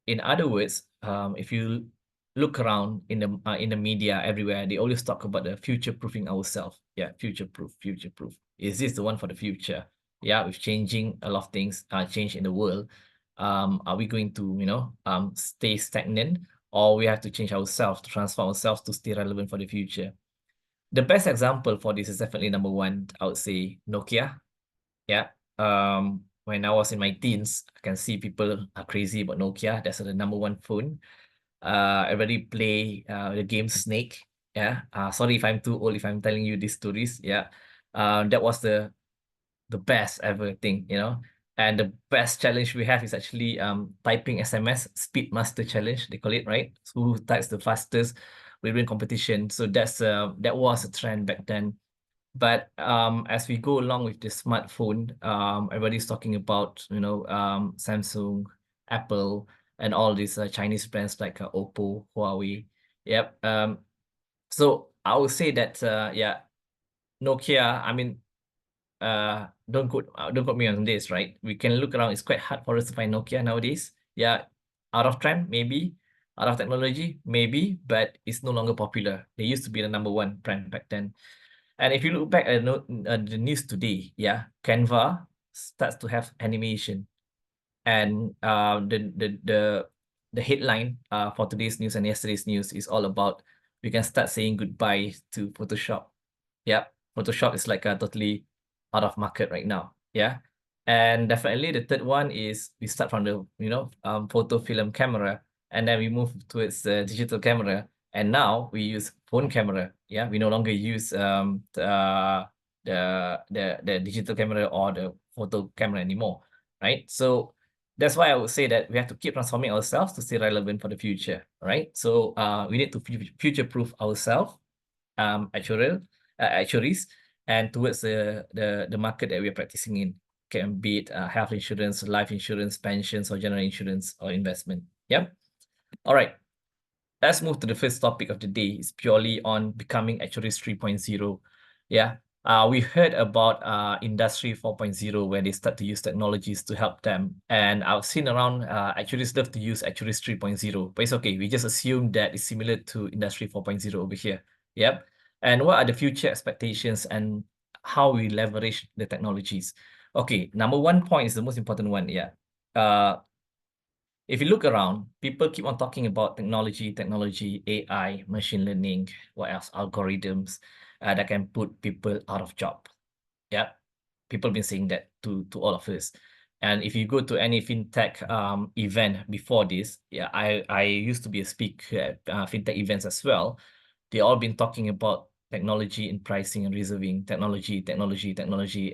In other words, if you look around in the media everywhere, they always talk about the future-proofing ourselves. Yeah, future-proof, future-proof. Is this the one for the future? Yeah, with changing a lot of things, change in the world. Are we going to, stay stagnant, or we have to change ourselves to transform ourselves to stay relevant for the future? The best example for this is definitely number one, I would say Nokia. Yeah. When I was in my teens, I can see people are crazy about Nokia. That's the number one phone. Everybody play the game Snake. Yeah. Sorry if I'm too old if I'm telling you these stories. Yeah. That was the best ever thing, And the best challenge we have is actually typing SMS, Speed Master Challenge, they call it, right? So who types the fastest will win competition. So that was a trend back then. But as we go along with the smartphone, everybody's talking about, Samsung, Apple, and all these Chinese brands like Oppo, Huawei. Yep. So I would say that, yeah, Nokia, I mean, don't quote me on this, right? We can look around. It's quite hard for us to find Nokia nowadays. Yeah, out of trend, maybe. Out of technology, maybe, but it's no longer popular. They used to be the number one brand back then. And if you look back at the news today, yeah, Canva starts to have animation, and the headline for today's news and yesterday's news is all about we can start saying goodbye to Photoshop. Yeah, Photoshop is like totally out of market right now. Yeah, and definitely the third one is we start from the photo film camera, and then we move towards the digital camera. And now we use phone camera. Yeah, we no longer use the digital camera or the photo camera anymore, right? So that's why I would say that we have to keep transforming ourselves to stay relevant for the future, right? So we need to future-proof ourselves, actuaries, and towards the market that we are practicing in, can be it health insurance, life insurance, pensions, or general insurance or investment. Yep. All right. Let's move to the first topic of the day. It's purely on becoming Actuaries 3.0. Yeah. we heard about Industry 4.0 where they start to use technologies to help them. And I've seen around actuaries love to use Actuaries 3.0, but it's okay. We just assume that it's similar to Industry 4.0 over here. Yep. And what are the future expectations and how we leverage the technologies? Okay, number one point is the most important one. Yeah. If you look around, people keep on talking about technology, AI, machine learning, what else, algorithms that can put people out of job. Yeah, people been saying that to all of us. And if you go to any fintech event before this, yeah, I used to be a speaker at fintech events as well. They all been talking about technology in pricing and reserving, technology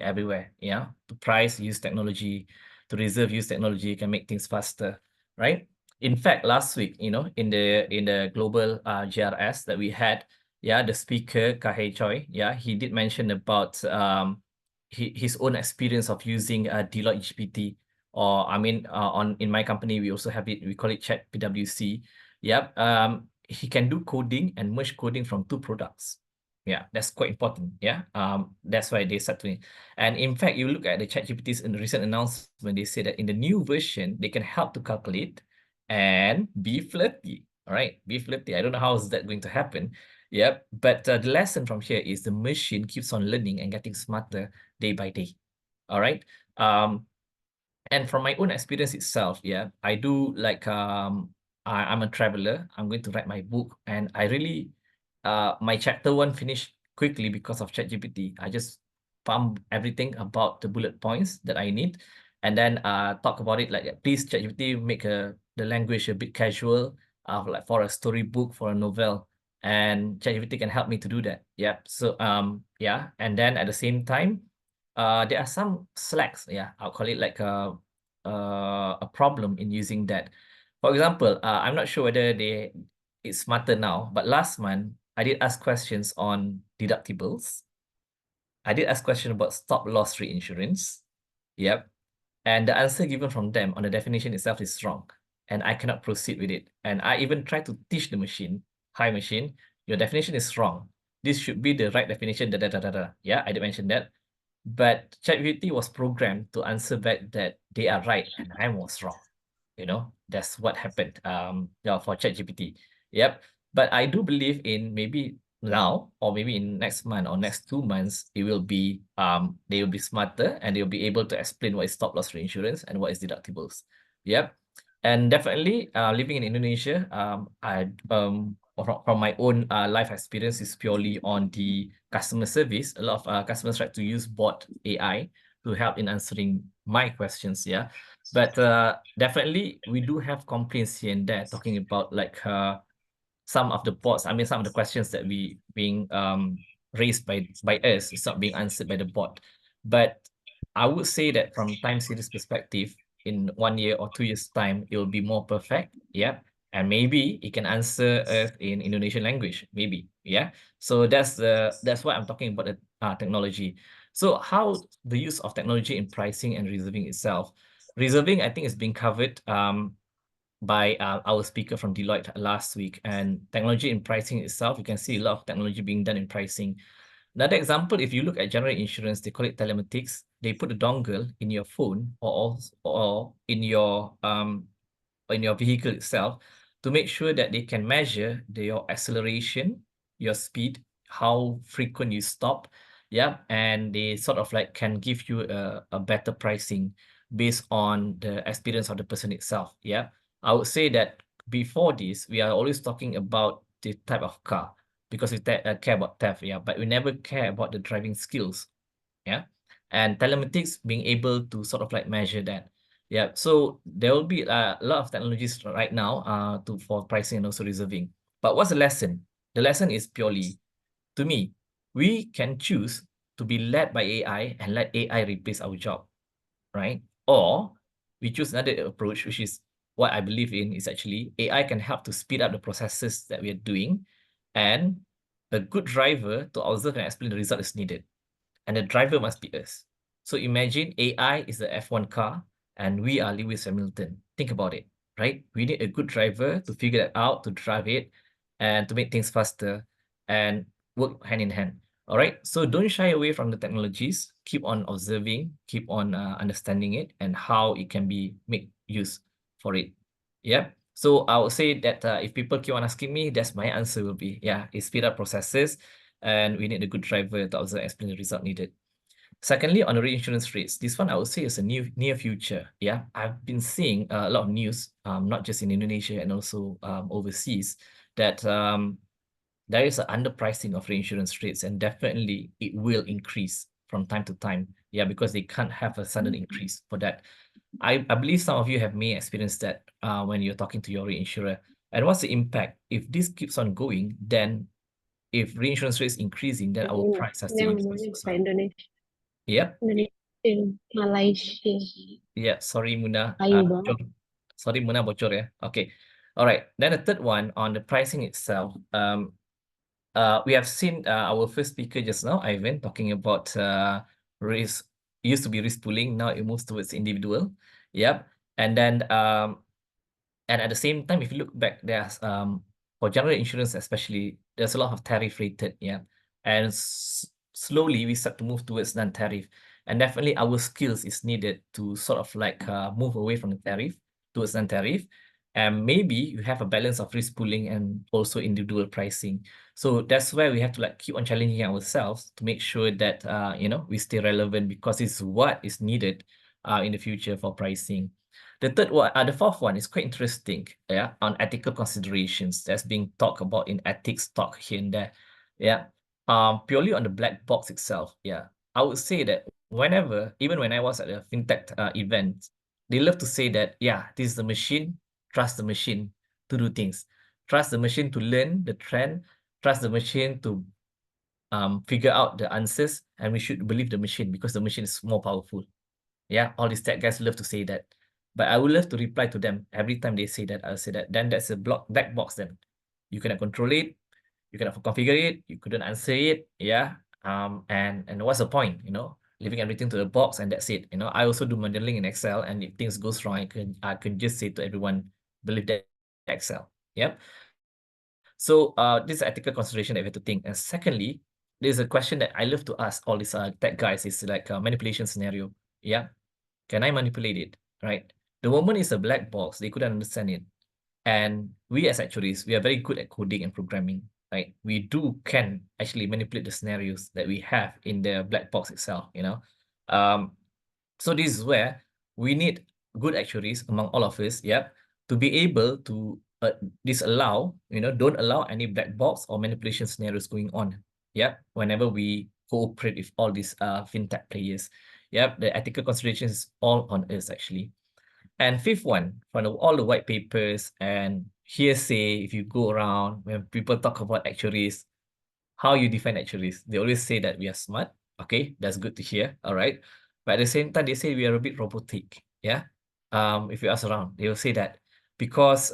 everywhere. Yeah, to price, use technology, to reserve, use technology, can make things faster, right? In fact, last week, in the global GRS that we had, yeah, the speaker Kahe Choi, yeah, he did mention about his own experience of using Deloitte GPT, or I mean, in my company we also have it. We call it Chat PwC. Yep. He can do coding and merge coding from two products. Yeah, that's quite important. Yeah. That's why they start doing. And in fact, you look at the ChatGPT's in the recent announcement, they say that in the new version they can help to calculate and be flirty. All right, be flirty. I don't know how is that going to happen. Yep. But the lesson from here is the machine keeps on learning and getting smarter day by day. All right. And from my own experience itself, yeah, I do like I'm a traveler. I'm going to write my book, and I really my chapter one finished quickly because of ChatGPT. I just pump everything about the bullet points that I need, and then talk about it like, please ChatGPT make the language a bit casual, like for a storybook, for a novel, and ChatGPT can help me to do that. Yeah. So yeah, and then at the same time, there are some slacks. Yeah, I'll call it like a problem in using that. For example, I'm not sure whether it's smarter now, but last month I did ask questions on deductibles. I did ask questions about stop loss reinsurance. Yep. And the answer given from them on the definition itself is wrong. And I cannot proceed with it. And I even tried to teach the machine, hi machine, your definition is wrong. This should be the right definition, da da da da da. Yeah, I did mention that. But ChatGPT was programmed to answer back that they are right and I was wrong. That's what happened for ChatGPT. Yep. But I do believe in maybe now or maybe in next month or next 2 months, it will be they will be smarter and they'll be able to explain what is stop loss reinsurance and what is deductibles. Yep. And definitely living in Indonesia, from my own life experience is purely on the customer service. A lot of customers try to use bot AI to help in answering my questions. Yeah. But definitely we do have complaints here and there talking about like some of the bots, I mean, some of the questions that we being raised by us is not being answered by the bot. But I would say that from time series perspective, in 1 year or 2 years time, it will be more perfect. Yeah. And maybe it can answer us in Indonesian language, maybe. Yeah. So that's what I'm talking about, the technology. So how the use of technology in pricing and reserving itself. Reserving, I think, is being covered by our speaker from Deloitte last week. And technology in pricing itself, you can see a lot of technology being done in pricing. Another example, if you look at general insurance, they call it telematics. They put a dongle in your phone or in your vehicle itself to make sure that they can measure your acceleration, your speed, how frequent you stop. Yeah, and they sort of like can give you a better pricing based on the experience of the person itself. Yeah, I would say that before this, we are always talking about the type of car because we care about theft. Yeah, but we never care about the driving skills. Yeah, and telematics being able to sort of like measure that. Yeah, so there will be a lot of technologies right now for pricing and also reserving. But what's the lesson? The lesson is purely, to me, we can choose to be led by AI and let AI replace our job, right? Or we choose another approach, which is what I believe in, is actually AI can help to speed up the processes that we are doing, and a good driver to observe and explain the result is needed. And the driver must be us. So imagine AI is the F1 car and we are Lewis Hamilton. Think about it, right? We need a good driver to figure that out, to drive it and to make things faster and work hand in hand. All right, so don't shy away from the technologies. Keep on observing, keep on understanding it and how it can be made use for it. Yeah. So I would say that if people keep on asking me, that's my answer will be, yeah, it speed up processes and we need a good driver to observe and explain the result needed. Secondly, on the reinsurance rates, this one I would say is a near future. Yeah, I've been seeing a lot of news, not just in Indonesia and also overseas, that there is an underpricing of reinsurance rates, and definitely it will increase from time to time. Yeah, because they can't have a sudden increase for that. I believe some of you may experienced that when you're talking to your reinsurer. And what's the impact? If this keeps on going, then if reinsurance rates increasing, then our price has to increase as well. Indonesia. Yep. In Malaysia. Yeah, sorry Muna. Ayu banget. Sorry Muna bocor ya. Okay. All right. Then the third one on the pricing itself. We have seen our first speaker just now, Ivan, talking about risk. Used to be risk pooling, now it moves towards individual. Yep. And then and at the same time, if you look back, there's for general insurance especially, there's a lot of tariff rated, yeah. And slowly we start to move towards non-tariff. And definitely our skills is needed to sort of like move away from the tariff towards non-tariff. And maybe you have a balance of risk pooling and also individual pricing. So that's where we have to like keep on challenging ourselves to make sure that you know, we stay relevant, because it's what is needed in the future for pricing. The fourth one is quite interesting, yeah, on ethical considerations that's being talked about in ethics talk here and there, yeah. Purely on the black box itself, yeah. I would say that even when I was at a fintech event, they love to say that, yeah, this is the machine, trust the machine to do things. Trust the machine to learn the trend, trust the machine to figure out the answers, and we should believe the machine because the machine is more powerful. Yeah, all these tech guys love to say that. But I would love to reply to them every time they say that. I'll say that then that's a black box then. You cannot control it, you cannot configure it, you couldn't answer it, yeah. And what's the point, you know, leaving everything to the box and that's it. You know, I also do modeling in Excel, and if things goes wrong, I can just say to everyone, believe that Excel. Yep. So this is ethical consideration that we have to think. And secondly, there's a question that I love to ask all these tech guys is like a manipulation scenario. Yeah. Can I manipulate it? Right. The moment it's a black box, they couldn't understand it. And we as actuaries, we are very good at coding and programming, right? We can actually manipulate the scenarios that we have in the black box itself, you know. So this is where we need good actuaries among all of us, yep, to be able to disallow, you know, don't allow any black box or manipulation scenarios going on, yep, whenever we cooperate with all these fintech players. Yep, the ethical considerations is all on us actually. And fifth one, from all the white papers and hearsay, if you go around, when people talk about actuaries, how you define actuaries, they always say that we are smart. Okay, that's good to hear. All right. But at the same time, they say we are a bit robotic. Yeah. If you ask around, they will say that because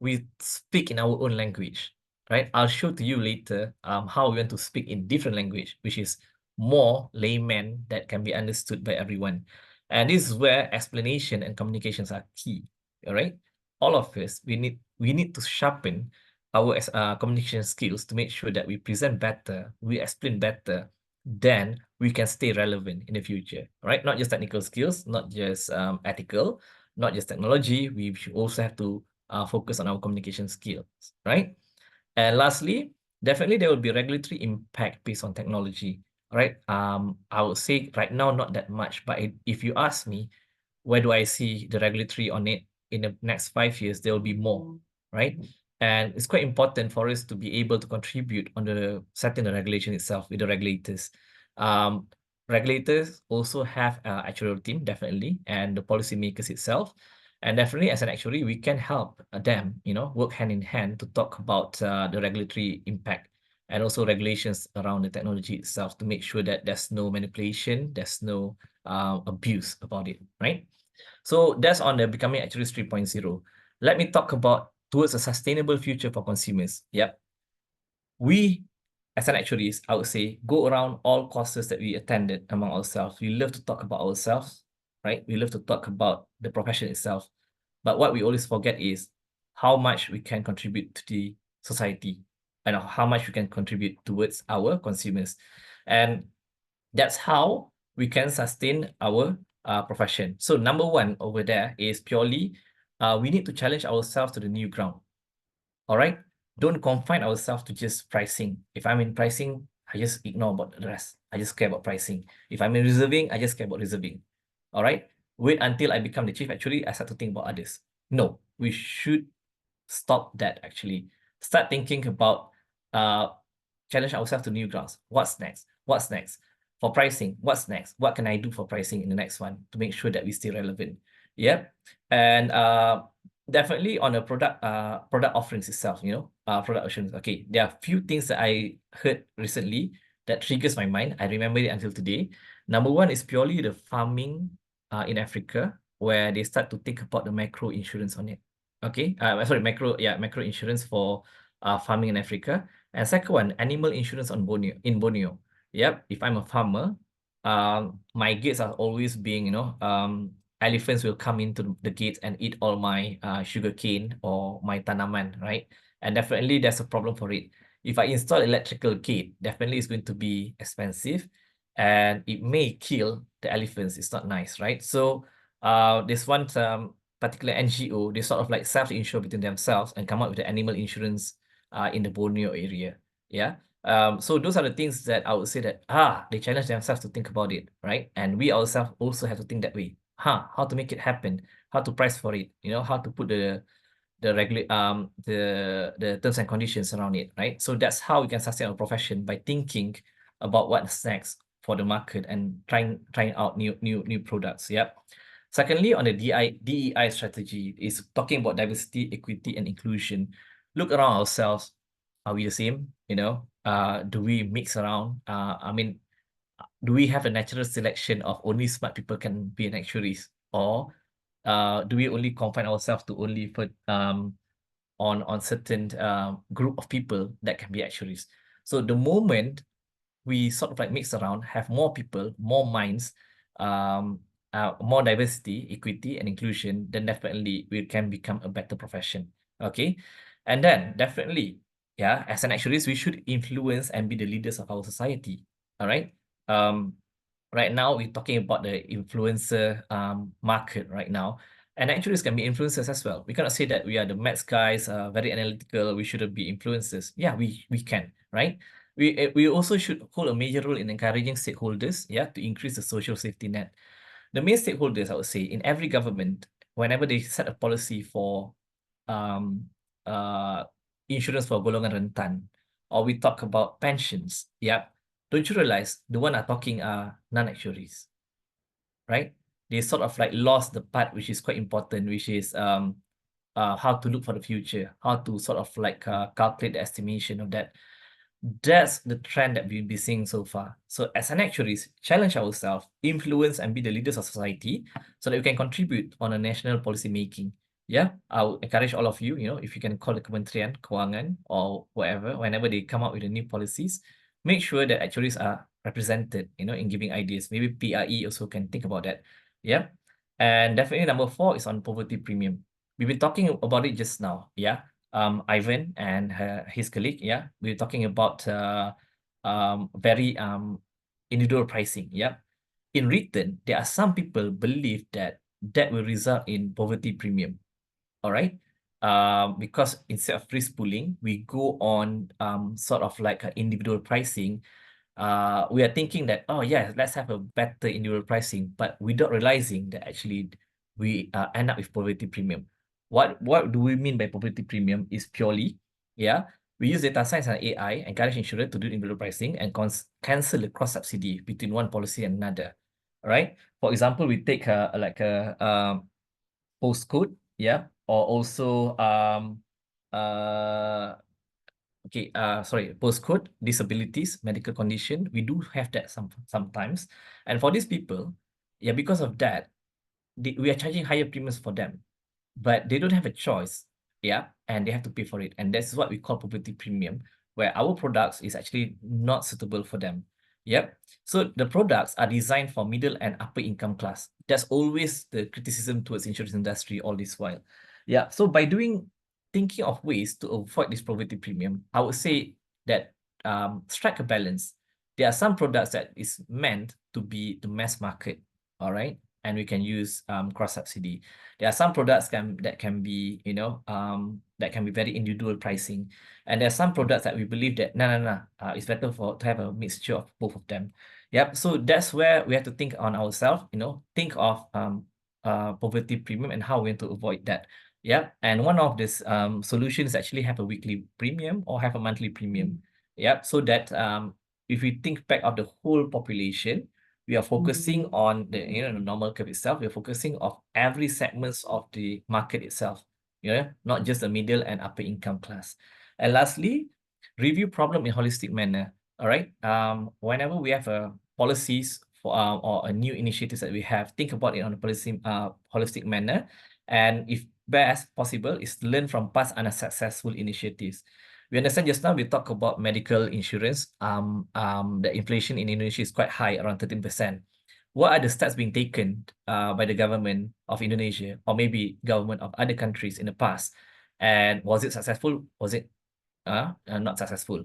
we speak in our own language, right? I'll show to you later how we want to speak in different language, which is more layman that can be understood by everyone. And this is where explanation and communications are key, all right? All of us, we need to sharpen our communication skills to make sure that we present better, we explain better, then we can stay relevant in the future, right? Not just technical skills, not just ethical, not just technology, we should also have to focus on our communication skills, right? And lastly, definitely there will be regulatory impact based on technology, right? I would say right now, not that much, but if you ask me, where do I see the regulatory on it in the next 5 years, there will be more, right? And it's quite important for us to be able to contribute on the setting the regulation itself with the regulators. Regulators also have an actuarial team, definitely, and the policymakers itself. And definitely as an actuary, we can help them, you know, work hand in hand to talk about the regulatory impact and also regulations around the technology itself to make sure that there's no manipulation, there's no abuse about it, right? So that's on the Becoming Actuaries 3.0. Let me talk about towards a sustainable future for consumers. Yep. We, as an actuaries, I would say, go around all courses that we attended among ourselves. We love to talk about ourselves, right? We love to talk about the profession itself. But what we always forget is how much we can contribute to the society. and how much we can contribute towards our consumers. And that's how we can sustain our profession. So number one over there is purely we need to challenge ourselves to the new ground. All right. Don't confine ourselves to just pricing. If I'm in pricing, I just ignore about the rest. I just care about pricing. If I'm in reserving, I just care about reserving. All right. Wait until I become the chief actuary, I start to think about others. No, we should stop that actually. Start thinking about challenge ourselves to new grounds. What's next? What's next? For pricing, what's next? What can I do for pricing in the next one to make sure that we stay relevant? Yeah. And definitely on the product offerings itself, product assurance. Okay, there are a few things that I heard recently that triggers my mind. I remember it until today. Number one is purely the farming in Africa, where they start to think about the macro insurance on it. Okay, sorry, macro insurance for farming in Africa. And second one, animal insurance on Borneo. Yep, if I'm a farmer, my gates are always being, elephants will come into the gates and eat all my sugar cane or my tanaman, right? And definitely there's a problem for it. If I install electrical gate, definitely it's going to be expensive and it may kill the elephants. It's not nice, right? So this one particular NGO, they sort of like self-insure between themselves and come up with the animal insurance in the Borneo area. Yeah. So those are the things that I would say that they challenge themselves to think about it, right? And we ourselves also have to think that way. How to make it happen, how to price for it, how to put the terms and conditions around it, right? So that's how we can sustain our profession, by thinking about what's next for the market and trying out new products. Yep. Secondly, on the DEI strategy is talking about diversity, equity, and inclusion. Look around ourselves. Are we the same? Do we mix around? Do we have a natural selection of only smart people can be an actuaries, or do we only confine ourselves to only for on certain group of people that can be actuaries? So the moment we sort of like mix around, have more people, more minds, more diversity, equity, and inclusion, then definitely we can become a better profession. Okay, and then definitely, yeah, as an actuaries, we should influence and be the leaders of our society. All right. Right now we're talking about the influencer market right now, and actuaries can be influencers as well. We cannot say that we are the maths guys, very analytical, we shouldn't be influencers. Yeah, we can, right? We also should hold a major role in encouraging stakeholders, yeah, to increase the social safety net. The main stakeholders, I would say, in every government, whenever they set a policy for insurance for golongan rentan, or we talk about pensions, yeah, don't you realize the one are talking are non-actuaries, right? They sort of like lost the part which is quite important, which is how to look for the future, how to sort of like calculate the estimation of that. That's the trend that we've been seeing so far. So as an actuaries, challenge ourselves, influence and be the leaders of society so that we can contribute on a national policy making. Yeah, I'll encourage all of you, if you can call the Kementerian Keuangan or whatever, whenever they come up with the new policies, make sure that actuaries are represented, in giving ideas. Maybe PRE also can think about that. Yeah. And definitely number 4 is on poverty premium. We've been talking about it just now. Yeah. Ivan and his colleague, yeah, we're talking about very individual pricing. Yeah. In return, there are some people believe that will result in poverty premium. All right. Because instead of risk pooling, we go on sort of like individual pricing. We are thinking that, oh yeah, let's have a better individual pricing, but without realizing that actually we end up with poverty premium. What do we mean by poverty premium is purely, yeah, we use data science and AI, encourage insurer to do individual pricing and cancel the cross subsidy between one policy and another. All right. For example, we take like a postcode, yeah, or also postcode, disabilities, medical condition. We do have that sometimes. And for these people, yeah, because of that, we are charging higher premiums for them, but they don't have a choice, yeah, and they have to pay for it. And that's what we call poverty premium, where our products is actually not suitable for them. Yep. So the products are designed for middle and upper income class. That's always the criticism towards insurance industry all this while. Yeah. So by doing thinking of ways to avoid this poverty premium, I would say that strike a balance. There are some products that is meant to be the mass market, all right, and we can use cross subsidy. There are some products that can be, you know, that can be very individual pricing, and there are some products that we believe that it's better to have a mixture of both of them. Yep. So that's where we have to think on ourselves, you know, think of poverty premium and how we're going to avoid that. Yeah, and one of these solutions actually have a weekly premium or have a monthly premium. Yeah, so that if we think back of the whole population, we are focusing on the the normal curve itself. We are focusing of every segments of the market itself. Yeah, not just the middle and upper income class. And lastly, review problem in holistic manner. All right. Whenever we have policies for or a new initiatives that we have, think about it on a policy holistic manner, and if best possible is to learn from past unsuccessful initiatives. We understand just now we talk about medical insurance. The inflation in Indonesia is quite high, around 13%. What are the steps being taken by the government of Indonesia or maybe government of other countries in the past? And was it successful? Was it not successful?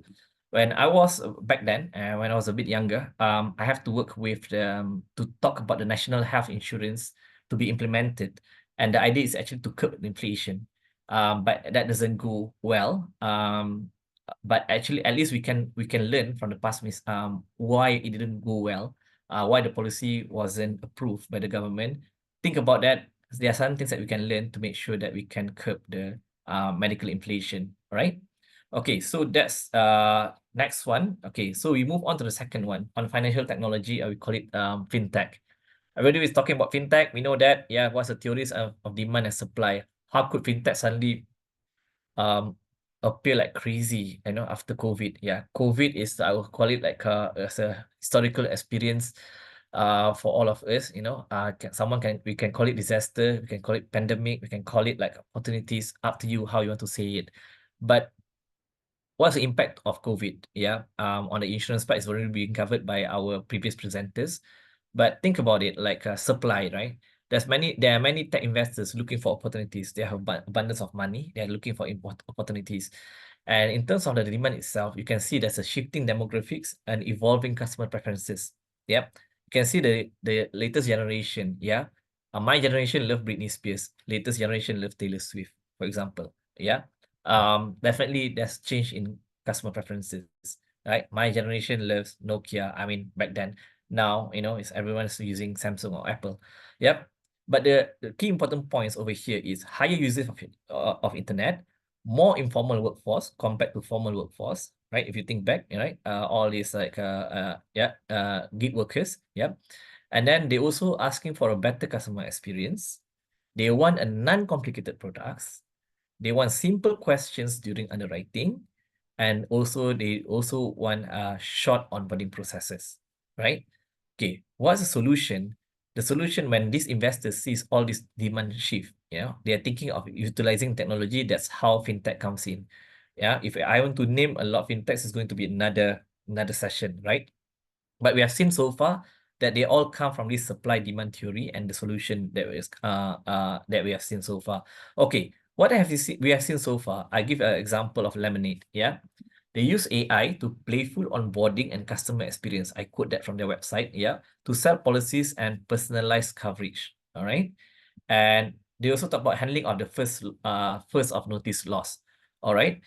When I was back then, when I was a bit younger, I have to work with to talk about the national health insurance to be implemented. And the idea is actually to curb inflation. But that doesn't go well. But actually, at least we can learn from the past why it didn't go well, why the policy wasn't approved by the government. Think about that. There are some things that we can learn to make sure that we can curb the medical inflation. All right. Okay, so that's next one. Okay, so we move on to the second one on financial technology. We call it fintech. Everybody is talking about fintech. We know that, yeah, what's the theories of demand and supply? How could fintech suddenly appear like crazy, you know, after COVID? Yeah, COVID is, I will call it like as a historical experience for all of us, you know. We can call it disaster, we can call it pandemic, we can call it like opportunities, up to you how you want to say it. But what's the impact of COVID? Yeah, on the insurance part is already being covered by our previous presenters. But think about it like supply, right? There are many tech investors looking for opportunities. They have abundance of money. They are looking for opportunities. And in terms of the demand itself, you can see there's a shifting demographics and evolving customer preferences. Yep. You can see the latest generation. Yeah. My generation love Britney Spears. Latest generation love Taylor Swift, for example. Yeah. Definitely there's change in customer preferences, right? My generation loves Nokia. I mean, back then. Now, you know, it's everyone's using Samsung or Apple. Yep. But the key important points over here is higher usage of internet, more informal workforce compared to formal workforce, right? If you think back, right? All these like gig workers, yep. And then they also asking for a better customer experience. They want a non-complicated products. They want simple questions during underwriting, and also they also want short onboarding processes, right? Okay, what's the solution? The solution when these investors sees all this demand shift, you know, they are thinking of utilizing technology. That's how fintech comes in. Yeah, if I want to name a lot of fintechs, it's going to be another session, right? But we have seen so far that they all come from this supply demand theory and the solution that we have seen so far. Okay, what have we have seen so far? I give an example of Lemonade. Yeah, they use AI to playful onboarding and customer experience. I quote that from their website. Yeah, to sell policies and personalized coverage. All right, and they also talk about handling of the first of notice loss. All right,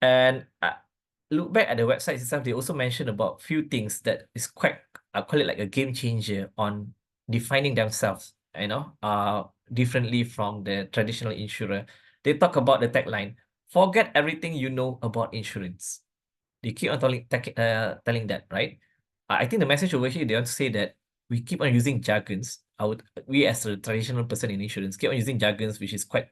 and look back at the website itself, they also mentioned about few things that is quite, I call it like a game changer on defining themselves, you know, differently from the traditional insurer. They talk about the tagline, forget everything you know about insurance. They keep on telling that, right? I think the message over here, they want to say that we keep on using jargons. We as a traditional person in insurance keep on using jargons, which is quite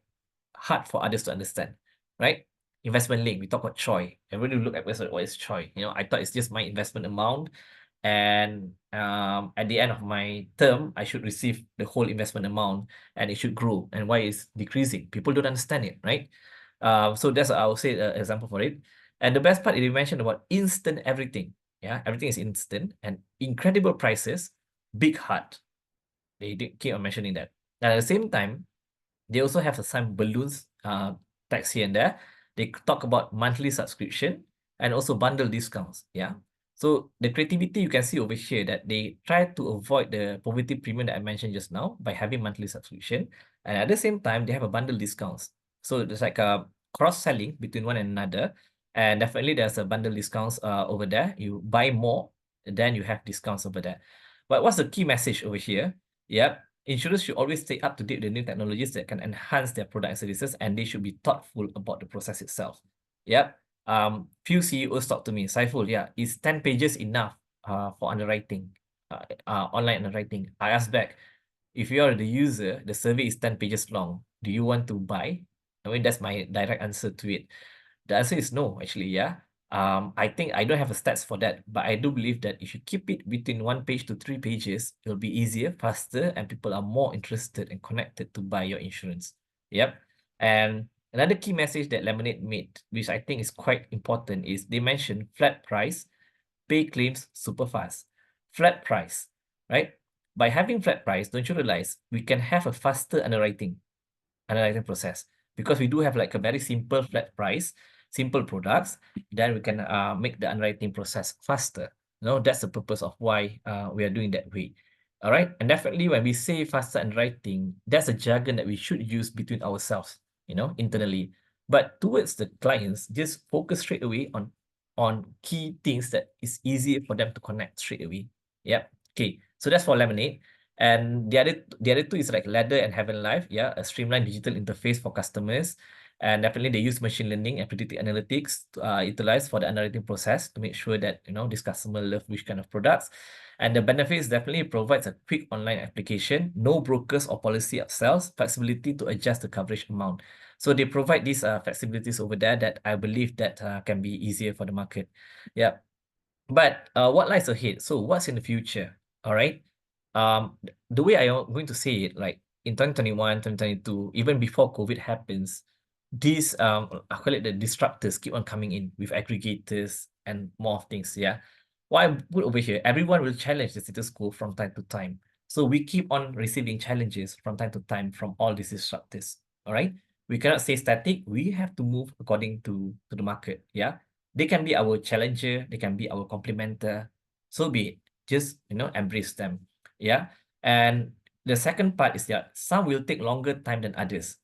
hard for others to understand, right? Investment link, we talk about CHOI. Everybody look at what is CHOI. You know, I thought it's just my investment amount, and at the end of my term, I should receive the whole investment amount, and it should grow. And why is decreasing? People don't understand it, right? So that's, I will say, an example for it. And the best part is you mentioned about instant everything. Yeah, everything is instant and incredible prices, big heart. They keep on mentioning that. And at the same time, they also have some balloons text here and there. They talk about monthly subscription and also bundle discounts. Yeah. So the creativity you can see over here that they try to avoid the poverty premium that I mentioned just now by having monthly subscription. And at the same time, they have a bundle discounts. So there's like a cross-selling between one another. And definitely there's a bundle discounts over there. You buy more, then you have discounts over there. But what's the key message over here? Yep. Insurers should always stay up to date with the new technologies that can enhance their product and services, and they should be thoughtful about the process itself. Yep. Few CEOs talk to me, Saiful, yeah, is 10 pages enough for underwriting, online underwriting? I asked back, if you are the user, the survey is 10 pages long. Do you want to buy? I mean, that's my direct answer to it. The answer is no, actually, yeah. I think I don't have a stats for that, but I do believe that if you keep it between 1 page to 3 pages, it'll be easier, faster, and people are more interested and connected to buy your insurance. Yep. And another key message that Lemonade made, which I think is quite important, is they mentioned flat price, pay claims super fast. Flat price, right? By having flat price, don't you realize we can have a faster underwriting process, because we do have like a very simple flat price, simple products, then we can make the underwriting process faster. That's the purpose of why we are doing that way. All right. And definitely when we say faster underwriting, that's a jargon that we should use between ourselves, internally. But towards the clients, just focus straight away on key things that is easier for them to connect straight away. Yep. Okay. So that's for Lemonade. And the other two is like Ladder and Heaven Life, yeah, a streamlined digital interface for customers. And definitely they use machine learning and predictive analytics to utilize for the underwriting process to make sure that, this customer love which kind of products. And the benefits definitely provides a quick online application, no brokers or policy upsells, flexibility to adjust the coverage amount. So they provide these flexibilities over there that I believe that can be easier for the market. Yeah. But what lies ahead? So what's in the future? All right. The way I am going to say it, like in 2021, 2022, even before COVID happens, these I call it the disruptors keep on coming in with aggregators and more things. Yeah. What I put over here, everyone will challenge the status quo from time to time. So we keep on receiving challenges from time to time from all these disruptors. All right. We cannot stay static. We have to move according to the market. Yeah. They can be our challenger, they can be our complementer. So be it. Just embrace them. Yeah. And the second part is that some will take longer time than others.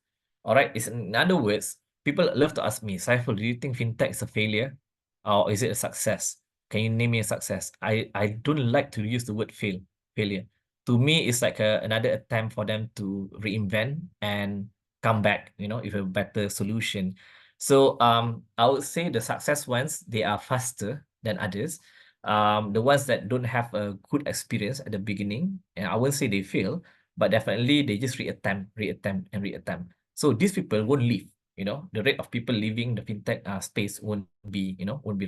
All right. It's in other words, people love to ask me, Saiful, do you think fintech is a failure or is it a success? Can you name me a success? I don't like to use the word failure. To me, it's like another attempt for them to reinvent and come back, with a better solution. So I would say the success ones, they are faster than others. The ones that don't have a good experience at the beginning, and I won't say they fail, but definitely they just reattempt. So these people won't leave. The rate of people leaving the fintech space won't be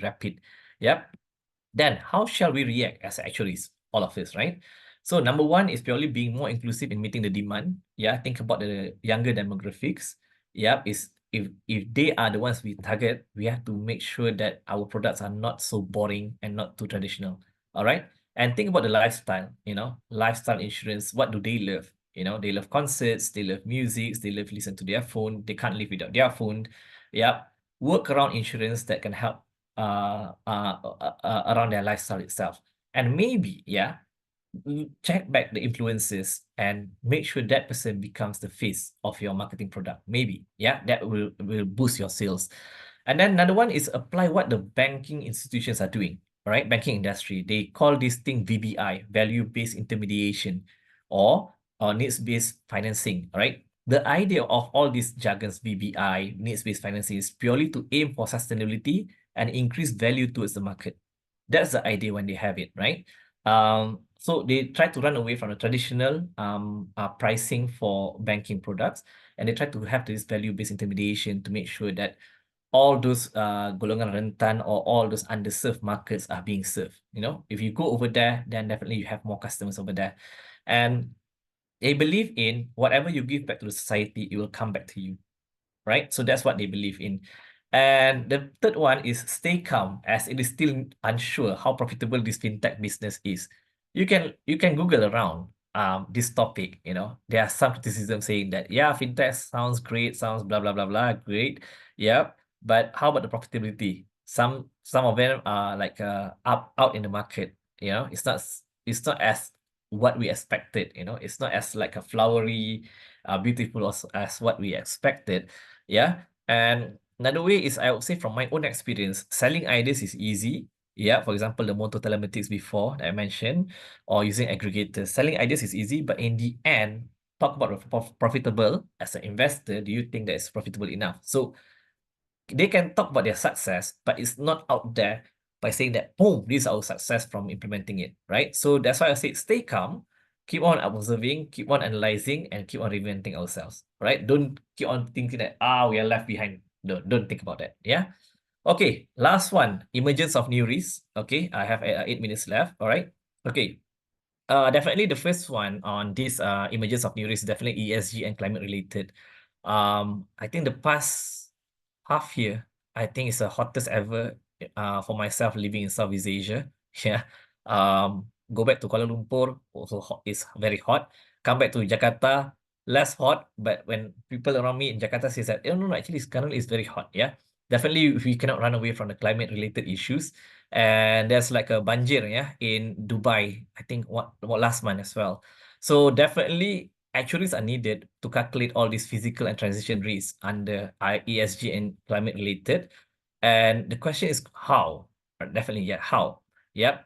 rapid. Yep. Then how shall we react as actuaries? All of this, right? So number one is purely being more inclusive in meeting the demand. Yeah, think about the younger demographics. Yeah, is if they are the ones we target, we have to make sure that our products are not so boring and not too traditional. All right. And think about the lifestyle, lifestyle insurance. What do they love? They love concerts, they love music, they love listen to their phone. They can't live without their phone. Yeah. Work around insurance that can help around their lifestyle itself. And maybe, yeah, check back the influences and make sure that person becomes the face of your marketing product. Maybe, yeah, that will boost your sales. And then another one is apply what the banking institutions are doing, right? Banking industry, they call this thing VBI, value-based intermediation, or needs-based financing, right? The idea of all these jargons, VBI, needs-based financing, is purely to aim for sustainability and increase value towards the market. That's the idea when they have it, right? So they try to run away from the traditional pricing for banking products, and they try to have this value-based intermediation to make sure that all those golongan rentan or all those underserved markets are being served. If you go over there, then definitely you have more customers over there. And they believe in whatever you give back to the society, it will come back to you, right? So that's what they believe in. And the third one is stay calm, as it is still unsure how profitable this fintech business is. You can Google around. this topic, there are some criticism saying that, yeah, fintech sounds great, sounds blah, blah, blah, blah, great. Yep. But how about the profitability? Some of them are like out in the market, it's not as what we expected, it's not as like a flowery, beautiful as what we expected. Yeah. And another way is, I would say, from my own experience, selling ideas is easy. Yeah, for example, the motor telematics before that I mentioned, or using aggregators. Selling ideas is easy, but in the end, talk about profitable as an investor. Do you think that is profitable enough? So they can talk about their success, but it's not out there by saying that, boom, this is our success from implementing it, right? So that's why I say stay calm, keep on observing, keep on analyzing, and keep on reinventing ourselves, right? Don't keep on thinking that, we are left behind. Don't think about that, yeah? Okay, last one, emergence of new risks. Okay, I have 8 minutes left, all right? Okay, definitely the first one on this emergence of new risks, definitely ESG and climate related. I think the past half year, I think it's the hottest ever for myself living in Southeast Asia. Yeah. Go back to Kuala Lumpur, also hot, it's very hot. Come back to Jakarta, less hot. But when people around me in Jakarta says that, oh, no, actually, currently it's very hot. Yeah. Definitely, we cannot run away from the climate related issues. And there's like a banjir, yeah, in Dubai, I think what last month as well. So definitely actuaries are needed to calculate all these physical and transition risks under ESG and climate related. And the question is how? Definitely, yeah, how? Yep.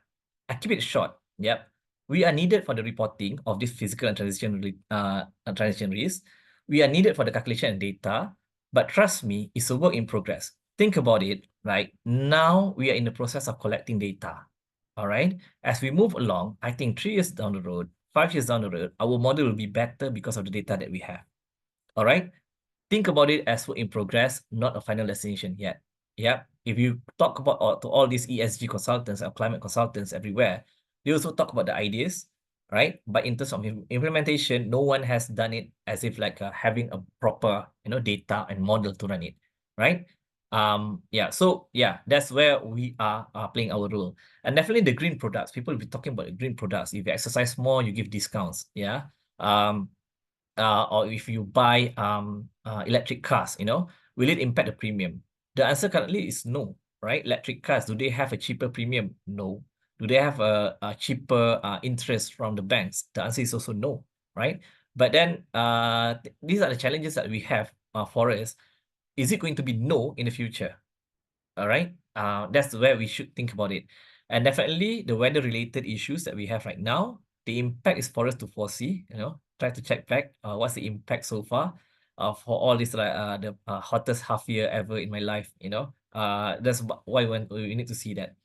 I keep it short. Yep. We are needed for the reporting of this physical and transition risks. We are needed for the calculation and data, but trust me, it's a work in progress. Think about it, right? Now we are in the process of collecting data. All right. As we move along, I think 3 years down the road, 5 years down the road, our model will be better because of the data that we have. All right. Think about it as work in progress, not a final destination yet. Yep. If you talk about to all these ESG consultants or climate consultants everywhere, they also talk about the ideas, right? But in terms of implementation, no one has done it as if like having a proper, data and model to run it, right? Yeah. So yeah, that's where we are playing our role. And definitely the green products. People will be talking about the green products. If you exercise more, you give discounts. Yeah. Or if you buy electric cars, will it impact the premium? The answer currently is no, right? Electric cars, do they have a cheaper premium? No. Do they have a cheaper interest from the banks? The answer is also no, right? But then these are the challenges that we have for us. Is it going to be no in the future? All right. That's where we should think about it. And definitely the weather related issues that we have right now, the impact is for us to foresee, try to check back what's the impact so far for all this like the hottest half year ever in my life, that's why we need to see that.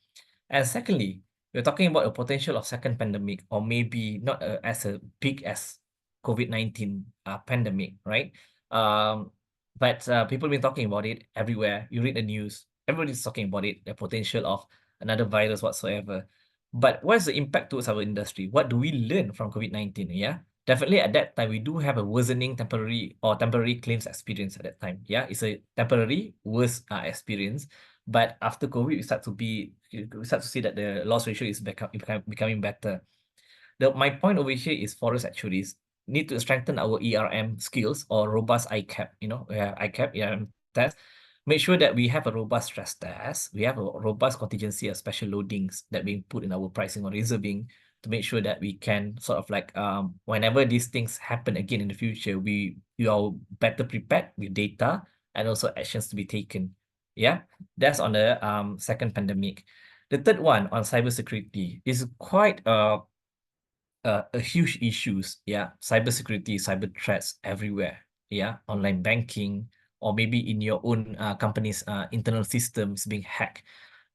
And secondly, we're talking about a potential of second pandemic, or maybe not as a big as COVID-19 pandemic, right? But people have been talking about it everywhere. You read the news, everybody's talking about it, the potential of another virus whatsoever. But what's the impact towards our industry? What do we learn from COVID-19? Yeah, definitely at that time, we do have a worsening temporary claims experience at that time. Yeah, it's a temporary worse experience. But after COVID, we start to see that the loss ratio is becoming better. My point over here is forest actuaries need to strengthen our ERM skills or robust ICAP, we have ICAP, ERM test. Make sure that we have a robust stress test. We have a robust contingency of special loadings that being put in our pricing or reserving to make sure that we can sort of like, whenever these things happen again in the future, we are better prepared with data and also actions to be taken. Yeah, that's on the second pandemic. The third one on cybersecurity is quite a huge issues. Yeah, cybersecurity, cyber threats everywhere. Yeah, online banking, or maybe in your own company's internal systems being hacked,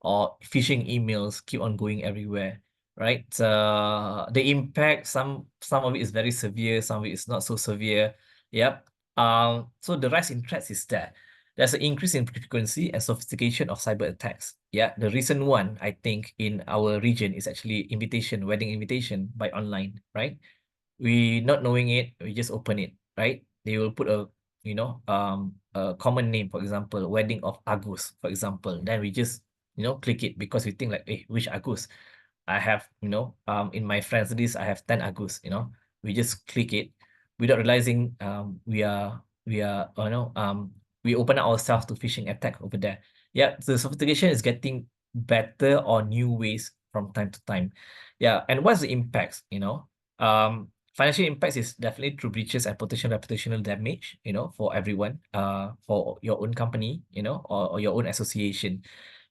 or phishing emails keep on going everywhere, right? The impact, some of it is very severe, some of it is not so severe. Yep. So the rise in threats is there. There's an increase in frequency and sophistication of cyber attacks. Yeah, the recent one, I think, in our region is actually wedding invitation by online, right? We not knowing it, we just open it, right? They will put a common name, for example, wedding of Agus, for example. Then we just, click it because we think like, hey, which Agus? I have, in my friends list, I have 10 Agus, we just click it without realizing we open up ourselves to phishing attack over there. Yeah, the sophistication is getting better or new ways from time to time. Yeah, and what's the impacts? Financial impacts is definitely through breaches and potential reputational damage, for everyone, for your own company, or your own association.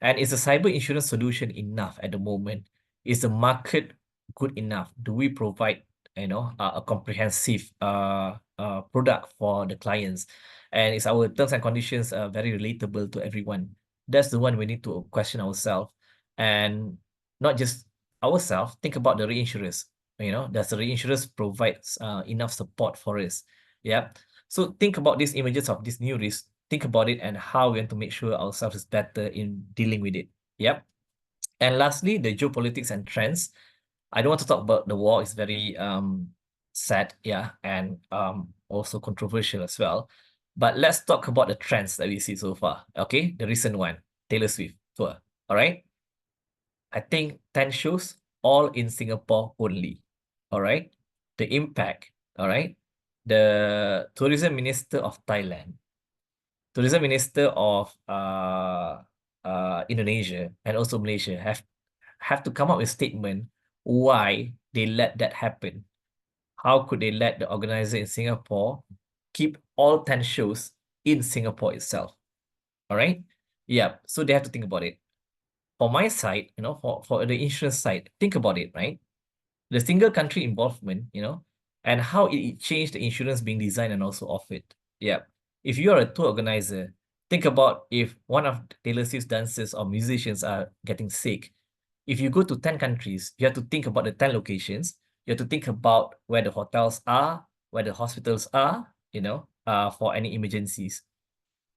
And is the cyber insurance solution enough at the moment? Is the market good enough? Do we provide, a comprehensive product for the clients? And is our terms and conditions very relatable to everyone? That's the one we need to question ourselves, and not just ourselves. Think about the reinsurers. Does the reinsurers provide enough support for us? Yeah. So think about these images of this new risk. Think about it and how we want to make sure ourselves is better in dealing with it. Yep. And lastly, the geopolitics and trends. I don't want to talk about the war. It's very sad, yeah, and also controversial as well. But let's talk about the trends that we see so far. Okay, the recent one, Taylor Swift tour. All right. I think 10 shows, all in Singapore only. All right. The impact. All right. The tourism minister of Thailand, tourism minister of Indonesia, and also Malaysia have to come up with a statement why they let that happen. How could they let the organizer in Singapore keep all 10 shows in Singapore itself? All right. Yeah. So they have to think about it. For my side, for the insurance side, think about it, right? The single country involvement, and how it changed the insurance being designed and also offered. Yeah. If you are a tour organizer, think about if one of Taylor Swift's dancers or musicians are getting sick. If you go to 10 countries, you have to think about the 10 locations. You have to think about where the hotels are, where the hospitals are, for any emergencies.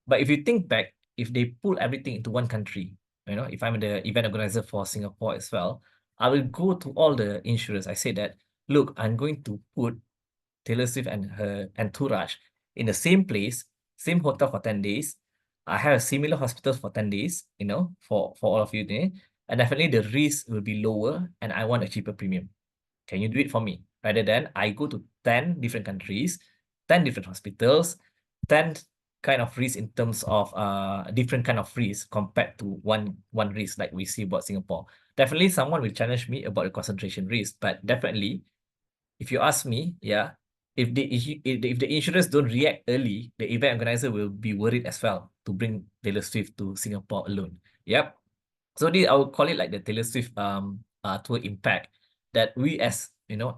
But if you think back, if they pull everything into one country, if I'm the event organizer for Singapore as well, I will go to all the insurers. I say that, look, I'm going to put Taylor Swift and her entourage in the same place, same hotel for 10 days. I have similar hospitals for 10 days, for all of you there. And definitely the risk will be lower and I want a cheaper premium. Can you do it for me? Rather than I go to 10 different countries, 10 different hospitals, 10 kind of risk in terms of different kind of risk compared to one risk like we see about Singapore. Definitely someone will challenge me about the concentration risk, but definitely if you ask me, yeah, if the insurers don't react early, the event organizer will be worried as well to bring Taylor Swift to Singapore alone. Yep. So I would call it like the Taylor Swift tour impact, that we as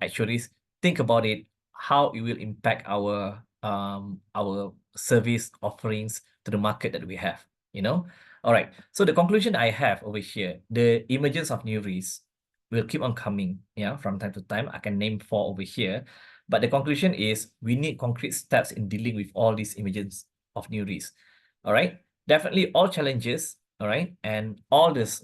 actuaries think about it, how it will impact our service offerings to the market that we have. All right. So the conclusion I have over here, the emergence of new risks will keep on coming, from time to time. I can name 4 over here, but the conclusion is we need concrete steps in dealing with all these emergence of new risks. All right. Definitely all challenges, all right, and all this,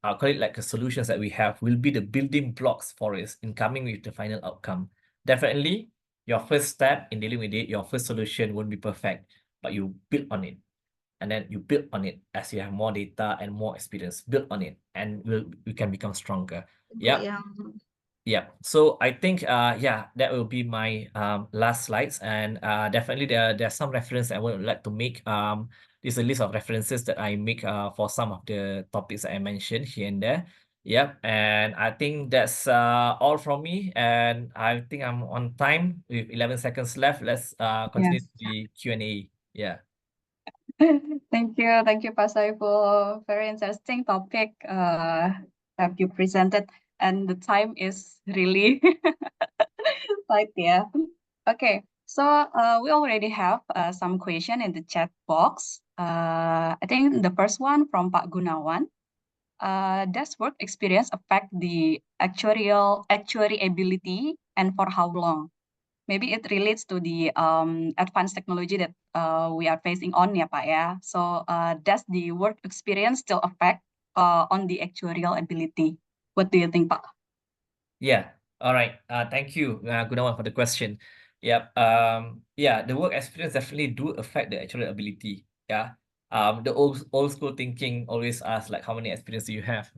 I'll call it like the solutions that we have will be the building blocks for us in coming with the final outcome. Definitely, your first step in dealing with it, your first solution won't be perfect, but you build on it. And then you build on it as you have more data and more experience. Build on it, and we can become stronger. Yeah. Yeah. So I think that will be my last slides, and definitely there are some references I would like to make. This is a list of references that I make for some of the topics that I mentioned here and there. Yep, and I think that's all from me, and I think I'm on time with 11 seconds left. Let's continue Yes. the Q&A. Yeah. Thank you, Pak Saiful. Very interesting topic that you presented, and the time is really tight, yeah. Okay, so we already have some question in the chat box. I think the first one from Pak Gunawan. Does work experience affect the actuary ability, and for how long? Maybe it relates to the advanced technology that we are facing on, ya Pak ya. So does the work experience still affect on the actuarial ability? What do you think, Pak? Yeah. All right. Thank you, Gunawan, for the question. Yep. Yeah, the work experience definitely do affect the actual ability. Yeah. The old school thinking always asks like, how many experience do you have?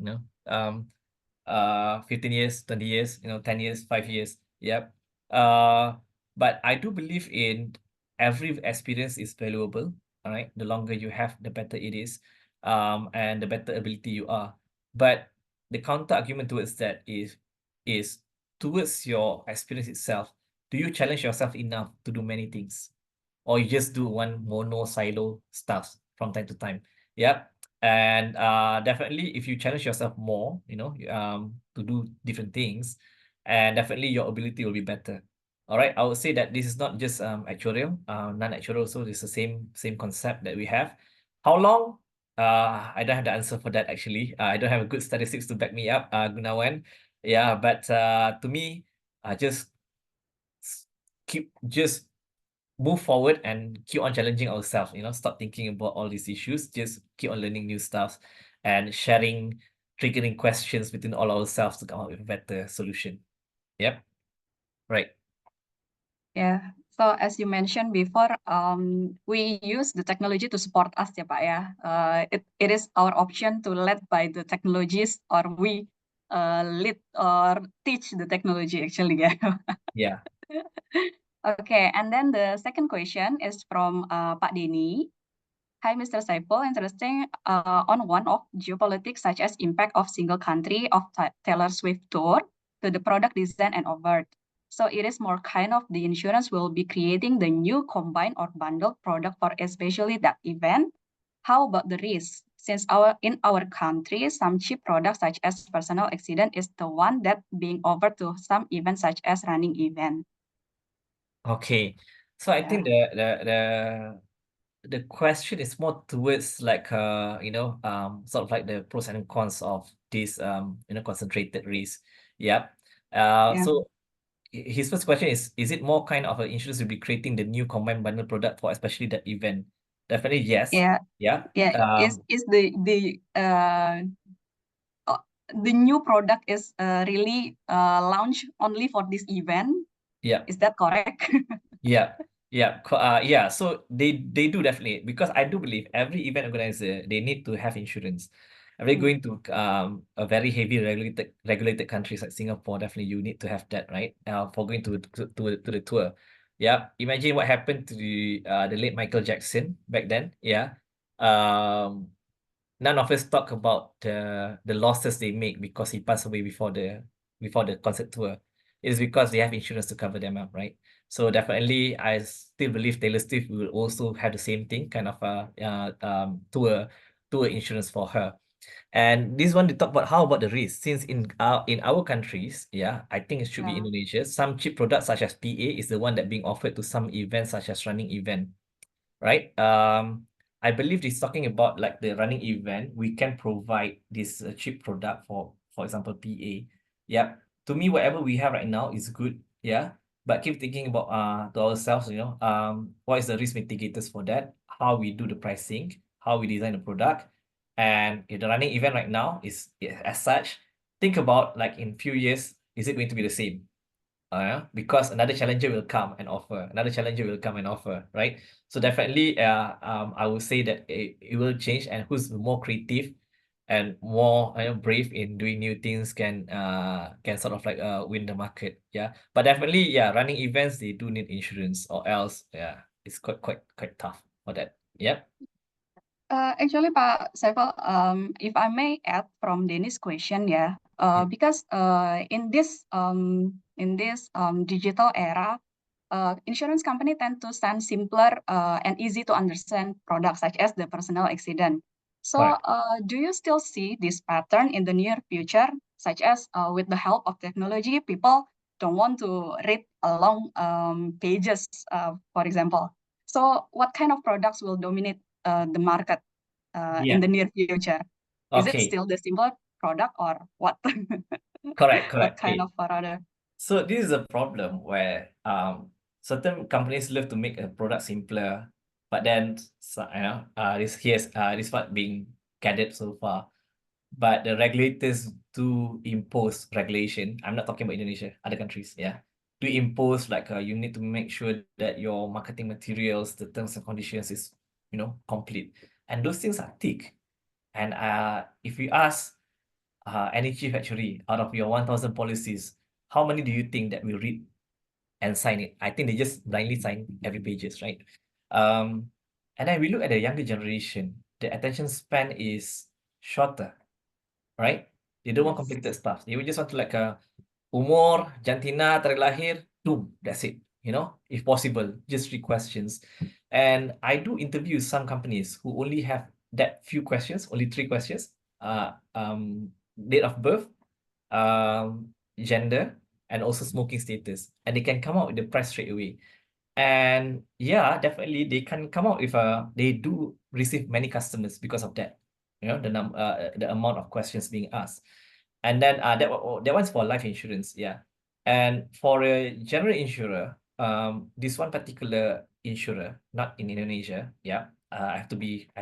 15 years, 20 years, 10 years, 5 years. Yep. But I do believe in every experience is valuable. All right, the longer you have, the better it is, and the better ability you are. But the counter argument towards that is towards your experience itself. Do you challenge yourself enough to do many things, or you just do one mono silo stuff from time to time? Yep. And definitely, if you challenge yourself more, to do different things, and definitely your ability will be better. All right, I would say that this is not just actuarial, non-actuarial also is the same concept that we have. How long? I don't have the answer for that actually. I don't have a good statistics to back me up, Gunawan. Yeah, but to me, just just move forward and keep on challenging ourselves. Stop thinking about all these issues. Just keep on learning new stuff and sharing, triggering questions between all ourselves to come up with a better solution. Yep. Right. Yeah. So as you mentioned before, we use the technology to support us, ya Pak ya. It is our option to lead by the technologies, or we lead or teach the technology actually. Yeah. Yeah. Okay, and then the second question is from Pak Denny. Hi, Mr. Saiful. Interesting on one of geopolitics, such as impact of single country of Taylor Swift tour to the product design and overt. So it is more kind of the insurance will be creating the new combined or bundled product for especially that event. How about the risk? Since in our country, some cheap products such as personal accident is the one that being offered to some events such as running event. Okay. So I think Yeah. the question is more towards like sort of like the pros and cons of this concentrated risk. Yep. Yeah. So his first question is it more kind of an insurance will be creating the new combined bundle product for especially that event? Definitely yes. Yeah. Yeah. Yeah. Is the new product is really launched only for this event? Yeah. Is that correct? Yeah. Yeah. So they do definitely, because I do believe every event organizer, they need to have insurance. If they're going to a very heavy regulated countries like Singapore, definitely you need to have that, right? For going to the tour. Yeah. Imagine what happened to the late Michael Jackson back then. Yeah. None of us talk about the losses they make because he passed away before the concert tour. It is because they have insurance to cover them up, right? So definitely, I still believe Taylor Swift will also have the same thing, kind of tour insurance for her. And this one to talk about how about the risk, since in our countries, yeah, I think it should be Yeah. Indonesia. Some cheap products such as PA is the one that being offered to some events such as running event, right? I believe he's talking about like the running event. We can provide this cheap product for example, PA. Yeah. To me, whatever we have right now is good. Yeah. But keep thinking about to ourselves, what is the risk mitigators for that? How we do the pricing, how we design the product, and if the running event right now is as such, think about like in few years, is it going to be the same? Because another challenger will come and offer, right? So definitely, I would say that it will change, and who's more creative and more brave in doing new things can sort of like win the market. Yeah, but definitely, yeah, running events they do need insurance, or else, yeah, it's quite tough for that. Yep. Actually, Pak Saiful, if I may add from Dennis' question, yeah, because in this digital era, insurance company tend to send simpler and easy to understand products such as the personal accident. So, Correct. do you still see this pattern in the near future, such as with the help of technology, people don't want to read a long pages, for example. So, what kind of products will dominate the market in Yeah. the near future? Is it Okay. still the simple product or what? Correct. What Correct. kind Okay. of product? So this is a problem where certain companies love to make a product simpler, but then this part being gathered so far. But the regulators do impose regulation. I'm not talking about Indonesia, other countries, yeah. Do impose like you need to make sure that your marketing materials, the terms and conditions is complete. And those things are thick. And if you ask any chief actuary out of your 1,000 policies, how many do you think that will read and sign it. I think they just blindly sign every pages, right? And then we look at the younger generation, the attention span is shorter, right? They don't want Yes. complicated stuff. They would just want to like umur, jantina, tarik lahir, boom, that's it. You know, if possible, just 3 questions. And I do interview some companies who only have that few questions, only 3 questions. Date of birth, gender, and also smoking status. And they can come out with the price straight away. And yeah, definitely they can come out with they do receive many customers because of that. You know, the amount of questions being asked. And then that one's for life insurance, yeah. And for a general insurer, this one particular insurer, not in Indonesia, yeah. I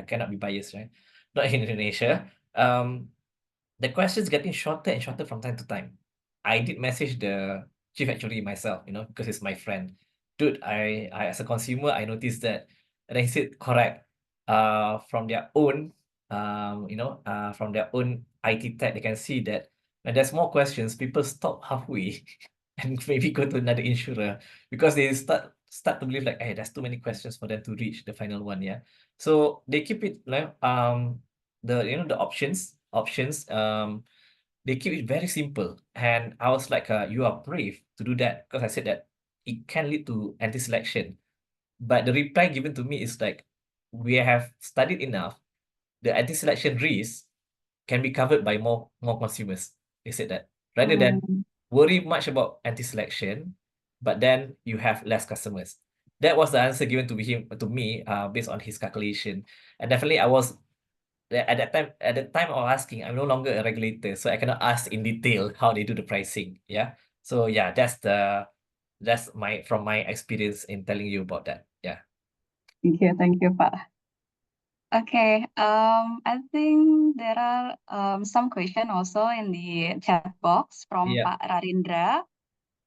cannot be biased, right? Not in Indonesia. The questions getting shorter and shorter from time to time. I did message the chief actuary myself, you know, because he's my friend. Dude, I as a consumer, I noticed that. And then he said, correct. From their own, from their own IT tech, they can see that when there's more questions, people stop halfway and maybe go to another insurer because they start to believe like, hey, there's too many questions for them to reach the final one, yeah. So they keep it like the options, they keep it very simple. And I was like, you are brave to do that, because I said that it can lead to anti-selection. But the reply given to me is like, we have studied enough. The anti-selection risk can be covered by more consumers. They said that. Rather than worry much about anti-selection, but then you have less customers. That was the answer given to me, based on his calculation. And definitely I was at the time of asking, I'm no longer a regulator, so I cannot ask in detail how they do the pricing. Yeah. So yeah, that's from my experience in telling you about that. Yeah. Thank you, Pak. Okay, I think there are some question also in the chat box from Yeah. Pak Rarindra.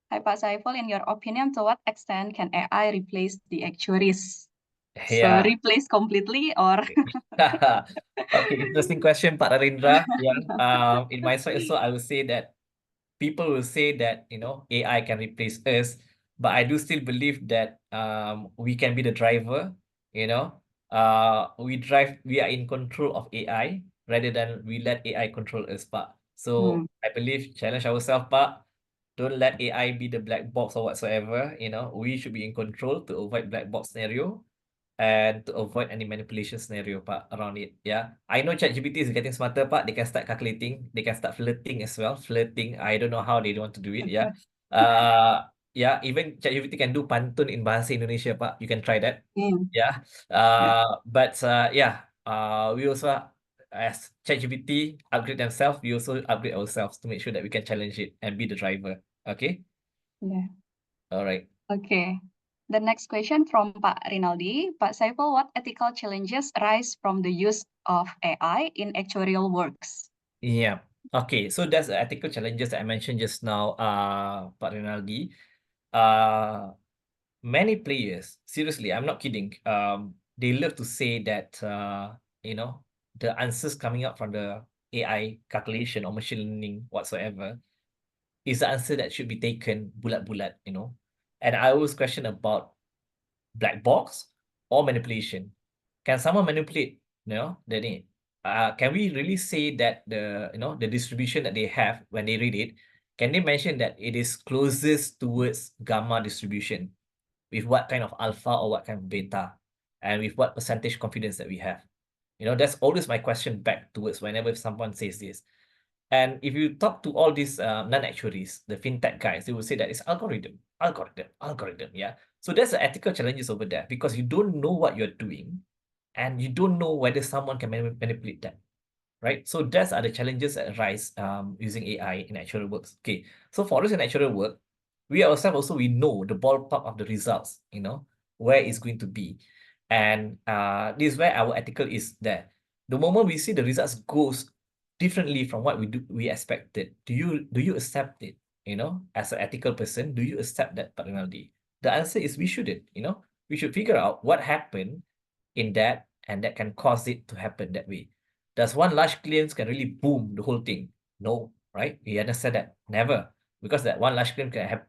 Hi, Pak Saiful, in your opinion, to what extent can AI replace the actuaries? So Yeah. replace completely or? Okay, interesting question, Pak Rarindra. Yeah. In my side also, I would say that people will say that, AI can replace us, but I do still believe that we can be the driver, you know. We are in control of AI rather than we let AI control us, Pak. So I believe challenge ourselves, Pak. Don't let AI be the black box or whatsoever, we should be in control to avoid black box scenario and to avoid any manipulation scenario, Pak, around it. Yeah. I know ChatGPT is getting smarter, Pak. They can start calculating. They can start flirting as well. Flirting. I don't know how they want to do it. Yeah. Yeah. Even ChatGPT can do pantun in bahasa Indonesia, Pak. You can try that. Yeah. But yeah. We also, as ChatGPT upgrade themselves, we also upgrade ourselves to make sure that we can challenge it and be the driver. Okay. Yeah. All right. Okay. The next question from Pak Rinaldi. Pak Saiful, what ethical challenges arise from the use of AI in actuarial works? Yeah. Okay. So that's the ethical challenges that I mentioned just now, Pak Rinaldi. Many players, seriously, I'm not kidding. They love to say that the answers coming out from the AI calculation or machine learning whatsoever is the answer that should be taken bulat-bulat. And I always question about black box or manipulation. Can someone manipulate, can we really say that the distribution that they have when they read it, can they mention that it is closest towards gamma distribution with what kind of alpha or what kind of beta and with what percentage confidence that we have? That's always my question back towards whenever someone says this. And if you talk to all these non-actuaries, the fintech guys, they will say that it's algorithm. Yeah. So there's the ethical challenges over there because you don't know what you're doing and you don't know whether someone can manipulate that, right? So those are the challenges that arise using AI in actuarial works. Okay, so for us in actuarial work, we ourselves also, we know the ballpark of the results, where it's going to be. And this is where our ethical is there. The moment we see the results goes differently from what we expected, do you accept it? As an ethical person, do you accept that, Pak Rinaldi? The answer is we shouldn't. We should figure out what happened in that, and that can cause it to happen that way. Does one large claims can really boom the whole thing? No, right? We understand that. Never. because that one large claim can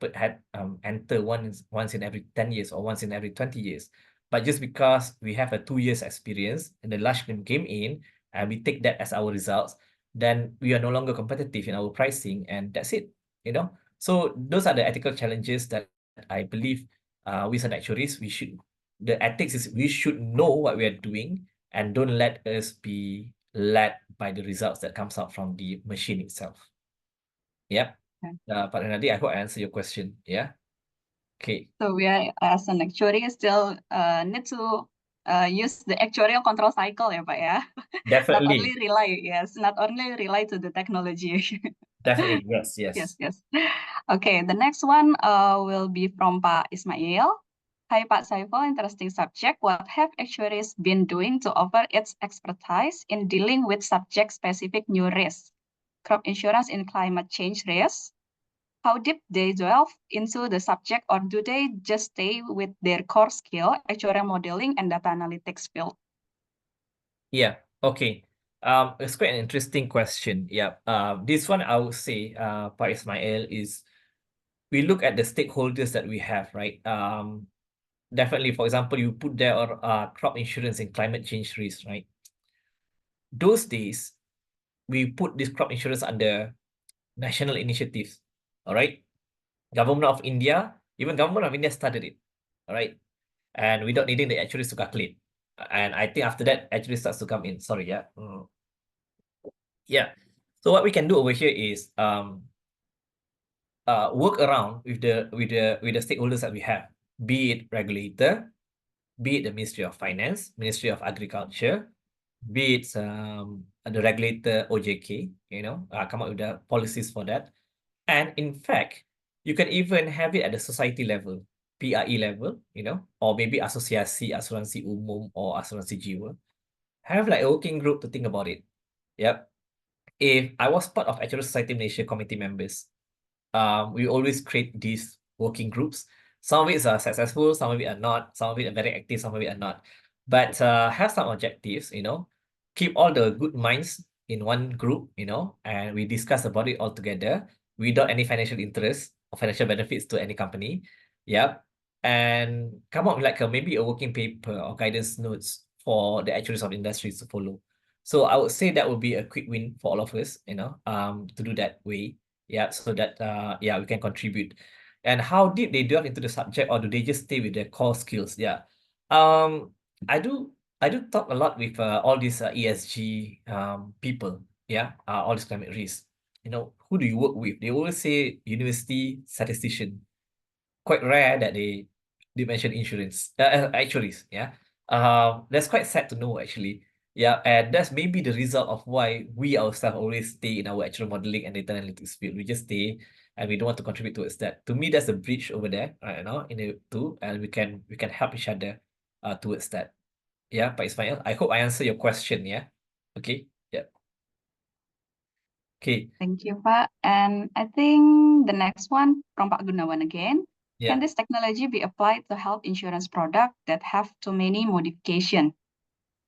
enter once in every 10 years or once in every 20 years. But just because we have a 2 years experience and the large claim came in and we take that as our results, then we are no longer competitive in our pricing, and that's it, you know. So those are the ethical challenges that I believe we as actuaries, the ethics is we should know what we are doing and don't let us be led by the results that comes out from the machine itself. Yep. Pak Renaldi, I hope I answer your question. Yeah. Okay. So we are, as an actuary, still need to use the actuarial control cycle, ya Pak ya. Not only Definitely. not only rely to the technology. Definitely. Yes. Yes. Yes, yes. Okay, the next one will be from Pak Ismail. Hi, Pak Saiful, interesting subject. What have actuaries been doing to offer its expertise in dealing with subject-specific new risks? Crop insurance in climate change risks. How deep they delve into the subject, or do they just stay with their core skill, actuarial modeling and data analytics field? Yeah. Okay. It's quite an interesting question. Yeah. This one I would say, Pak Ismail, is we look at the stakeholders that we have, right? Definitely, for example, you put there crop insurance and climate change risk, right? Those days, we put this crop insurance under national initiatives. All right. Government of India, even government of India started it. All right. And without needing the actuaries to calculate. And I think after that, actually starts to come in. Sorry, yeah. Yeah. So what we can do over here is work around with the stakeholders that we have, be it regulator, be it the Ministry of Finance, Ministry of Agriculture, be it the regulator OJK, come up with the policies for that. And in fact, you can even have it at the society level, PRE level, or maybe Asosiasi Asuransi Umum or Asuransi Jiwa. Have like a working group to think about it. Yep. If I was part of Actuarial Society Malaysia committee members, we always create these working groups. Some of it are successful, some of it are not, some of it are very active, some of it are not. But have some objectives, keep all the good minds in one group, and we discuss about it all together without any financial interest or financial benefits to any company. Yep. And come up with like maybe a working paper or guidance notes for the actuaries of industries to follow. So I would say that would be a quick win for all of us, to do that way. Yeah, so that we can contribute. And how deep they delve into the subject, or do they just stay with their core skills? Yeah. I do talk a lot with all these ESG people, yeah, all these climate risks. Who do you work with? They always say university statistician. Quite rare that they mention insurance, actuaries, yeah. That's quite sad to know, actually. Yeah, and that's maybe the result of why we ourselves always stay in our actual modeling and data analytics field. We just stay and we don't want to contribute towards that. To me, there's a bridge over there, right now, in the two, and we can help each other towards that. Yeah, Pak Ismail, I hope I answer your question, yeah? Okay, yeah. Okay. Thank you, Pak. And I think the next one from Pak Gunawan again. Yeah. Can this technology be applied to health insurance product that have too many modification?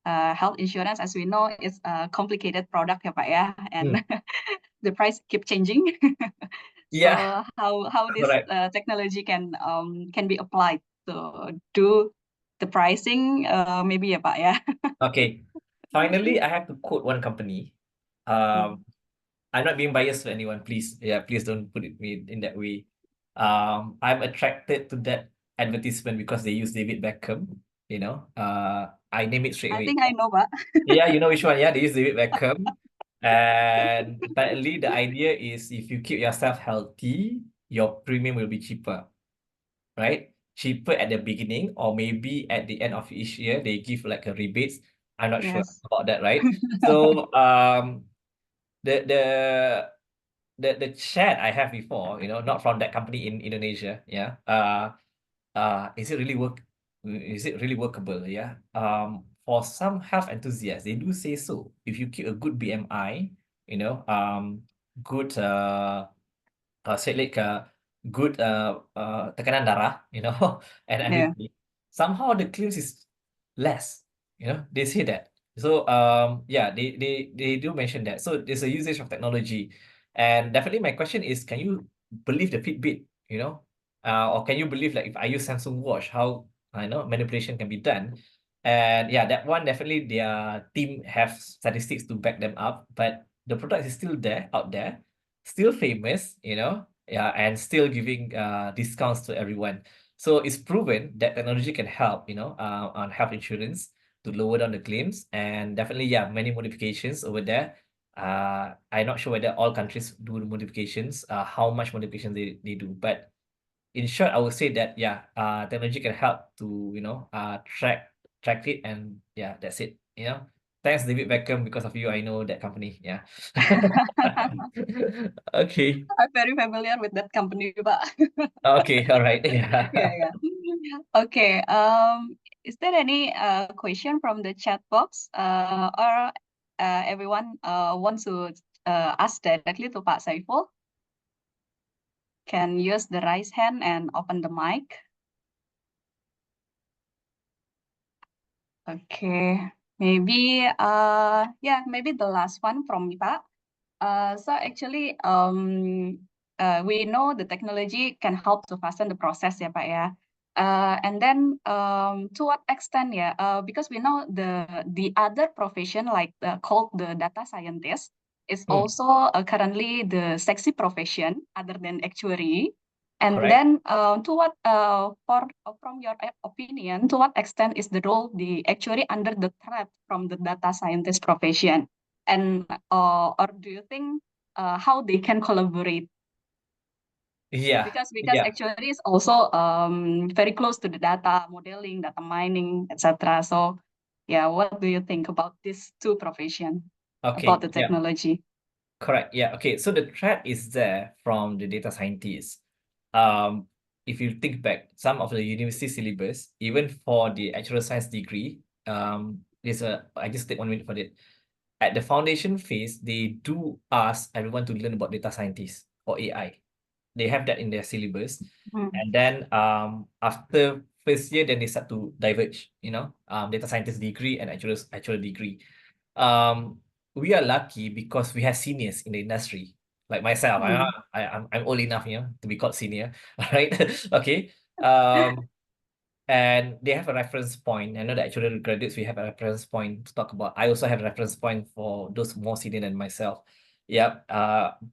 Health insurance, as we know, is a complicated product, ya Pak ya, and the price keep changing. Yeah. So how this technology can be applied to do the pricing, maybe ya Pak ya. Okay. Finally, I have to quote one company. I'm not being biased to anyone, please. Yeah, please don't put it in that way. I'm attracted to that advertisement because they use David Beckham. I name it straight away. I think I know, Pak. Yeah, you know which one? Yeah, they use David Beckham. And apparently the idea is if you keep yourself healthy, your premium will be cheaper, right? Cheaper at the beginning, or maybe at the end of each year, they give like a rebates. I'm not sure about that, right? So the chat I have before, not from that company in Indonesia, yeah. Is it really workable? Yeah. For some health enthusiasts, they do say so. If you keep a good BMI, good good tekanan darah, and everything, somehow the claims is less. They say that. So they do mention that. So there's a usage of technology. And definitely my question is, can you believe the Fitbit, or can you believe like if I use Samsung Watch, how I know manipulation can be done? And yeah, that one definitely their team have statistics to back them up, but the product is still there out there, still famous, yeah, and still giving discounts to everyone. So it's proven that technology can help, on health insurance to lower down the claims, and definitely, yeah, many modifications over there. I'm not sure whether all countries do the modifications, how much modification they do, but in short, I would say that, yeah, technology can help to, track it, and yeah, that's it, Thanks, David Beckham. Because of you, I know that company. Yeah. Okay. I'm very familiar with that company, Pak. Okay. All right. Yeah. Yeah. Okay. Is there any question from the chat box, or everyone wants to ask directly to Pak Saiful? Can use the raise hand and open the mic. Okay. Maybe maybe the last one from me, Pak. So actually, we know the technology can help to fasten the process, ya, Pak, ya. And then to what extent, because we know the other profession called the data scientist is also currently the sexy profession other than actuary. And Correct. then from your opinion, to what extent is the role the actuary under the threat from the data scientist profession? And or do you think how they can collaborate? Yeah. Because Yeah. actuary is also very close to the data modeling, data mining, etc. So yeah, what do you think about these two professions, Okay. about the Yeah. technology? Correct. Yeah. Okay. So the threat is there from the data scientists. If you think back, some of the university syllabus, even for the actuarial science degree, I just take 1 minute for it. At the foundation phase, they do ask everyone to learn about data scientists or AI. They have that in their syllabus. And then after first year, then they start to diverge, data scientist degree and actual degree. We are lucky because we have seniors in the industry, like myself. I'm old enough, to be called senior. All right. Okay. And they have a reference point. I know that actually graduates, we have a reference point to talk about. I also have a reference point for those more senior than myself. Yep.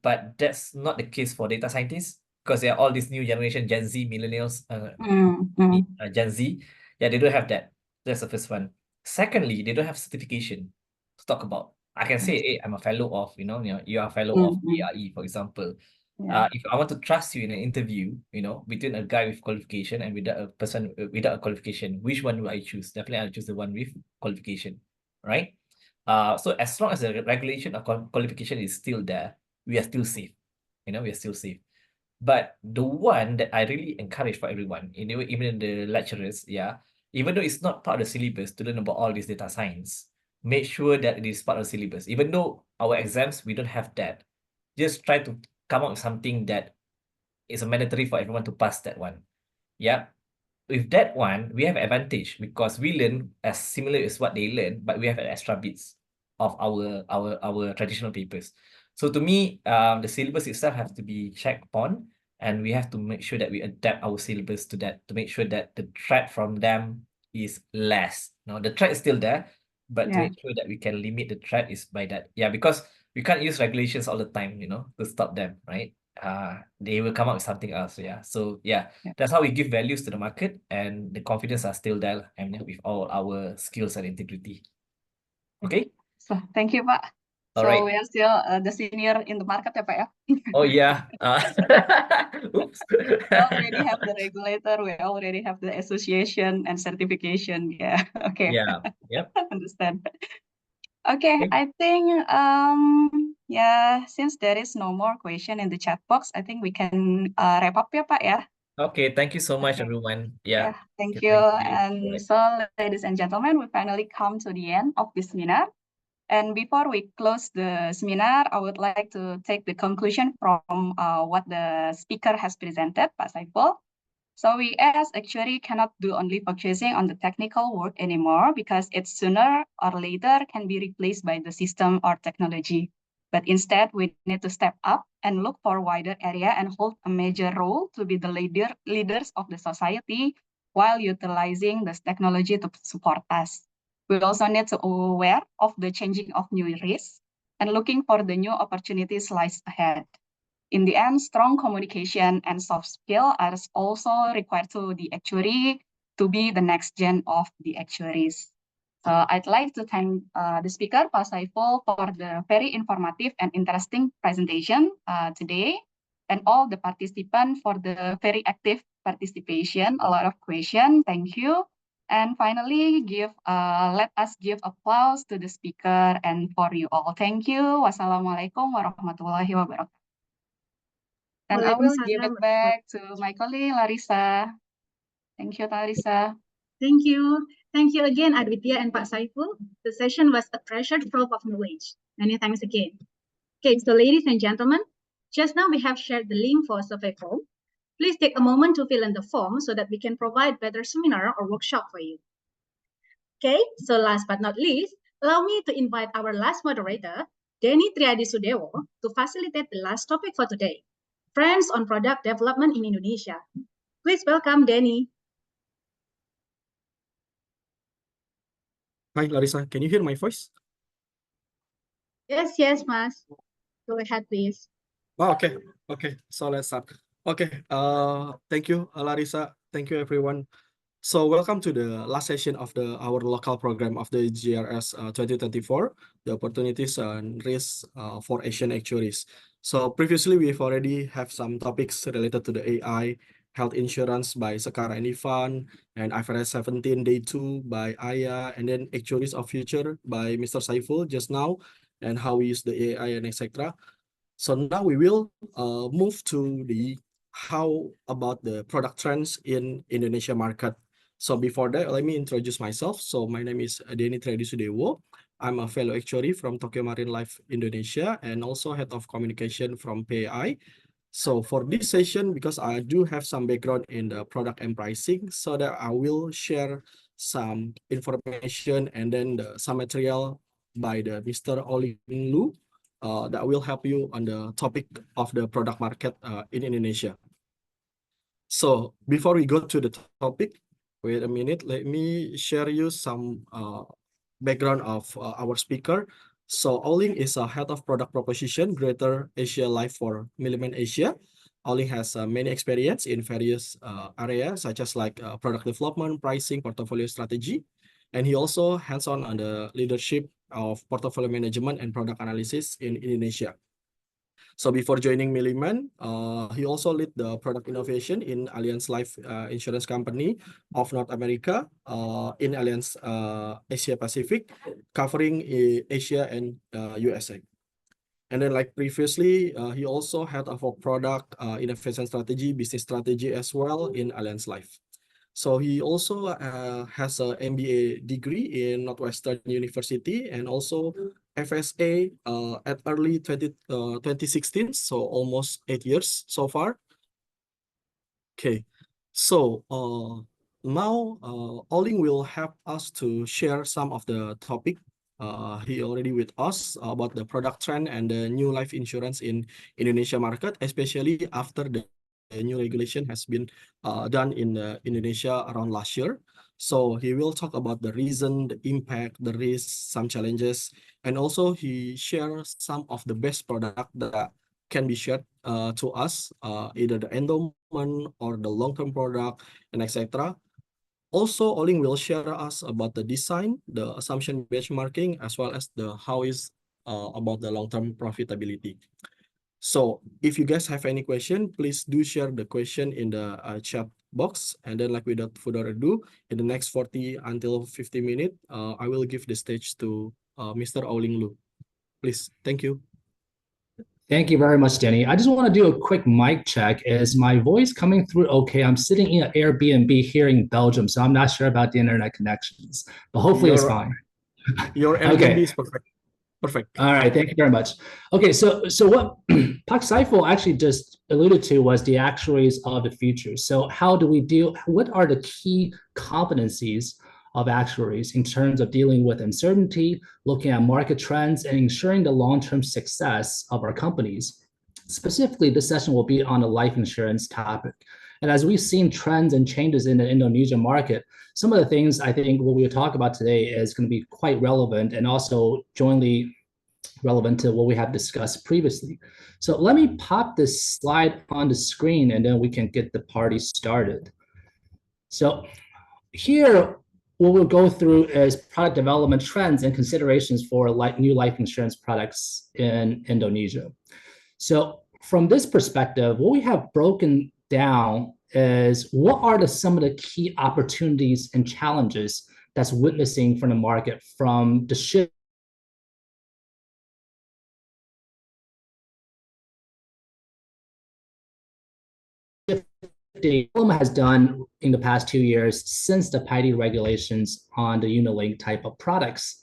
But that's not the case for data scientists, because they are all this new generation, Gen Z, millennials, Gen Z. Yeah, they don't have that. That's the first one. Secondly, they don't have certification to talk about. I can say, hey, I'm a fellow of, you are a fellow of ARE, for example. If I want to trust you in an interview, between a guy with qualification and without a person without a qualification, which one will I choose? Definitely, I'll choose the one with qualification, right? So as long as the regulation or qualification is still there, we are still safe. We are still safe. But the one that I really encourage for everyone, even the lecturers, even though it's not part of the syllabus to learn about all this data science, make sure that it is part of the syllabus. Even though our exams, we don't have that, just try to come up with something that is mandatory for everyone to pass that one. Yeah. With that one, we have advantage because we learn as similar as what they learn, but we have an extra bits of our traditional papers. So to me, the syllabus itself has to be checked upon, and we have to make sure that we adapt our syllabus to that to make sure that the threat from them is less. No, the threat is still there, but to make sure that we can limit the threat is by that. Yeah, because we can't use regulations all the time, to stop them, right? They will come up with something else. So that's how we give values to the market, and the confidence are still there, with all our skills and integrity. Okay. So thank you, Pak. All So right. we are still the senior in the market, ya, Pak, ya? Oh yeah. Oops. We already have the regulator. We already have the association and certification. Yeah. Okay. Yeah. Yep. Understand. Okay, Okay. I think since there is no more question in the chat box, I think we can wrap up, ya, Pak, ya. Okay. Thank you so much, Okay. everyone. Yeah, Yeah. thank Okay, you. thank you. And Right. so, ladies and gentlemen, we finally come to the end of this seminar. And before we close the seminar, I would like to take the conclusion from what the speaker has presented, Pak Saiful. So we as actuary cannot do only focusing on the technical work anymore, because it sooner or later can be replaced by the system or technology. But instead, we need to step up and look for a wider area and hold a major role to be the leaders of the society while utilizing this technology to support us. We also need to be aware of the changing of new risks and looking for the new opportunities lies ahead. In the end, strong communication and soft skill are also required to the actuary to be the next gen of the actuaries. So I'd like to thank the speaker, Pak Saiful, for the very informative and interesting presentation today, and all the participants for the very active participation, a lot of questions. Thank you. And finally, let us give applause to the speaker and for you all. Thank you. Wassalamualaikum warahmatullahi wabarakatuh. And I will give it back to my colleague, Larissa. Thank you, Larissa. Thank you. Thank you again, Aditya and Pak Saiful. The session was a treasured trove of knowledge. Many thanks again. Okay, so ladies and gentlemen, just now we have shared the link for a survey form. Please take a moment to fill in the form so that we can provide better seminar or workshop for you. Okay, so last but not least, allow me to invite our last moderator, Denny Triadisudewo, to facilitate the last topic for today, Friends on Product Development in Indonesia. Please welcome Denny. Hi, Larissa. Can you hear my voice? Yes, Mas. Go ahead, please. Oh, okay. So let's start. Okay. Thank you, Larissa. Thank you, everyone. So welcome to the last session of our local program of the GRS 2024, the opportunities and risks for Asian actuaries. So previously we've already have some topics related to the AI, health insurance by Sekar and Ivan, and IFRS 17 Day 2 by Aya, and then Actuaries of Future by Mr. Saiful just now, and how we use the AI and etc. So now we will move to the how about the product trends in Indonesia market. So before that, let me introduce myself. So my name is Denny Triadisudewo. I'm a fellow actuary from Tokyo Marine Life Indonesia and also head of communication from PAI. So for this session, because I do have some background in the product and pricing, so that I will share some information and then some material by the Mr. Oling Lu that will help you on the topic of the product market in Indonesia. So before we go to the topic, wait a minute, let me share you some background of our speaker. So Oling is a head of product proposition, Greater Asia Life for Milliman Asia. Oling has many experience in various areas such as like product development, pricing, portfolio strategy. And he also hands-on on the leadership of portfolio management and product analysis in Indonesia. So before joining Milliman, he also led the product innovation in Allianz Life Insurance Company of North America in Allianz Asia Pacific, covering Asia and USA. And then like previously, he also had a product innovation strategy, business strategy as well in Allianz Life. So he also has an MBA degree in Northwestern University and also FSA at early 2016, so almost 8 years so far. Okay, so now Oling will help us to share some of the topic. He already with us about the product trend and the new life insurance in Indonesia market, especially after the new regulation has been done in Indonesia around last year. So he will talk about the reason, the impact, the risks, some challenges, and also he shares some of the best product that can be shared to us, either the endowment or the long-term product and etc. Also, Oling will share us about the design, the assumption benchmarking, as well as the how is about the long-term profitability. So if you guys have any question, please do share the question in the chat box. And then like without further ado, in the next 40 until 50 minutes, I will give the stage to Mr. Oling Lu. Please, thank you. Thank you very much, Denny. I just want to do a quick mic check. Is my voice coming through okay? I'm sitting in an Airbnb here in Belgium, so I'm not sure about the internet connections, but hopefully it's fine. Your Airbnb is perfect. Perfect. All right, thank you very much. Okay, so what Pak Saiful actually just alluded to was the actuaries of the future. So how do we deal, what are the key competencies of actuaries in terms of dealing with uncertainty, looking at market trends, and ensuring the long-term success of our companies. Specifically, this session will be on the life insurance topic. And as we've seen trends and changes in the Indonesian market, some of the things I think what we'll talk about today is going to be quite relevant and also jointly relevant to what we have discussed previously. So let me pop this slide on the screen and then we can get the party started. So here, what we'll go through is product development trends and considerations for new life insurance products in Indonesia. So from this perspective, what we have broken down is what are some of the key opportunities and challenges that's witnessing from the market from the shift has done in the past 2 years since the PIDE regulations on the unit-linked type of products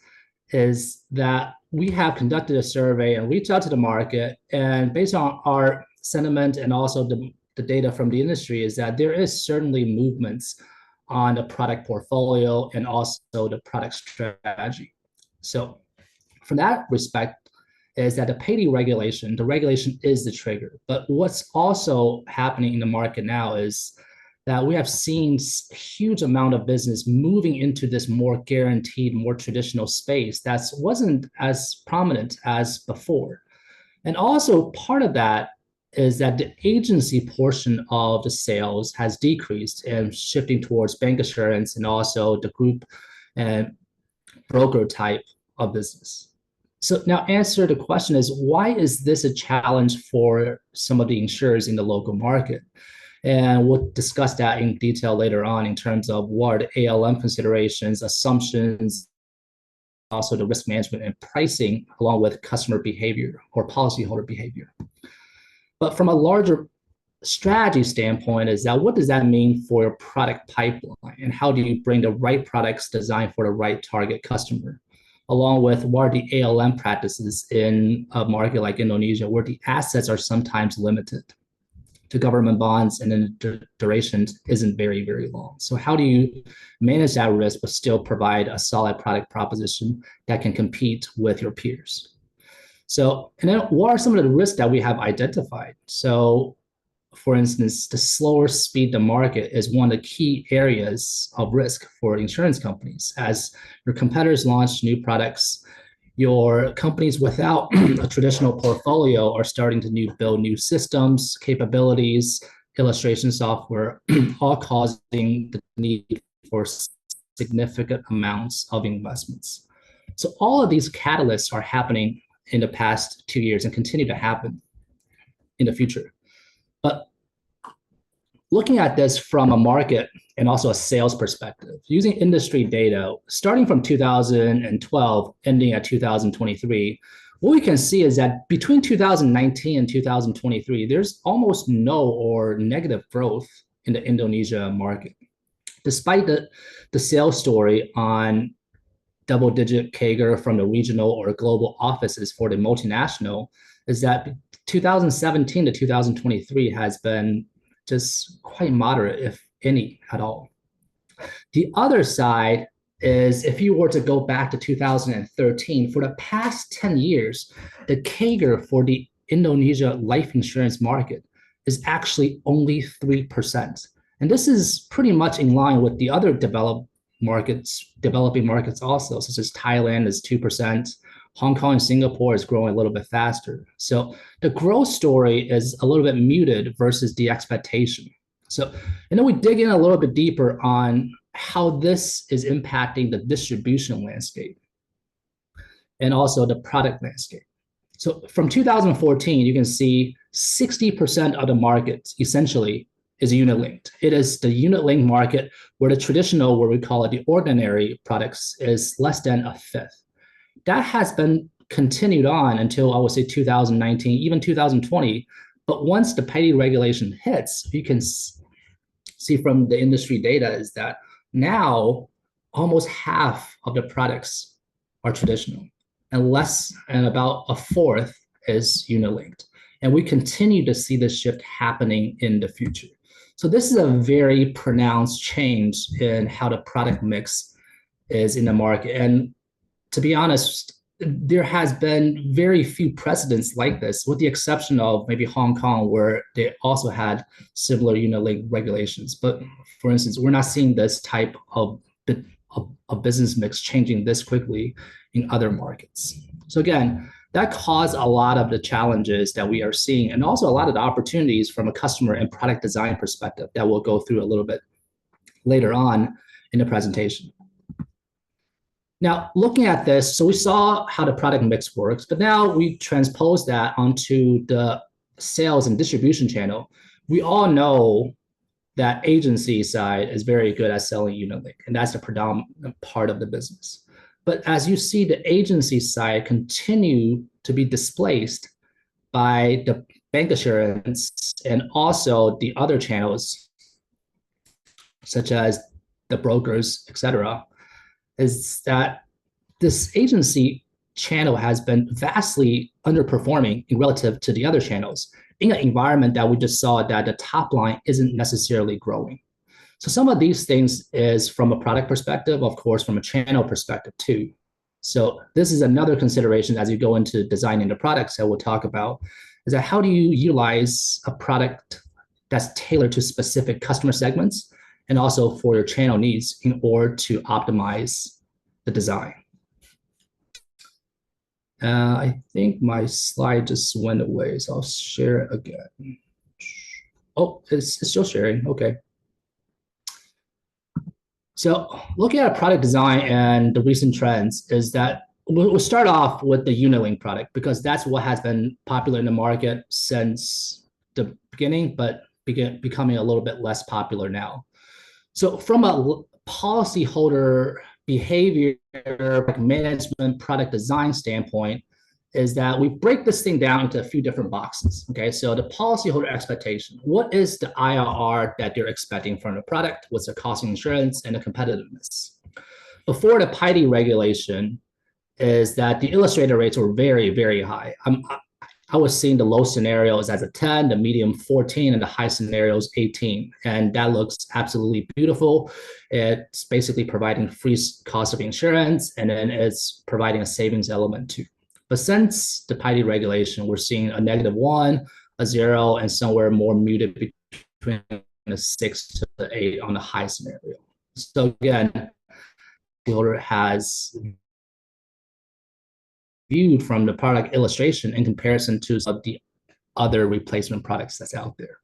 is that we have conducted a survey and reached out to the market, and based on our sentiment and also the data from the industry is that there is certainly movements on the product portfolio and also the product strategy. So from that respect is that the PIDE regulation, the regulation is the trigger. But what's also happening in the market now is that we have seen a huge amount of business moving into this more guaranteed, more traditional space that wasn't as prominent as before. And also part of that is that the agency portion of the sales has decreased and shifting towards bank assurance and also the group and broker type of business. So now answer the question is, why is this a challenge for some of the insurers in the local market? And we'll discuss that in detail later on in terms of what are the ALM considerations, assumptions, also the risk management and pricing along with customer behavior or policyholder behavior. But from a larger strategy standpoint is that what does that mean for your product pipeline and how do you bring the right products designed for the right target customer? Along with what are the ALM practices in a market like Indonesia where the assets are sometimes limited to government bonds and then the duration isn't very, very long. So how do you manage that risk but still provide a solid product proposition that can compete with your peers? So, and then what are some of the risks that we have identified? So for instance, the slower speed to market is one of the key areas of risk for insurance companies. As your competitors launch new products, your companies without a traditional portfolio are starting to build new systems, capabilities, illustration software, all causing the need for significant amounts of investments. So all of these catalysts are happening in the past 2 years and continue to happen in the future. But looking at this from a market and also a sales perspective, using industry data, starting from 2012, ending at 2023, what we can see is that between 2019 and 2023, there's almost no or negative growth in the Indonesia market. Despite the sales story on double-digit CAGR from the regional or global offices for the multinational, is that 2017 to 2023 has been just quite moderate, if any at all. The other side is if you were to go back to 2013, for the past 10 years, the CAGR for the Indonesia life insurance market is actually only 3%. And this is pretty much in line with the other developing markets also, such as Thailand is 2%, Hong Kong and Singapore is growing a little bit faster. So the growth story is a little bit muted versus the expectation. So, and then we dig in a little bit deeper on how this is impacting the distribution landscape and also the product landscape. So from 2014, you can see 60% of the market essentially is unit-linked. It is the unit-linked market where the traditional, where we call it the ordinary products, is less than a fifth. That has been continued on until I would say 2019, even 2020. But once the PIDE regulation hits, you can see from the industry data is that now almost half of the products are traditional and about a fourth is unit-linked. And we continue to see this shift happening in the future. So this is a very pronounced change in how the product mix is in the market. And to be honest, there has been very few precedents like this, with the exception of maybe Hong Kong, where they also had similar unit-linked regulations. But for instance, we're not seeing this type of business mix changing this quickly in other markets. So again, that caused a lot of the challenges that we are seeing, and also a lot of the opportunities from a customer and product design perspective that we'll go through a little bit later on in the presentation. Now, looking at this, so we saw how the product mix works, but now we transpose that onto the sales and distribution channel. We all know that agency side is very good at selling unit-link, and that's the predominant part of the business. But as you see the agency side continue to be displaced by the bank assurance and also the other channels, such as the brokers, et cetera, is that this agency channel has been vastly underperforming in relative to the other channels in an environment that we just saw that the top line isn't necessarily growing. So some of these things is from a product perspective, of course, from a channel perspective too. So this is another consideration as you go into designing the products that we'll talk about, is that how do you utilize a product that's tailored to specific customer segments and also for your channel needs in order to optimize the design. I think my slide just went away, so I'll share it again. Oh, it's still sharing, okay. So looking at product design and the recent trends is that we'll start off with the unit-linked product, because that's what has been popular in the market since the beginning, but becoming a little bit less popular now. So from a policyholder behavior, management, product design standpoint, is that we break this thing down into a few different boxes. Okay, so the policyholder expectation, what is the IRR that they're expecting from the product? What's the cost of insurance and the competitiveness? Before the PIDE regulation is that the illustrator rates were very, very high. I was seeing the low scenarios as a 10, the medium 14, and the high scenarios 18. And that looks absolutely beautiful. It's basically providing free cost of insurance, and then it's providing a savings element too. But since the PIDE regulation, we're seeing a -1, a 0, and somewhere more muted between a 6 to the 8 on the high scenario. So again, the holder has viewed from the product illustration in comparison to some of the other replacement products that's out there.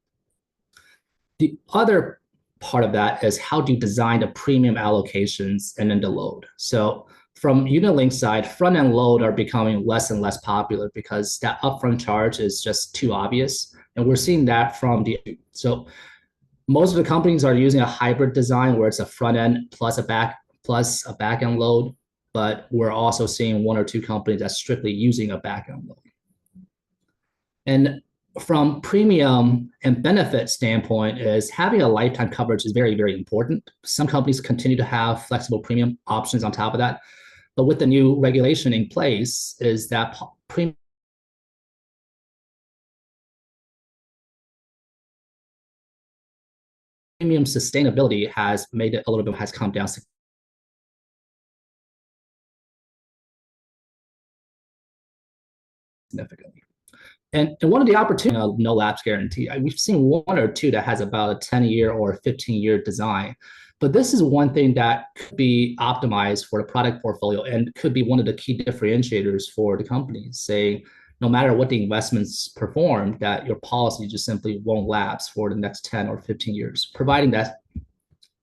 The other part of that is how do you design the premium allocations and then the load. So from unit-link side, front-end load are becoming less and less popular because that upfront charge is just too obvious. And we're seeing that from so most of the companies are using a hybrid design where it's a front-end plus a back-end load. But we're also seeing 1 or 2 companies that's strictly using a back-end load. And from premium and benefit standpoint is having a lifetime coverage is very, very important. Some companies continue to have flexible premium options on top of that. But with the new regulation in place is that premium sustainability has made it a little bit, has come down significantly. And one of the opportunities, no lapse guarantee, we've seen 1 or 2 that has about a 10-year or 15-year design. But this is one thing that could be optimized for the product portfolio and could be one of the key differentiators for the companies, saying no matter what the investments perform, that your policy just simply won't lapse for the next 10 or 15 years, providing that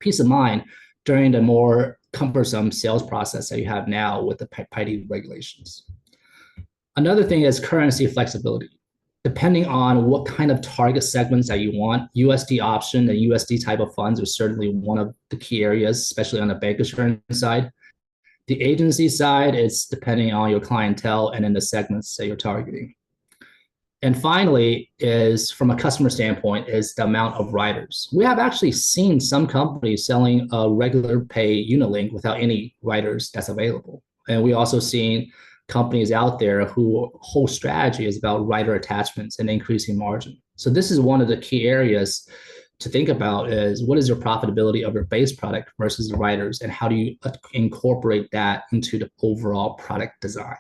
peace of mind during the more cumbersome sales process that you have now with the PIDE regulations. Another thing is currency flexibility. Depending on what kind of target segments that you want, USD option and USD type of funds are certainly one of the key areas, especially on the bank assurance side. The agency side is depending on your clientele and in the segments that you're targeting. And finally is from a customer standpoint is the amount of riders. We have actually seen some companies selling a regular pay unit-link without any riders that's available. And we also seen companies out there who whole strategy is about rider attachments and increasing margin. So this is one of the key areas to think about is what is your profitability of your base product versus the riders, and how do you incorporate that into the overall product design?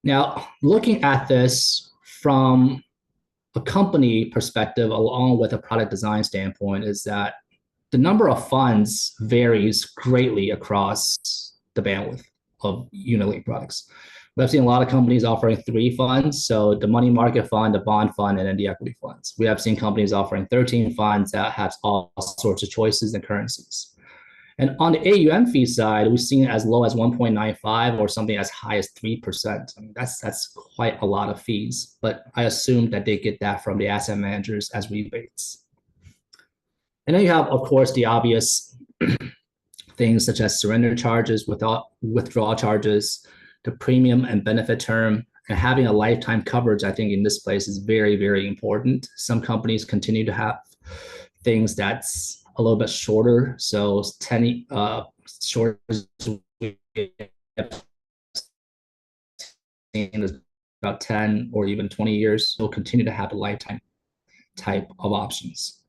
Now, looking at this from a company perspective, along with a product design standpoint, is that the number of funds varies greatly across the bandwidth of unit-linked products. We've seen a lot of companies offering 3 funds, so the money market fund, the bond fund, and then the equity funds. We have seen companies offering 13 funds that have all sorts of choices and currencies. And on the AUM fee side, we've seen it as low as 1.95 or something as high as 3%. I mean, that's quite a lot of fees, but I assume that they get that from the asset managers as rebates. And then you have, of course, the obvious things such as surrender charges, withdrawal charges, the premium and benefit term, and having a lifetime coverage. I think in this place is very, very important. Some companies continue to have things that's a little bit shorter. So 10 short about 10 or even 20 years. We'll continue to have a lifetime type of options.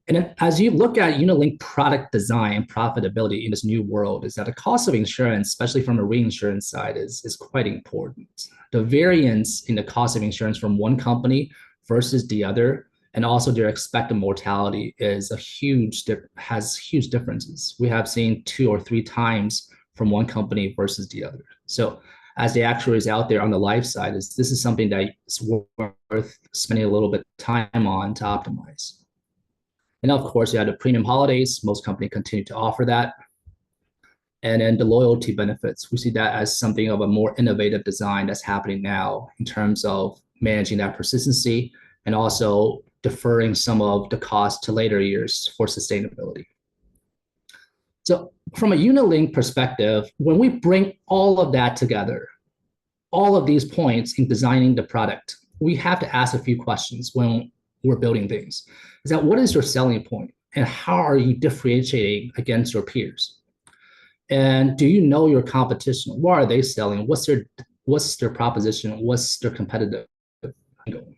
And then as you look at unit-linked product design profitability in this new world, is that the cost of insurance, especially from a reinsurance side, is quite important. The variance in the cost of insurance from one company versus the other, and also their expected mortality, has huge differences. We have seen 2 or 3 times from one company versus the other. So as the actuaries out there on the life side, this is something that is worth spending a little bit of time on to optimize. And of course, you have the premium holidays. Most companies continue to offer that. And then the loyalty benefits, we see that as something of a more innovative design that's happening now in terms of managing that persistency and also deferring some of the cost to later years for sustainability. So from a unit-linked perspective, when we bring all of that together, all of these points in designing the product, we have to ask a few questions when we're building things. Is that what is your selling point, and how are you differentiating against your peers? And do you know your competition? What are they selling? What's their proposition? What's their competitive angle?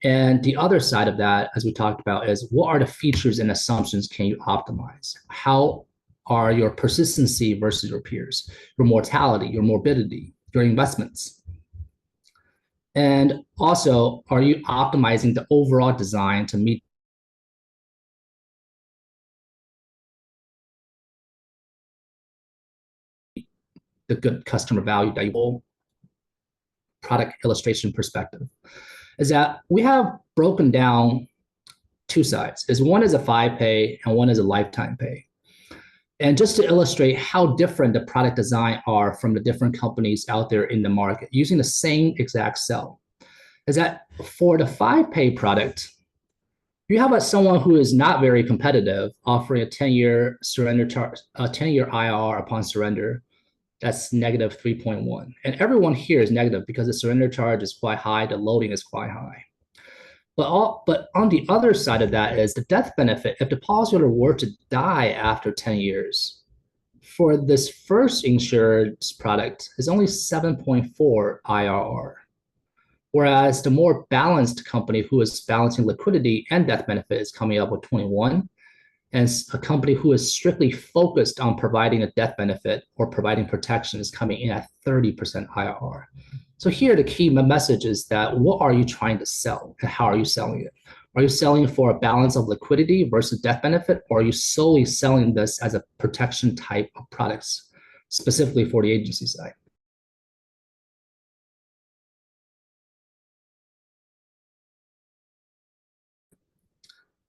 And the other side of that, as we talked about, is what are the features and assumptions can you optimize? How are your persistency versus your peers, your mortality, your morbidity, your investments? And also, are you optimizing the overall design to meet the good customer value that you will? Product illustration perspective is that we have broken down 2 sides. One is a 5-pay and one is a lifetime pay. And just to illustrate how different the product design are from the different companies out there in the market using the same exact cell, is that for the 5-pay product, you have someone who is not very competitive offering a 10-year surrender charge, a 10-year IRR upon surrender. That's negative 3.1. And everyone here is negative because the surrender charge is quite high, the loading is quite high. But on the other side of that is the death benefit. If the policyholder were to die after 10 years, for this first insurance product is only 7.4 IRR. Whereas the more balanced company who is balancing liquidity and death benefit is coming up with 21. And a company who is strictly focused on providing a death benefit or providing protection is coming in at 30% IRR. So here the key message is that what are you trying to sell and how are you selling it? Are you selling for a balance of liquidity versus death benefit, or are you solely selling this as a protection type of products, specifically for the agency side?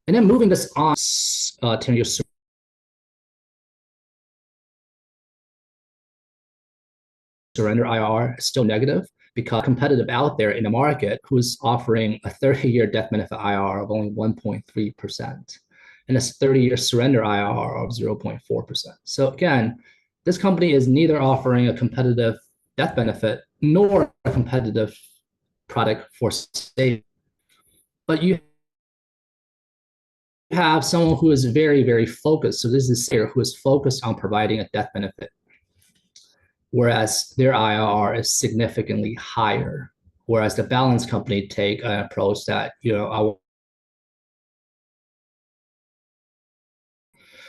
And then moving this on to your surrender IRR is still negative because competitive out there in the market who's offering a 30-year death benefit IRR of only 1.3% and a 30-year surrender IRR of 0.4%. So again, this company is neither offering a competitive death benefit nor a competitive product for saving. But you have someone who is very, very focused. So this is here who is focused on providing a death benefit, whereas their IRR is significantly higher whereas the balance company take an approach that,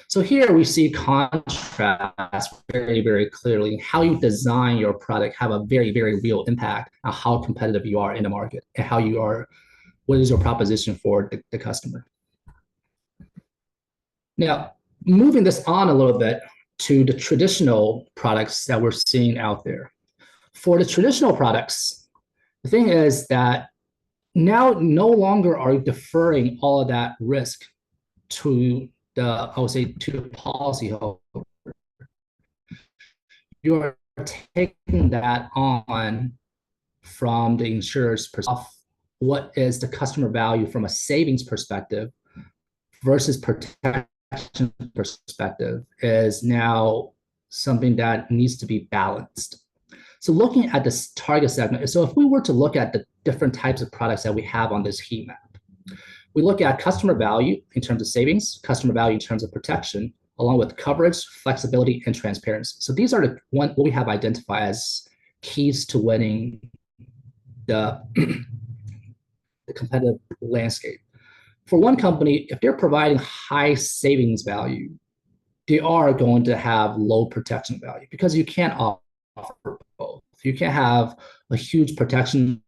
So here we see contrast very, very clearly. How you design your product have a very, very real impact on how competitive you are in the market and what is your proposition for the customer. Now, moving this on a little bit to the traditional products that we're seeing out there. For the traditional products, the thing is that now no longer are you deferring all of that risk to the policyholder. You're taking that on from the insurer's perspective. What is the customer value from a savings perspective versus protection perspective is now something that needs to be balanced. So looking at this target segment, so if we were to look at the different types of products that we have on this heat map, we look at customer value in terms of savings, customer value in terms of protection, along with coverage, flexibility, and transparency. So these are what we have identified as keys to winning the competitive landscape. For one company, if they're providing high savings value, they are going to have low protection value because you can't offer both. You can't have a huge protection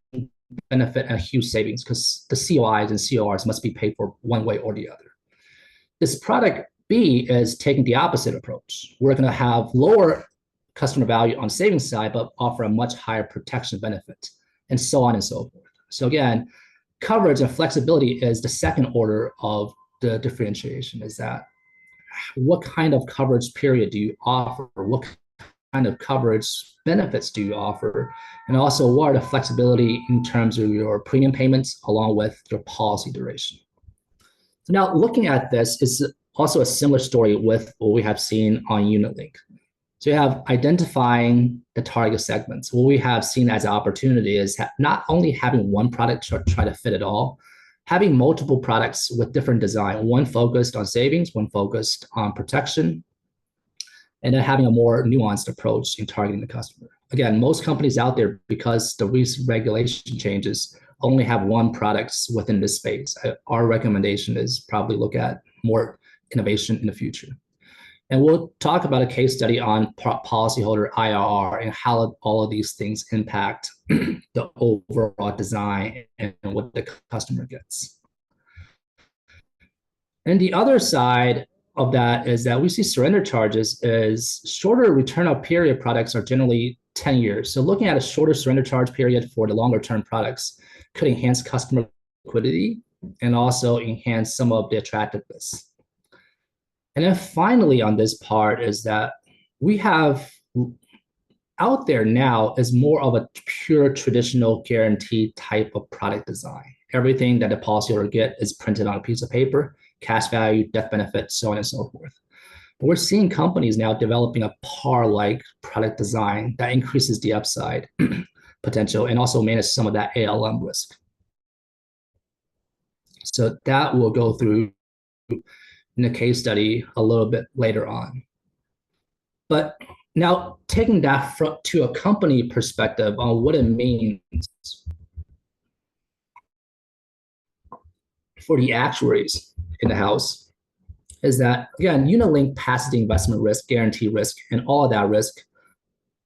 benefit and a huge savings because the COIs and CORs must be paid for one way or the other. This product B is taking the opposite approach. We're going to have lower customer value on savings side, but offer a much higher protection benefit, and so on and so forth. So again, coverage and flexibility is the second order of the differentiation, is that what kind of coverage period do you offer? What kind of coverage benefits do you offer? And also, what are the flexibility in terms of your premium payments along with your policy duration? So now looking at this is also a similar story with what we have seen on UnitLink. So you have identifying the target segments. What we have seen as an opportunity is not only having one product to try to fit it all, having multiple products with different design, one focused on savings, one focused on protection, and then having a more nuanced approach in targeting the customer. Again, most companies out there, because the recent regulation changes, only have one product within this space. Our recommendation is probably look at more innovation in the future. And we'll talk about a case study on policyholder IRR and how all of these things impact the overall design and what the customer gets. And the other side of that is that we see surrender charges is shorter return of period products are generally 10 years. So looking at a shorter surrender charge period for the longer term products could enhance customer liquidity and also enhance some of the attractiveness. And then finally on this part is that we have out there now is more of a pure traditional guaranteed type of product design. Everything that the policyholder get is printed on a piece of paper, cash value, death benefit, so on and so forth. But we're seeing companies now developing a par-like product design that increases the upside potential and also manage some of that ALM risk. So that will go through in the case study a little bit later on. But now taking that to a company perspective on what it means for the actuaries in the house is that, again, UnitLink passes the investment risk, guarantee risk, and all of that risk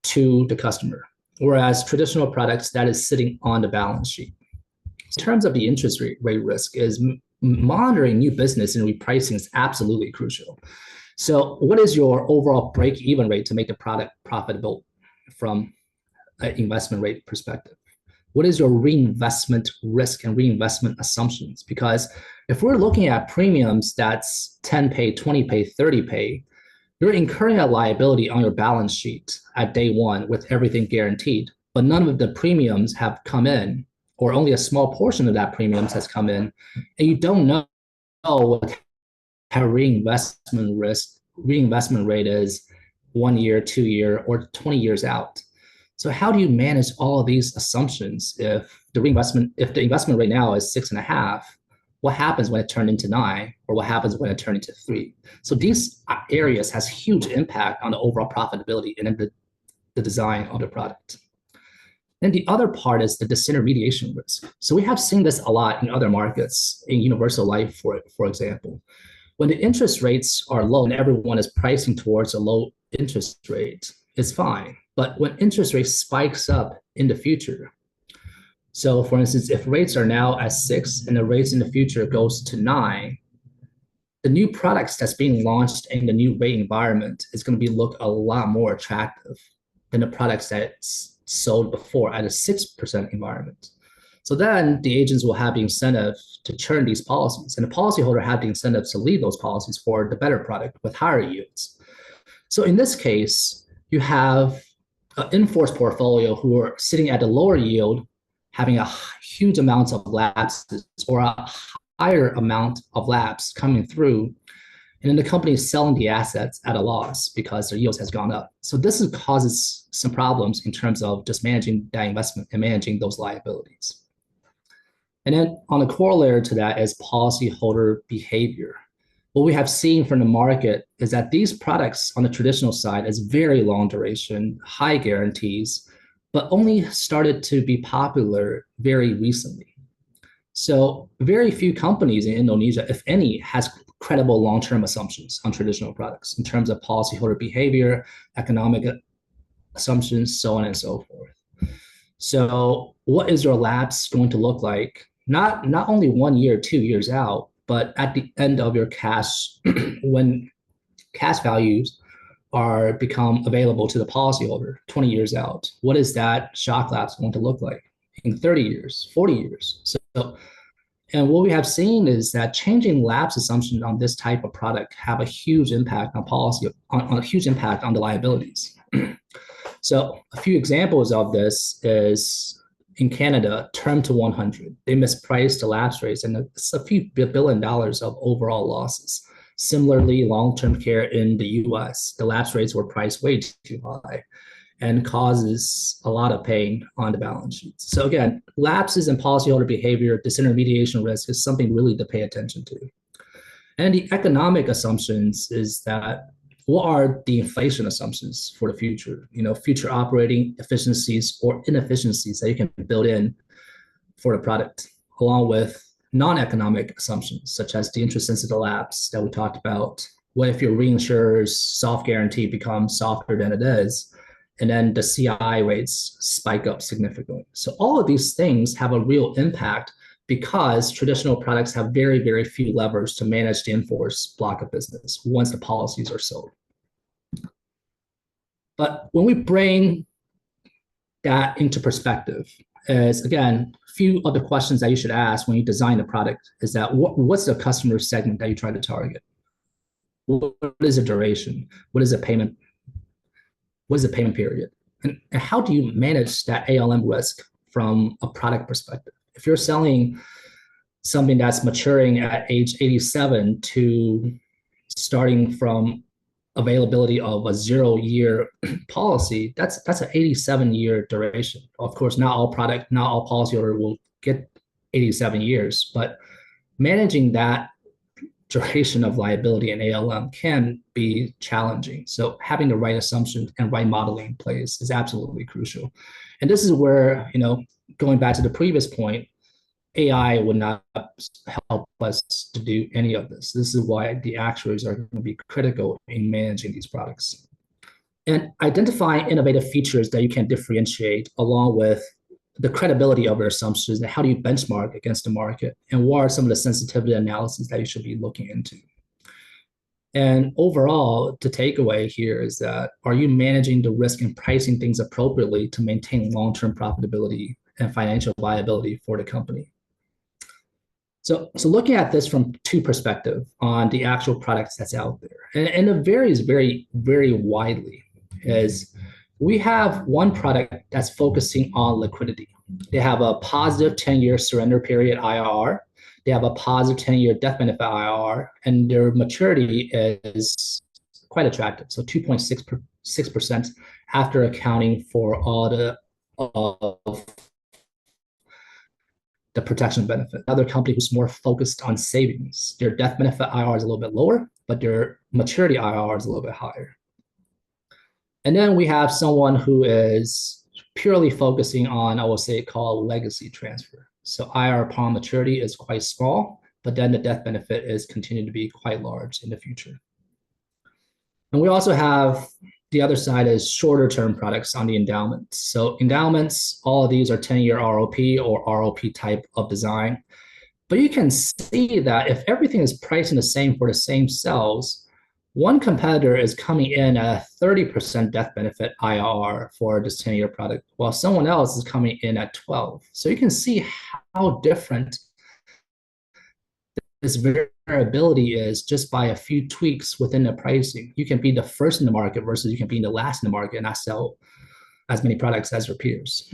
to the customer, whereas traditional products, that is sitting on the balance sheet. In terms of the interest rate risk is monitoring new business and repricing is absolutely crucial. So what is your overall break-even rate to make the product profitable from an investment rate perspective? What is your reinvestment risk and reinvestment assumptions? Because if we're looking at premiums that's 10 pay, 20 pay, 30 pay, you're incurring a liability on your balance sheet at day one with everything guaranteed, but none of the premiums have come in, or only a small portion of that premiums has come in, and you don't know what how reinvestment rate is 1 year, 2 year, or 20 years out. So how do you manage all of these assumptions if the investment rate now is 6.5? What happens when it turned into 9, or what happens when it turned into 3? So these areas has huge impact on the overall profitability and the design of the product. And the other part is the disintermediation risk. So we have seen this a lot in other markets, in universal life, for example. When the interest rates are low and everyone is pricing towards a low interest rate, it's fine. But when interest rate spikes up in the future, so for instance, if rates are now at 6 and the rates in the future goes to 9, the new products that's being launched in the new rate environment is going to look a lot more attractive than the products that's sold before at a 6% environment. So then the agents will have the incentive to churn these policies, and the policyholder have the incentive to leave those policies for the better product with higher yields. So in this case, you have an in-force portfolio who are sitting at a lower yield, having a huge amount of lapses or a higher amount of lapse coming through, and then the company is selling the assets at a loss because their yields has gone up. So this causes some problems in terms of just managing that investment and managing those liabilities. And then on the corollary to that is policyholder behavior. What we have seen from the market is that these products on the traditional side is very long duration, high guarantees, but only started to be popular very recently. So very few companies in Indonesia, if any, has credible long-term assumptions on traditional products in terms of policyholder behavior, economic assumptions, so on and so forth. So what is your lapse going to look like? Not only 1 year, 2 years out, but at the end of your cash, when cash values are become available to the policyholder 20 years out, what is that shock lapse going to look like in 30 years, 40 years? So, and what we have seen is that changing lapse assumptions on this type of product have a huge impact on policy, on a huge impact on the liabilities. So a few examples of this is in Canada, term to 100. They mispriced the lapse rates, and it's a few $1 billion of overall losses. Similarly, long-term care in the US, the lapse rates were priced way too high and causes a lot of pain on the balance sheet. So again, lapses in policyholder behavior, disintermediation risk is something really to pay attention to. And the economic assumptions is that what are the inflation assumptions for the future? You know, future operating efficiencies or inefficiencies that you can build in for the product, along with non-economic assumptions, such as the interest sensitive lapse that we talked about. What if your reinsurer's soft guarantee becomes softer than it is, and then the CI rates spike up significantly? So all of these things have a real impact because traditional products have very, very few levers to manage the in-force block of business once the policies are sold. But when we bring that into perspective, is again, a few of the questions that you should ask when you design a product is that what's the customer segment that you try to target? What is the duration? What is the payment? What is the payment period? And how do you manage that ALM risk from a product perspective? If you're selling something that's maturing at age 87 to starting from availability of a 0-year policy, that's an 87-year duration. Of course, not all policyholder will get 87 years, but managing that duration of liability in ALM can be challenging. So having the right assumptions and right modeling in place is absolutely crucial. And this is where, you know, going back to the previous point, AI would not help us to do any of this. This is why the actuaries are going to be critical in managing these products. And identifying innovative features that you can differentiate along with the credibility of your assumptions and how do you benchmark against the market, and what are some of the sensitivity analyses that you should be looking into. And overall, the takeaway here is that, are you managing the risk and pricing things appropriately to maintain long-term profitability and financial viability for the company? So looking at this from two perspectives on the actual products that's out there, and it varies very, very widely, is we have one product that's focusing on liquidity. They have a positive 10-year surrender period IRR. They have a positive 10-year death benefit IRR, and their maturity is quite attractive. So 2.6% after accounting for all the protection benefit. Another company who's more focused on savings, their death benefit IRR is a little bit lower, but their maturity IRR is a little bit higher. And then we have someone who is purely focusing on, I will say, called legacy transfer. So IRR upon maturity is quite small, but then the death benefit is continuing to be quite large in the future. And we also have the other side is shorter term products on the endowments. So endowments, all of these are 10-year ROP or ROP type of design. But you can see that if everything is pricing the same for the same cells, one competitor is coming in at a 30% death benefit IRR for this 10-year product, while someone else is coming in at 12. So you can see how different this variability is just by a few tweaks within the pricing. You can be the first in the market versus you can be the last in the market and not sell as many products as your peers.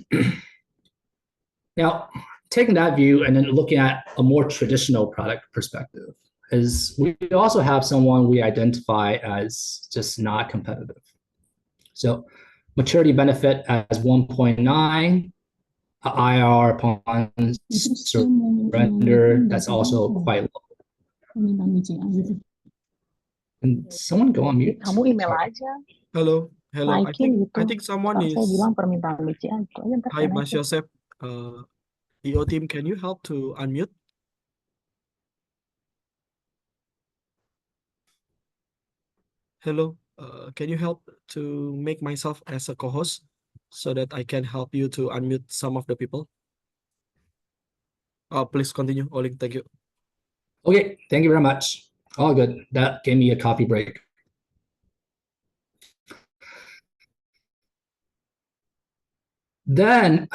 Now, taking that view and then looking at a more traditional product perspective, is we also have someone we identify as just not competitive. So maturity benefit as 1.9, IRR upon surrender, that's also quite low. And someone go on mute. Kamu email aja. Hello. I think someone is. Saya bilang permintaan BCA itu aja. Hi, Mas Joseph. EO team, can you help to unmute? Hello. Can you help to make myself as a co-host so that I can help you to unmute some of the people? Please continue, Oling. Thank you. Okay, thank you very much. All good. That gave me a coffee break. Then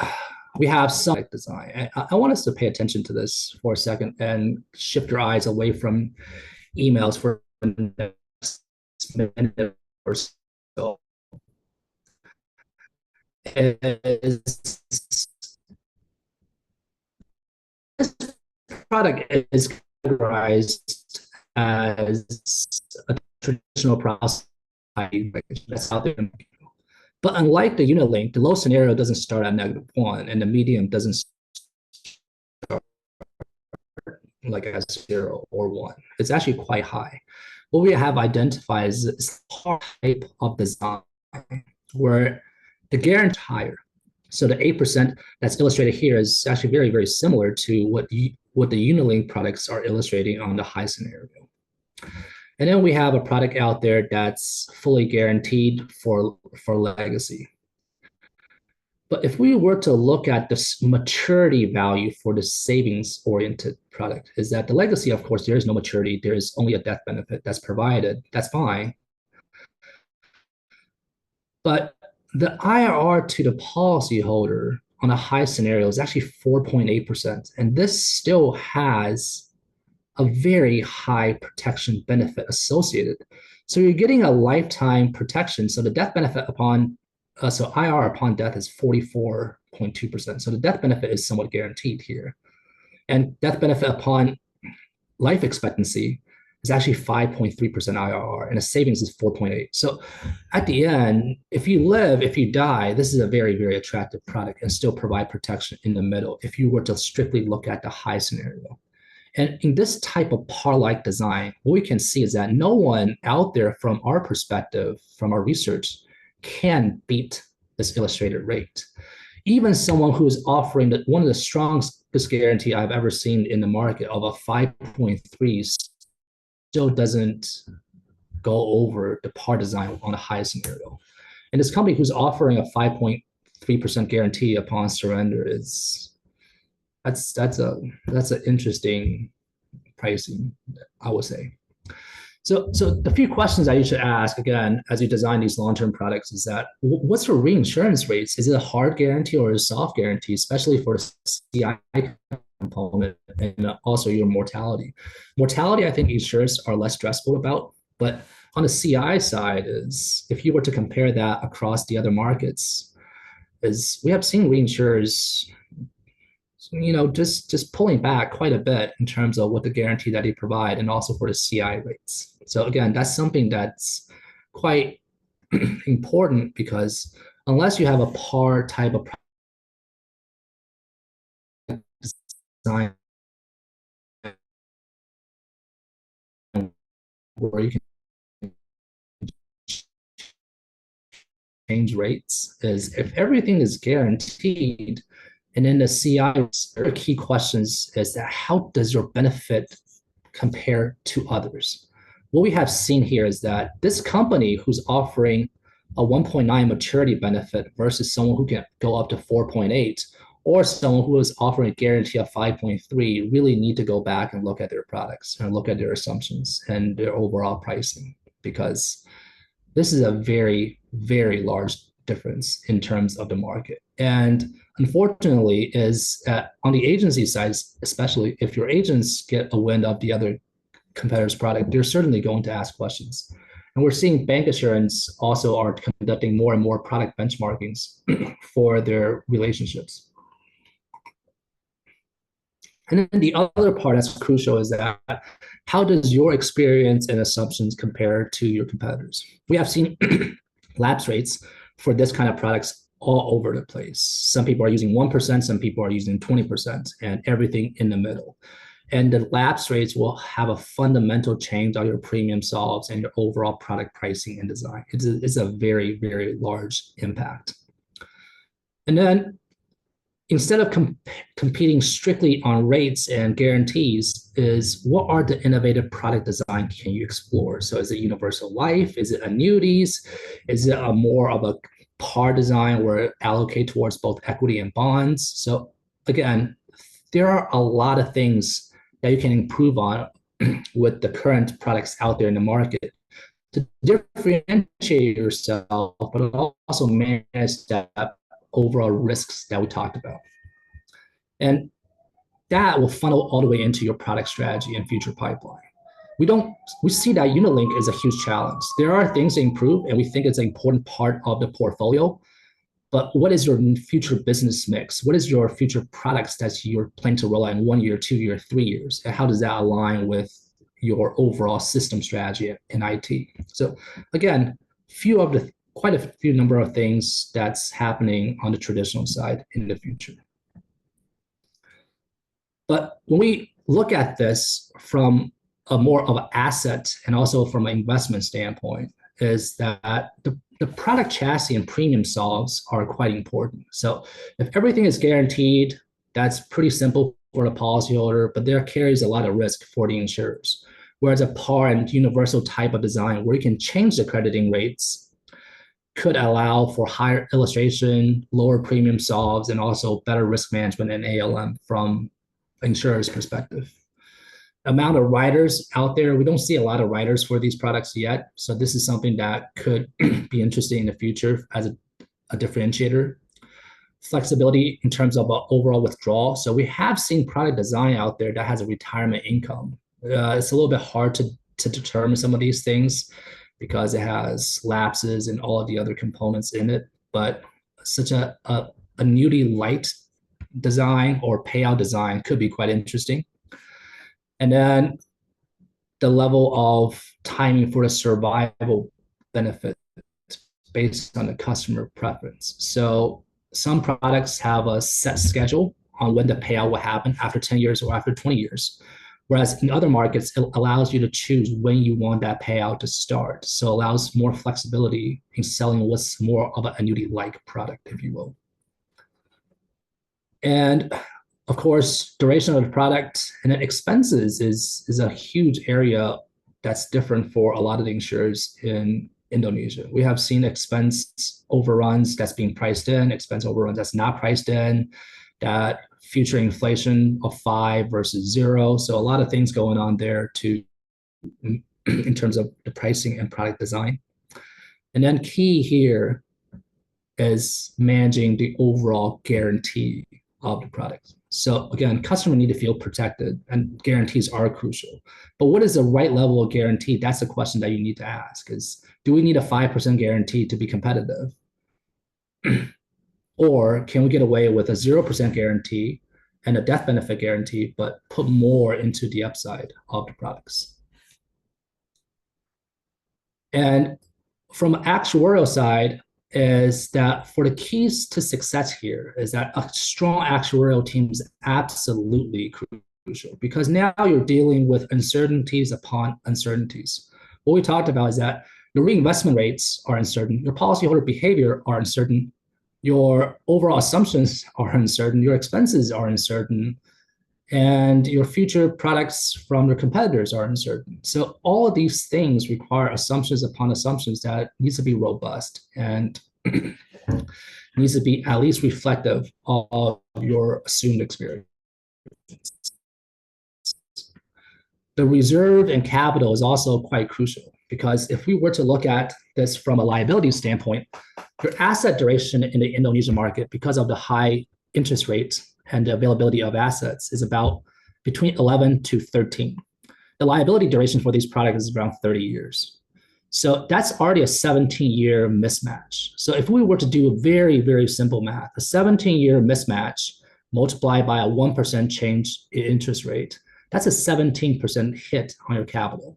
we have some design. I want us to pay attention to this for a second and shift your eyes away from emails for the next minute or so. This product is categorized as a traditional process that's out there. But unlike the unit link, the low scenario doesn't start at -1 and the medium doesn't start like at 0 or 1. It's actually quite high. What we have identified is type of design where the guarantee higher. So the 8% that's illustrated here is actually very, very similar to what the Unilink products are illustrating on the high scenario. And then we have a product out there that's fully guaranteed for legacy. But if we were to look at this maturity value for the savings-oriented product, is that the legacy, of course, there is no maturity. There is only a death benefit that's provided. That's fine. But the IRR to the policyholder on a high scenario is actually 4.8%. And this still has a very high protection benefit associated. So you're getting a lifetime protection. So the death benefit upon, so IRR upon death is 44.2%. So the death benefit is somewhat guaranteed here. And death benefit upon life expectancy is actually 5.3% IRR, and the savings is 4.8. So at the end, if you live, if you die, this is a very, very attractive product and still provide protection in the middle if you were to strictly look at the high scenario. And in this type of par-like design, what we can see is that no one out there from our perspective, from our research, can beat this illustrated rate. Even someone who is offering one of the strongest guarantee I've ever seen in the market of a 5.3 still doesn't go over the par design on the high scenario. And this company who's offering a 5.3% guarantee upon surrender that's an interesting pricing, I would say. So the few questions I usually ask, again, as you design these long-term products is that, what's your reinsurance rates? Is it a hard guarantee or a soft guarantee, especially for the CI component and also your mortality? Mortality, I think insurers are less stressful about, but on the CI side is, if you were to compare that across the other markets, is we have seen reinsurers just pulling back quite a bit in terms of what the guarantee that they provide and also for the CI rates. So again, that's something that's quite important because unless you have a par type of design where you can change rates is if everything is guaranteed, and then the CI, the key questions is that how does your benefit compare to others? What we have seen here is that this company who's offering a 1.9 maturity benefit versus someone who can go up to 4.8, or someone who is offering a guarantee of 5.3, really need to go back and look at their products and look at their assumptions and their overall pricing, because this is a very, very large difference in terms of the market. And unfortunately is on the agency side, especially if your agents get a wind of the other competitor's product, they're certainly going to ask questions. And we're seeing bank assurance also are conducting more and more product benchmarkings for their relationships. And then the other part that's crucial is that how does your experience and assumptions compare to your competitors? We have seen lapse rates for this kind of products all over the place. Some people are using 1%, some people are using 20%, and everything in the middle. And the lapse rates will have a fundamental change on your premium solves and your overall product pricing and design. It's a very, very large impact. And then instead of competing strictly on rates and guarantees, is what are the innovative product design can you explore? So is it universal life? Is it annuities? Is it a more of a par design where it allocate towards both equity and bonds? So again, there are a lot of things that you can improve on with the current products out there in the market to differentiate yourself, but also manage that overall risks that we talked about. And that will funnel all the way into your product strategy and future pipeline. We see that Unilink is a huge challenge. There are things to improve, and we think it's an important part of the portfolio. But what is your future business mix? What is your future products that you're planning to roll out in 1 year, 2 year, 3 years? And how does that align with your overall system strategy in IT? So again, quite a few number of things that's happening on the traditional side in the future. But when we look at this from a more of an asset and also from an investment standpoint, is that the product chassis and premium solves are quite important. So if everything is guaranteed, that's pretty simple for the policyholder, but there carries a lot of risk for the insurers. Whereas a par and universal type of design where you can change the crediting rates could allow for higher illustration, lower premium solves, and also better risk management and ALM from insurer's perspective. Amount of riders out there, we don't see a lot of riders for these products yet. So this is something that could be interesting in the future as a differentiator. Flexibility in terms of overall withdrawal. So we have seen product design out there that has a retirement income. It's a little bit hard to determine some of these things because it has lapses and all of the other components in it. But such a annuity light design or payout design could be quite interesting. And then the level of timing for the survival benefit based on the customer preference. So some products have a set schedule on when the payout will happen after 10 years or after 20 years. Whereas in other markets, it allows you to choose when you want that payout to start. So it allows more flexibility in selling what's more of an annuity-like product, if you will. And of course, duration of the product and then expenses is a huge area that's different for a lot of the insurers in Indonesia. We have seen expense overruns that's being priced in, expense overruns that's not priced in, that future inflation of 5 versus 0. So a lot of things going on there in terms of the pricing and product design. And then key here is managing the overall guarantee of the product. So again, customers need to feel protected and guarantees are crucial. But what is the right level of guarantee? That's a question that you need to ask is, do we need a 5% guarantee to be competitive? Or can we get away with a 0% guarantee and a death benefit guarantee, but put more into the upside of the products? And from actuarial side, is that for the keys to success here is that a strong actuarial team is absolutely crucial because now you're dealing with uncertainties upon uncertainties. What we talked about is that Your reinvestment rates are uncertain. Your policyholder behavior are uncertain. Your overall assumptions are uncertain. Your expenses are uncertain. And your future products from your competitors are uncertain. So all of these things require assumptions upon assumptions that needs to be robust and needs to be at least reflective of your assumed experience. The reserve and capital is also quite crucial because if we were to look at this from a liability standpoint, your asset duration in the Indonesian market, because of the high interest rates and the availability of assets, is about between 11 to 13. The liability duration for these products is around 30 years. So that's already a 17-year mismatch. So if we were to do a very, very simple math, a 17-year mismatch multiplied by a 1% change in interest rate, that's a 17% hit on your capital.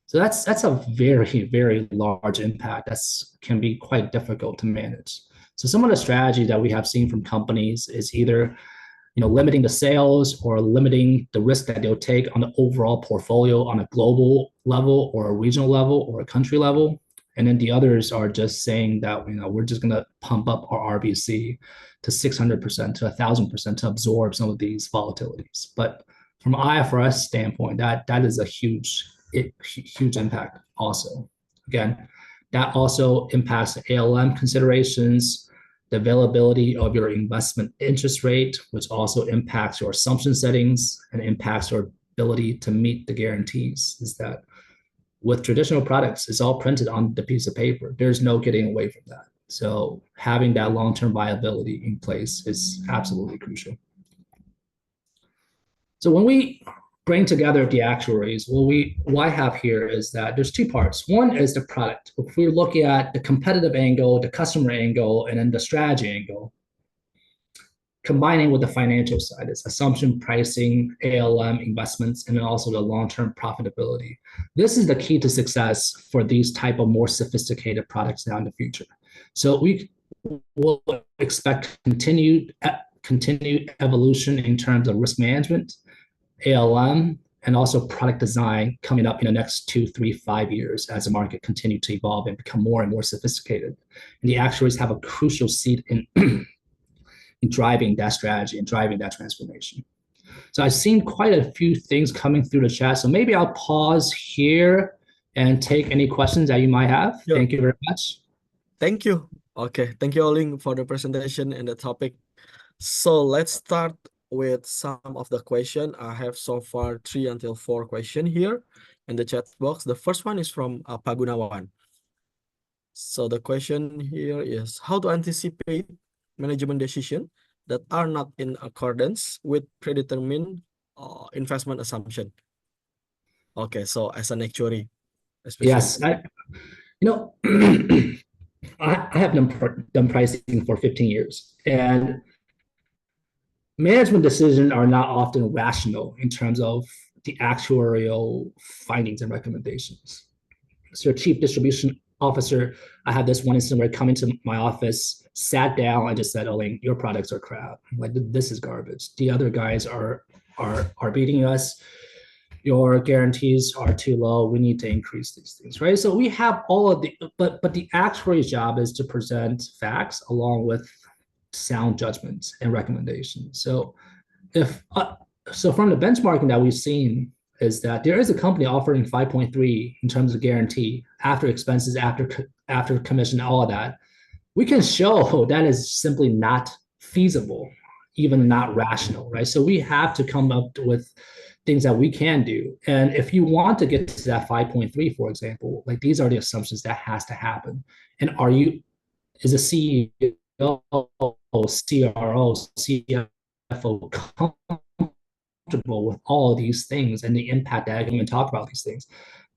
So that's a very, very large impact that can be quite difficult to manage. So some of the strategy that we have seen from companies is either limiting the sales or limiting the risk that they'll take on the overall portfolio on a global level or a regional level or a country level. And then the others are just saying that, we're just going to pump up our RBC to 600% to 1,000% to absorb some of these volatilities. But from an IFRS standpoint, that is a huge impact also. Again, that also impacts the ALM considerations, the availability of your investment interest rate, which also impacts your assumption settings and impacts your ability to meet the guarantees. Is that with traditional products, it's all printed on the piece of paper. There's no getting away from that. So having that long-term viability in place is absolutely crucial. So when we bring together the actuaries, what I have here is that there's two parts. One is the product. If we're looking at the competitive angle, the customer angle, and then the strategy angle, combining with the financial side, it's assumption pricing, ALM investments, and then also the long-term profitability. This is the key to success for these type of more sophisticated products now in the future. So we will expect continued evolution in terms of risk management, ALM, and also product design coming up in the next 2, 3, 5 years as the market continues to evolve and become more and more sophisticated. And the actuaries have a crucial seat in, in driving that strategy and driving that transformation. So I've seen quite a few things coming through the chat. So maybe I'll pause here and take any questions that you might have. Sure. Thank you very much. Thank you. Okay, thank you, Oling, for the presentation and the topic. So let's start with some of the question. I have so far 3 until 4 questions here in the chat box. The first one is from Pagunawan. So the question here is how to anticipate management decision that are not in accordance with predetermined investment assumption. Okay, so as an actuary, especially. Yes, I have done pricing for 15 years, and management decisions are not often rational in terms of the actuarial findings and recommendations. So your chief distribution officer, I had this one instance where I come into my office, sat down, and just said, "Oling, your products are crap. Like this is garbage. The other guys are beating us. Your guarantees are too low. We need to increase these things," right? So we have all of the, but the actuary's job is to present facts along with sound judgments and recommendations. So so from the benchmarking that we've seen is that there is a company offering 5.3 in terms of guarantee after expenses, after commission, all of that. We can show that is simply not feasible, even not rational, right? So we have to come up with things that we can do. And if you want to get to that 5.3, for example, like these are the assumptions that has to happen. And is a CEO, CRO, CFO comfortable with all of these things and the impact that I can even talk about these things?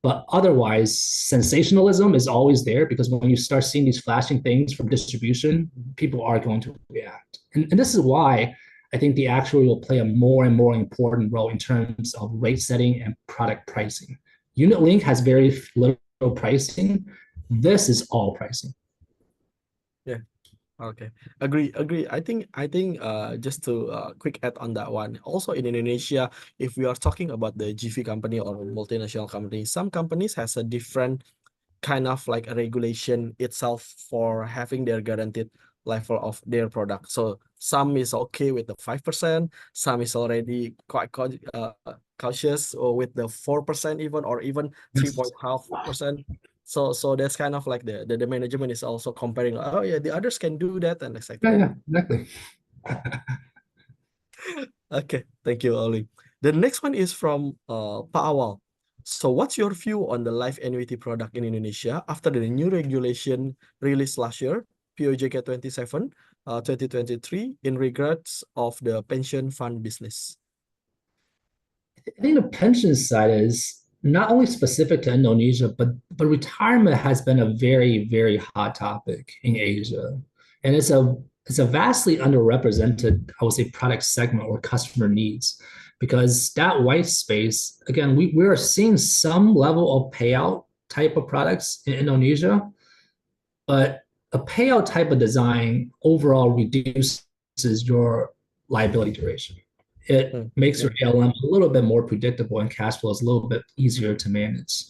But otherwise, sensationalism is always there because when you start seeing these flashing things from distribution, people are going to react. And this is why I think the actuary will play a more and more important role in terms of rate setting and product pricing. Unit link has very little pricing. This is all pricing. Yeah. Okay. Agree. I think just to quick add on that one. Also in Indonesia, if we are talking about the GV company or multinational company, some companies has a different kind of like a regulation itself for having their guaranteed level of their product. So some is okay with the 5%, some is already quite cautious or with the 4% even, or even 3.5%. So that's kind of like the management is also comparing, oh yeah, the others can do that, and etc. Yeah, exactly. Okay, thank you, Oli. The next one is from Pak Awal. So what's your view on the life annuity product in Indonesia after the new regulation released last year, POJK 27, 2023, in regards of the pension fund business? I think the pension side is not only specific to Indonesia, but retirement has been a very, very hot topic in Asia. And it's a vastly underrepresented, I would say, product segment or customer needs, because that white space, again, we're seeing some level of payout type of products in Indonesia, but a payout type of design overall reduces your liability duration. It makes your ALM a little bit more predictable and cash flow is a little bit easier to manage.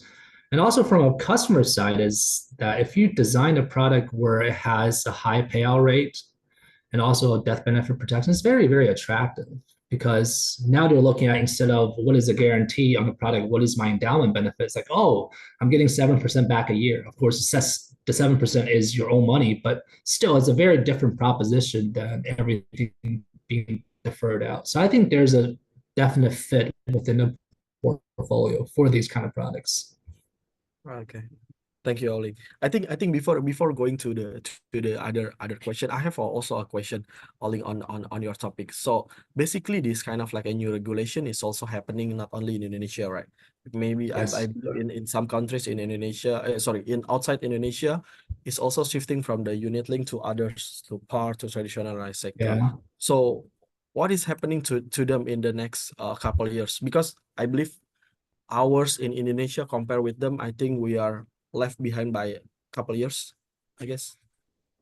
And also from a customer side is that if you design a product where it has a high payout rate and also a death benefit protection, it's very, very attractive, because now they're looking at, instead of what is the guarantee on the product, what is my endowment benefit? It's like, oh, I'm getting 7% back a year. Of course, the 7% is your own money, but still it's a very different proposition than everything being deferred out. So I think there's a definite fit within the portfolio for these kind of products. Okay. Thank you, Oli. I think before going to the other question, I have also a question, Oli, on your topic. So basically, this kind of like a new regulation is also happening not only in Indonesia, right? Maybe Yes. I believe in some countries in Indonesia, in outside Indonesia, is also shifting from the unit link to others, to par, to traditionalized sector. Yeah. So what is happening to them in the next couple of years? Because I believe ours in Indonesia compare with them, I think we are left behind by a couple of years, I guess.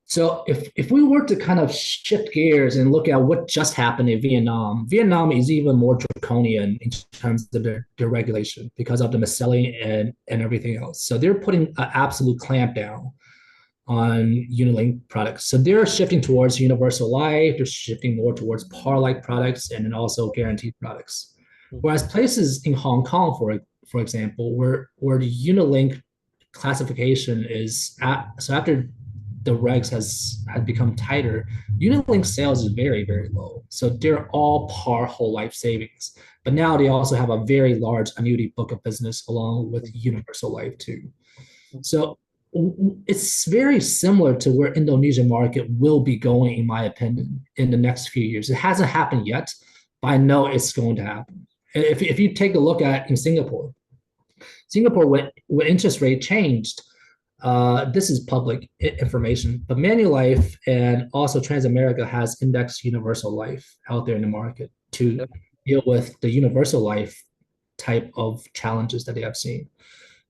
So if we were to kind of shift gears and look at what just happened in Vietnam, Vietnam is even more draconian in terms of their regulation because of the mis-selling and everything else. So they're putting an absolute clamp down on unit-linked products. So they're shifting towards universal life, they're shifting more towards par-like products, and then also guaranteed products. Whereas places in Hong Kong, for example, where the unit-linked classification is so after the regs had become tighter, unit-linked sales is very, very low. So they're all par whole life savings. But now they also have a very large annuity book of business along with universal life too. So it's very similar to where Indonesian market will be going, in my opinion, in the next few years. It hasn't happened yet, but I know it's going to happen. If you take a look at in Singapore, when interest rate changed, this is public information, but Manulife and also Transamerica has indexed universal life out there in the market to deal with the universal life type of challenges that they have seen.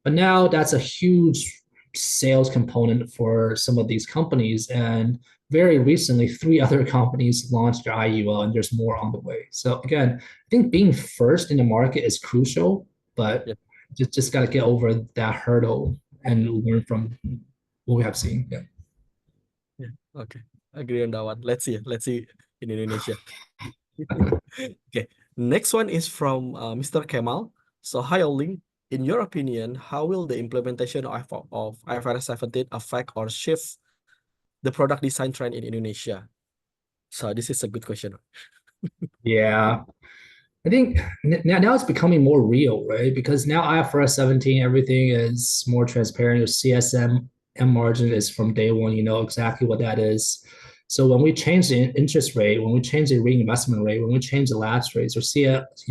But now that's a huge sales component for some of these companies. And very recently, 3 other companies launched their IUL, and there's more on the way. So again, I think being first in the market is crucial, but just got to get over that hurdle and learn from what we have seen. Yeah. Okay. Agree on that one. Let's see in Indonesia. Okay. Next one is from Mr. Kemal. So hi, Oli. In your opinion, how will the implementation of IFRS 17 affect or shift the product design trend in Indonesia? So this is a good question. Yeah. I think now it's becoming more real, right? Because now IFRS 17, everything is more transparent. Your CSM margin is from day one, you know exactly what that is. So when we change the interest rate, when we change the reinvestment rate, when we change the lapse rates, your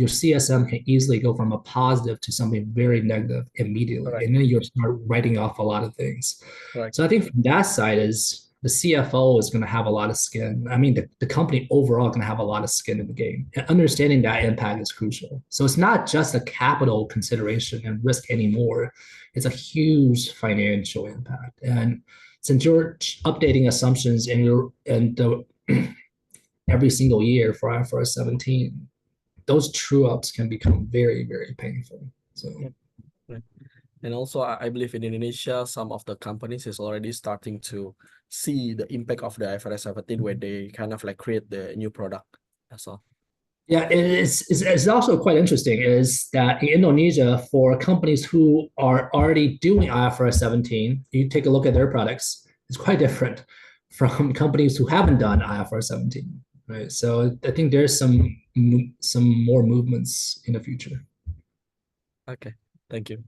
CSM can easily go from a positive to something very negative immediately. Right. And then you start writing off a lot of things. Right. So I think from that side is the CFO is going to have a lot of skin. I mean, the company overall going to have a lot of skin in the game. And understanding that impact is crucial. So it's not just a capital consideration and risk anymore. It's a huge financial impact. And since you're updating assumptions every single year for IFRS 17, those true ups can become very, very painful. So, And also, I believe in Indonesia, some of the companies is already starting to see the impact of the IFRS 17 where they kind of like create the new product. That's all. Yeah, it's also quite interesting is that in Indonesia, for companies who are already doing IFRS 17, you take a look at their products, it's quite different from companies who haven't done IFRS 17, right? So I think there's some more movements in the future. Okay, thank you.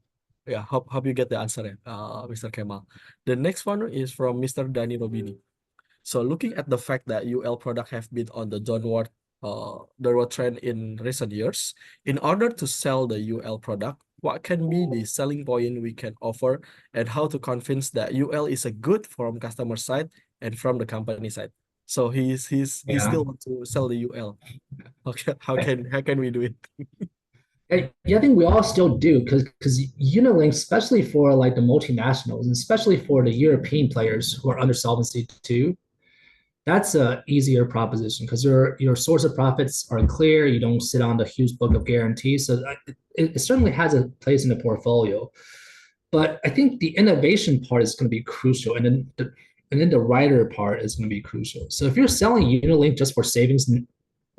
Yeah, hope you get the answer, Mr. Kemal. The next one is from Mr. Dani Robini. So looking at the fact that UL product have been on the downward trend in recent years, in order to sell the UL product, what can be the selling point we can offer and how to convince that UL is a good from customer side and from the company side? So he still want to sell the UL. Okay, how can we do it? Yeah, I think we all still do because Unilink, especially for like the multinationals, and especially for the European players who are under Solvency II, that's a easier proposition because your source of profits are clear. You don't sit on the huge book of guarantees, so it certainly has a place in the portfolio. But I think the innovation part is going to be crucial, and then the writer part is going to be crucial. So if you're selling Unilink just for savings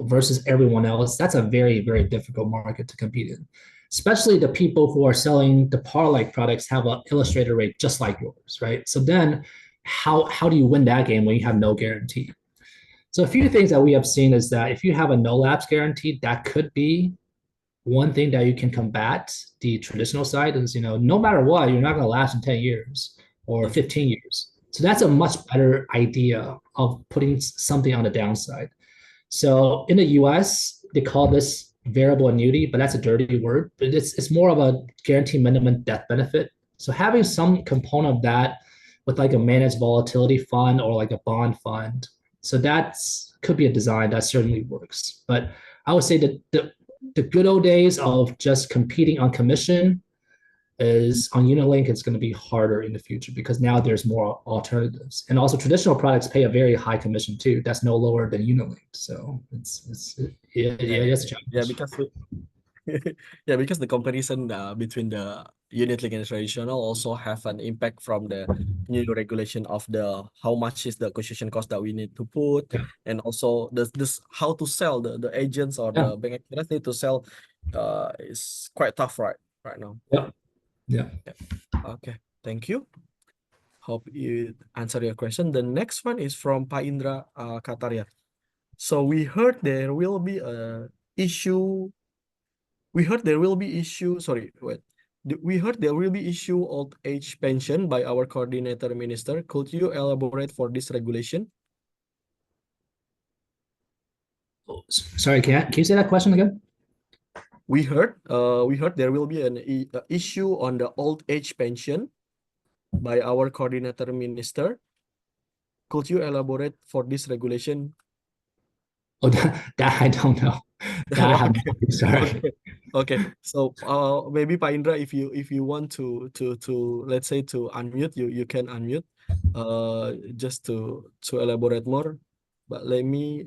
versus everyone else, that's a very, very difficult market to compete in. Especially the people who are selling the par-like products have an illustrator rate just like yours, right? So then how do you win that game when you have no guarantee? So a few things that we have seen is that if you have a no lapse guarantee, that could be one thing that you can combat the traditional side is, no matter what, you're not going to last in 10 years or 15 years. So that's a much better idea of putting something on the downside. So in the US, they call this variable annuity, but that's a dirty word. But it's more of a guaranteed minimum death benefit. So having some component of that with like a managed volatility fund or like a bond fund. So that's could be a design that certainly works. But I would say that the good old days of just competing on commission is on Unilink, it's going to be harder in the future because now there's more alternatives. And also traditional products pay a very high commission too. That's no lower than Unilink. So it's a challenge. Yeah, because the comparison between the unit link and traditional also have an impact from the new regulation of the how much is the acquisition cost that we need to put, and also this how to sell the agents or the bank accounts need to sell is quite tough right now. Yeah. Okay, thank you. Hope you answer your question. The next one is from Pak Indra Kataria. So we heard there will be a issue. We heard there will be issue. Sorry, wait. We heard there will be issue old age pension by our coordinator minister. Could you elaborate for this regulation? Sorry, can you say that question again? We heard there will be an issue on the old age pension by our coordinator minister. Could you elaborate for this regulation? Oh, that I don't know. That I have no idea, sorry. Okay. So maybe Pak Indra, if you want to let's say to unmute, you can unmute just to elaborate more. But let me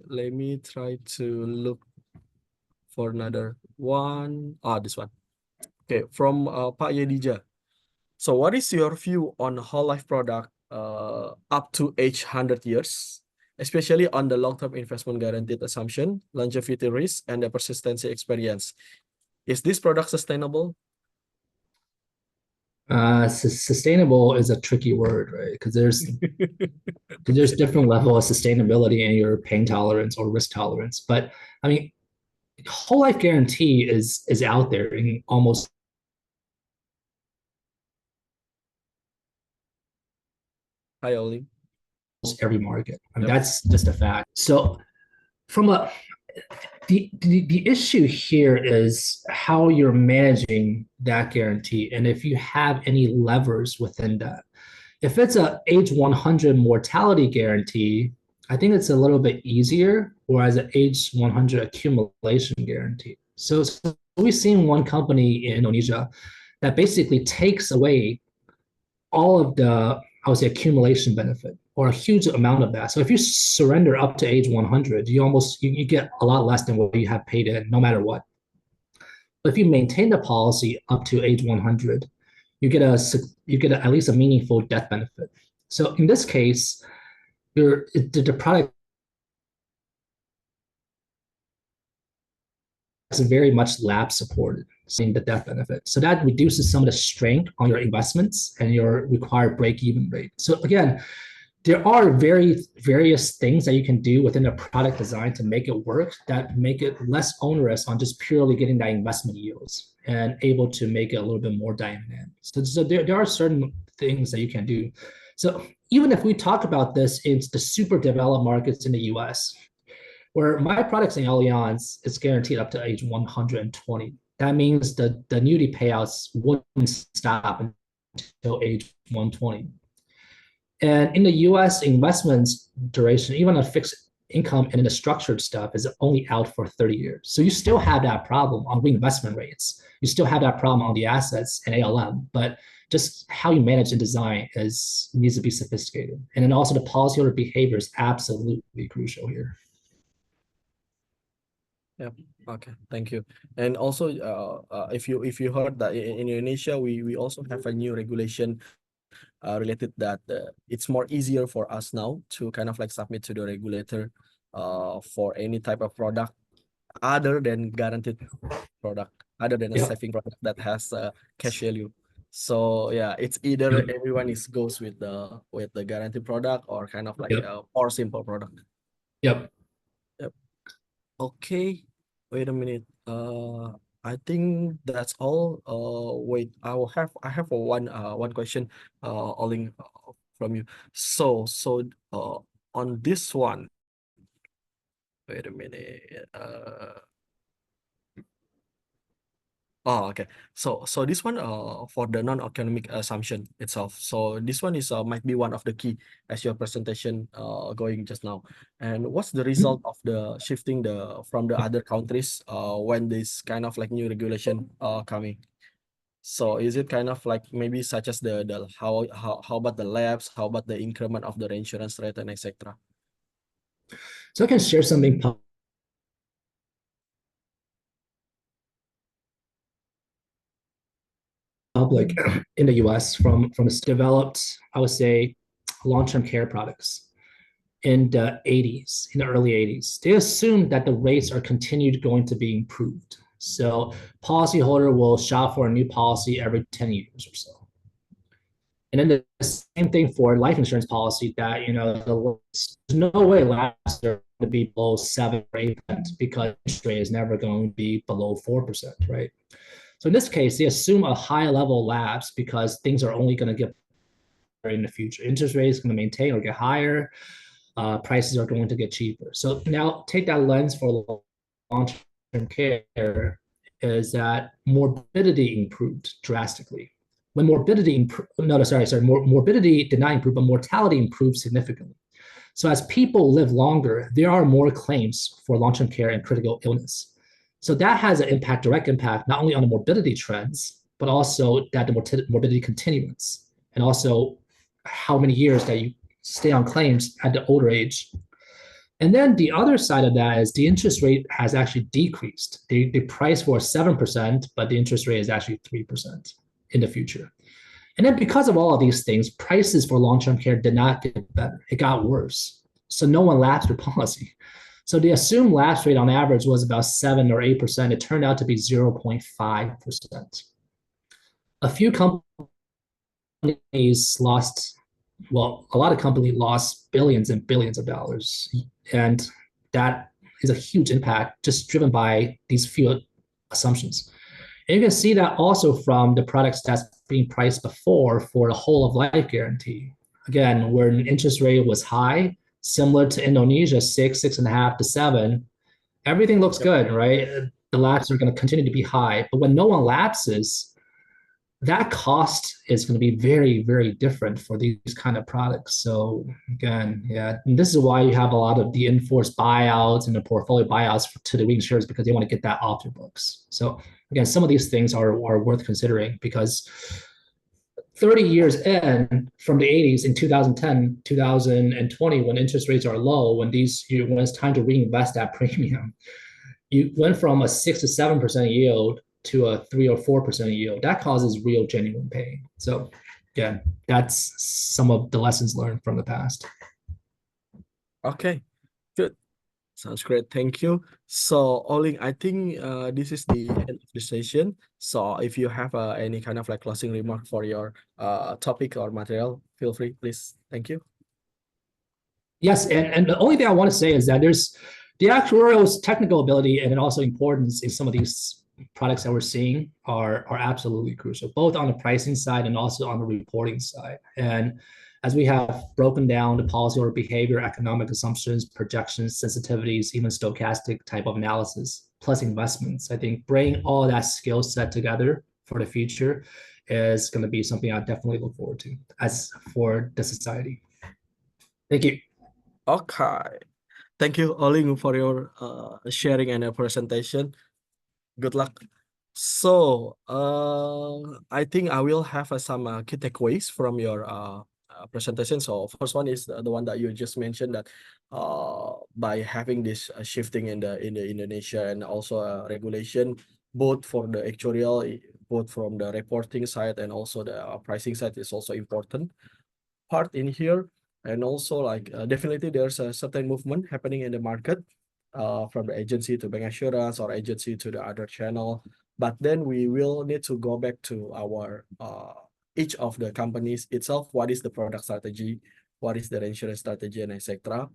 try to look for another one. This one. Okay, from Pak Yedija. So what is your view on whole life product up to age 100 years, especially on the long-term investment guaranteed assumption, longevity risk, and the persistency experience? Is this product sustainable? Sustainable is a tricky word, right? Because there's different level of sustainability in your pain tolerance or risk tolerance. But I mean, whole life guarantee is out there in almost every market. I mean, that's just a fact. So from the issue here is how you're managing that guarantee and if you have any levers within that. If it's a age 100 mortality guarantee, I think it's a little bit easier, whereas an age 100 accumulation guarantee. So we've seen one company in Indonesia that basically takes away all of the, I would say, accumulation benefit or a huge amount of that. So if you surrender up to age 100, you get a lot less than what you have paid in, no matter what. But if you maintain the policy up to age 100, you get at least a meaningful death benefit. So in this case, the product is very much lab supported, seeing the death benefit. So that reduces some of the strain on your investments and your required break-even rate. So again, there are various things that you can do within a product design to make it work that make it less onerous on just purely getting that investment yields and able to make it a little bit more dynamic. So there are certain things that you can do. So even if we talk about this in the super developed markets in the US, where my products in Allianz is guaranteed up to age 120. That means the annuity payouts wouldn't stop until age 120. And in the US, investments duration, even a fixed income and in the structured stuff, is only out for 30 years. So you still have that problem on reinvestment rates. You still have that problem on the assets and ALM, but just how you manage and design needs to be sophisticated. And then also the policyholder behavior is absolutely crucial here. Yeah. Okay. Thank you. And also, if you heard that in Indonesia, we also have a new regulation related that it's more easier for us now to kind of like submit to the regulator for any type of product other than guaranteed product, other than a saving product that has cash value. So yeah, it's either everyone goes with the guaranteed product or kind of like a more simple product. Yep. Okay, wait a minute. I think that's all. Wait, I have one question, Oling, from you. So on this one, wait a minute. Oh, okay. So this one for the non-economic assumption itself. So this one is might be one of the key as your presentation going just now. And what's the result of the shifting from the other countries when this kind of like new regulation coming? So is it kind of like maybe such as the how about the labs, how about the increment of the reinsurance rate and etc. So I can share something public in the US from developed, I would say, long-term care products in the 80s, in the early 80s. They assumed that the rates are continued going to be improved. So policyholder will shop for a new policy every 10 years or so. And then the same thing for life insurance policy that, there's no way last are going to be below 7 or 8% because interest rate is never going to be below 4%, right? So in this case, they assume a high level lapse because things are only going to get better in the future. Interest rate is going to maintain or get higher. Prices are going to get cheaper. So now take that lens for long-term care is that morbidity improved drastically. When morbidity morbidity did not improve, but mortality improved significantly. So as people live longer, there are more claims for long-term care and critical illness. So that has an impact, direct impact, not only on the morbidity trends, but also that the morbidity continuance, and also how many years that you stay on claims at the older age. And then the other side of that is the interest rate has actually decreased. They price for 7%, but the interest rate is actually 3% in the future. And then because of all of these things, prices for long-term care did not get better. It got worse. So no one lapsed their policy. So the assumed lapse rate on average was about 7 or 8%. It turned out to be 0.5%. A few companies lost, a lot of companies lost billions and billions of dollars. And that is a huge impact just driven by these few assumptions. And you can see that also from the products that's being priced before for the whole of life guarantee. Again, where an interest rate was high, similar to Indonesia, 6.5 to 7, everything looks good, right? The lapses are going to continue to be high. But when no one lapses, that cost is going to be very, very different for these kind of products. So again, and this is why you have a lot of the enforced buyouts and the portfolio buyouts to the reinsurers because they want to get that off their books. So again, some of these things are worth considering because 30 years in from the 80s in 2010, 2020, when interest rates are low, when it's time to reinvest that premium, you went from a 6 to 7% yield to a 3 or 4% yield, that causes real genuine pain. So yeah, that's some of the lessons learned from the past. Okay, good. Sounds great. Thank you. So, Oling, I think this is the end of the session. So, if you have any kind of like closing remark for your topic or material, feel free, please. Thank you. Yes, and the only thing I want to say is that there's the actuarial's technical ability and also importance in some of these products that we're seeing are absolutely crucial, both on the pricing side and also on the reporting side. And as we have broken down the policy or behavior, economic assumptions, projections, sensitivities, even stochastic type of analysis, plus investments, I think bringing all that skill set together for the future is going to be something I definitely look forward to as for the society. Thank you. Okay. Thank you, Oling, for your sharing and presentation. Good luck. So, I think I will have some key takeaways from your presentation. So, first one is the one that you just mentioned, that by having this shifting in the Indonesia and also regulation, both for the actuarial, both from the reporting side and also the pricing side, is also important part in here. And also like definitely there's a certain movement happening in the market from the agency to bank assurance or agency to the other channel. But then we will need to go back to our each of the companies itself. What is the product strategy? What is the insurance strategy, and etc.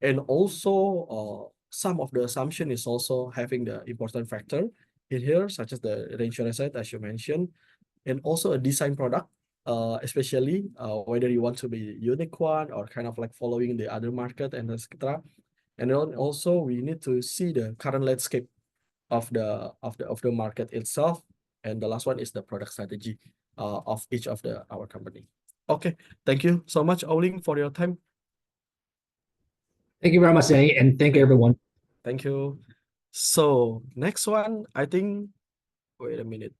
And also some of the assumption is also having the important factor in here, such as the reinsurance side, as you mentioned, and also a design product. Especially whether you want to be unique one or kind of like following the other market and etc. And then also we need to see the current landscape of the market itself. And the last one is the product strategy of each of our company. Okay, thank you so much, Oling, for your time. Thank you very much, Danny, and thank you, everyone. Thank you. So next one, I think. Wait a minute.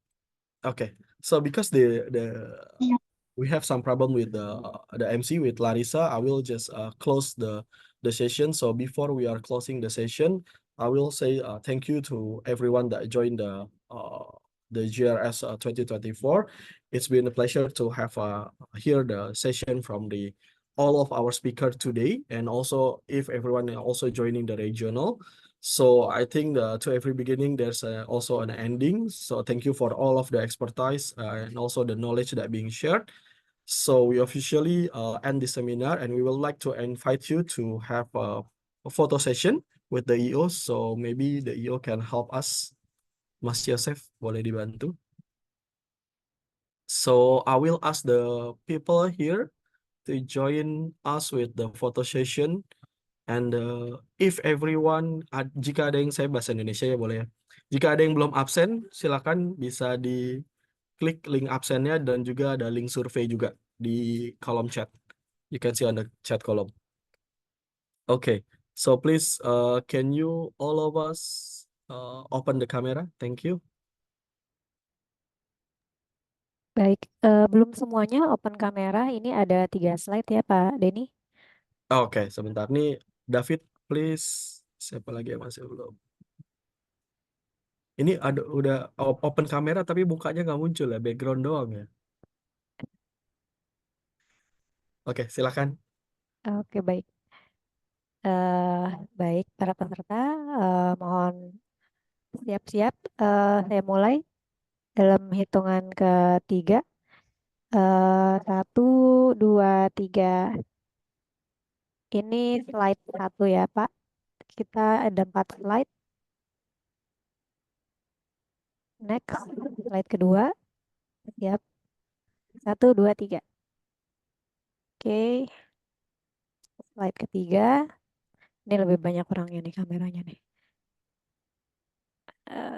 Okay, so because we have some problem with the MC with Larissa, I will just close the session. So before we are closing the session, I will say thank you to everyone that joined the GRS 2024. It's been a pleasure to have hear the session from all of our speakers today, and also if everyone is also joining the regional. So I think to every beginning, there's also an ending. So thank you for all of the expertise and also the knowledge that being shared. So we officially end the seminar, and we would like to invite you to have a photo session with the EO. So maybe the EO can help us. Mas Yosef, boleh dibantu? So I will ask the people here to join us with the photo session. And if everyone, jika ada yang, saya bahasa Indonesia ya boleh ya. Jika ada yang belum absen, silakan bisa klik link absennya, dan juga ada link survei juga di kolom chat. You can see on the chat column. Okay, so please, can you all of us open the camera? Thank you. Baik, belum semuanya open kamera. Ini ada 3 slide ya Pak Denny. Oke, sebentar nih. David, please. Siapa lagi yang masih belum? Ini ada udah open kamera tapi mukanya nggak muncul ya, background doang ya. Oke, silakan. Oke, baik. Baik, para peserta, mohon siap-siap. Saya mulai dalam hitungan ketiga. 1, 2, 3. Ini slide 1 ya Pak. Kita ada 4 slide. Next, slide kedua. Siap. 1, 2, 3. Oke. Slide ketiga. Ini lebih banyak orangnya nih kameranya nih.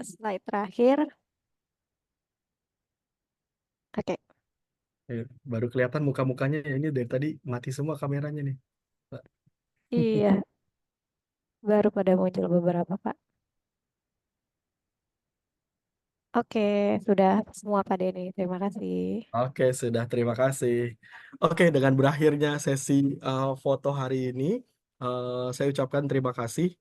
Slide terakhir. Oke. Baru kelihatan muka-mukanya ya, ini dari tadi mati semua kameranya nih. Iya. Baru pada muncul beberapa Pak. Oke, sudah semua Pak Denny. Terima kasih. Oke, sudah, terima kasih. Oke, dengan berakhirnya sesi foto hari ini, saya ucapkan terima kasih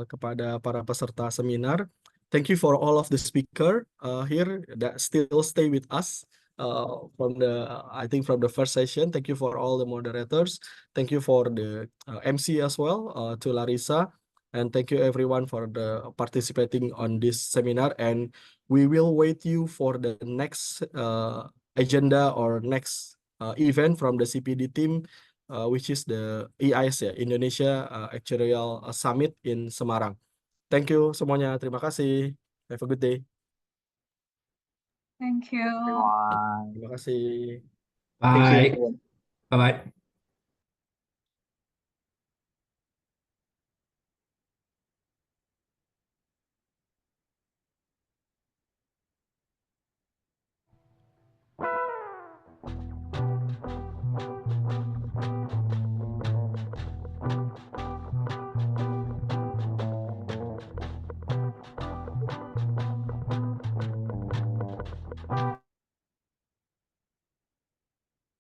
kepada para peserta seminar. thank you for all of the speaker here that still stay with us from the first session. Thank you for all the moderators. Thank you for the MC as well to Larissa, and thank you everyone for the participating on this seminar. And we will wait you for the next agenda or next event from the CPD team, which is the EIS ya, Indonesia Actuarial Summit in Semarang. Thank you semuanya. Terima kasih. Have a good day. Thank you. Everyone. Terima kasih. Thank you, Bye. everyone. Bye-bye.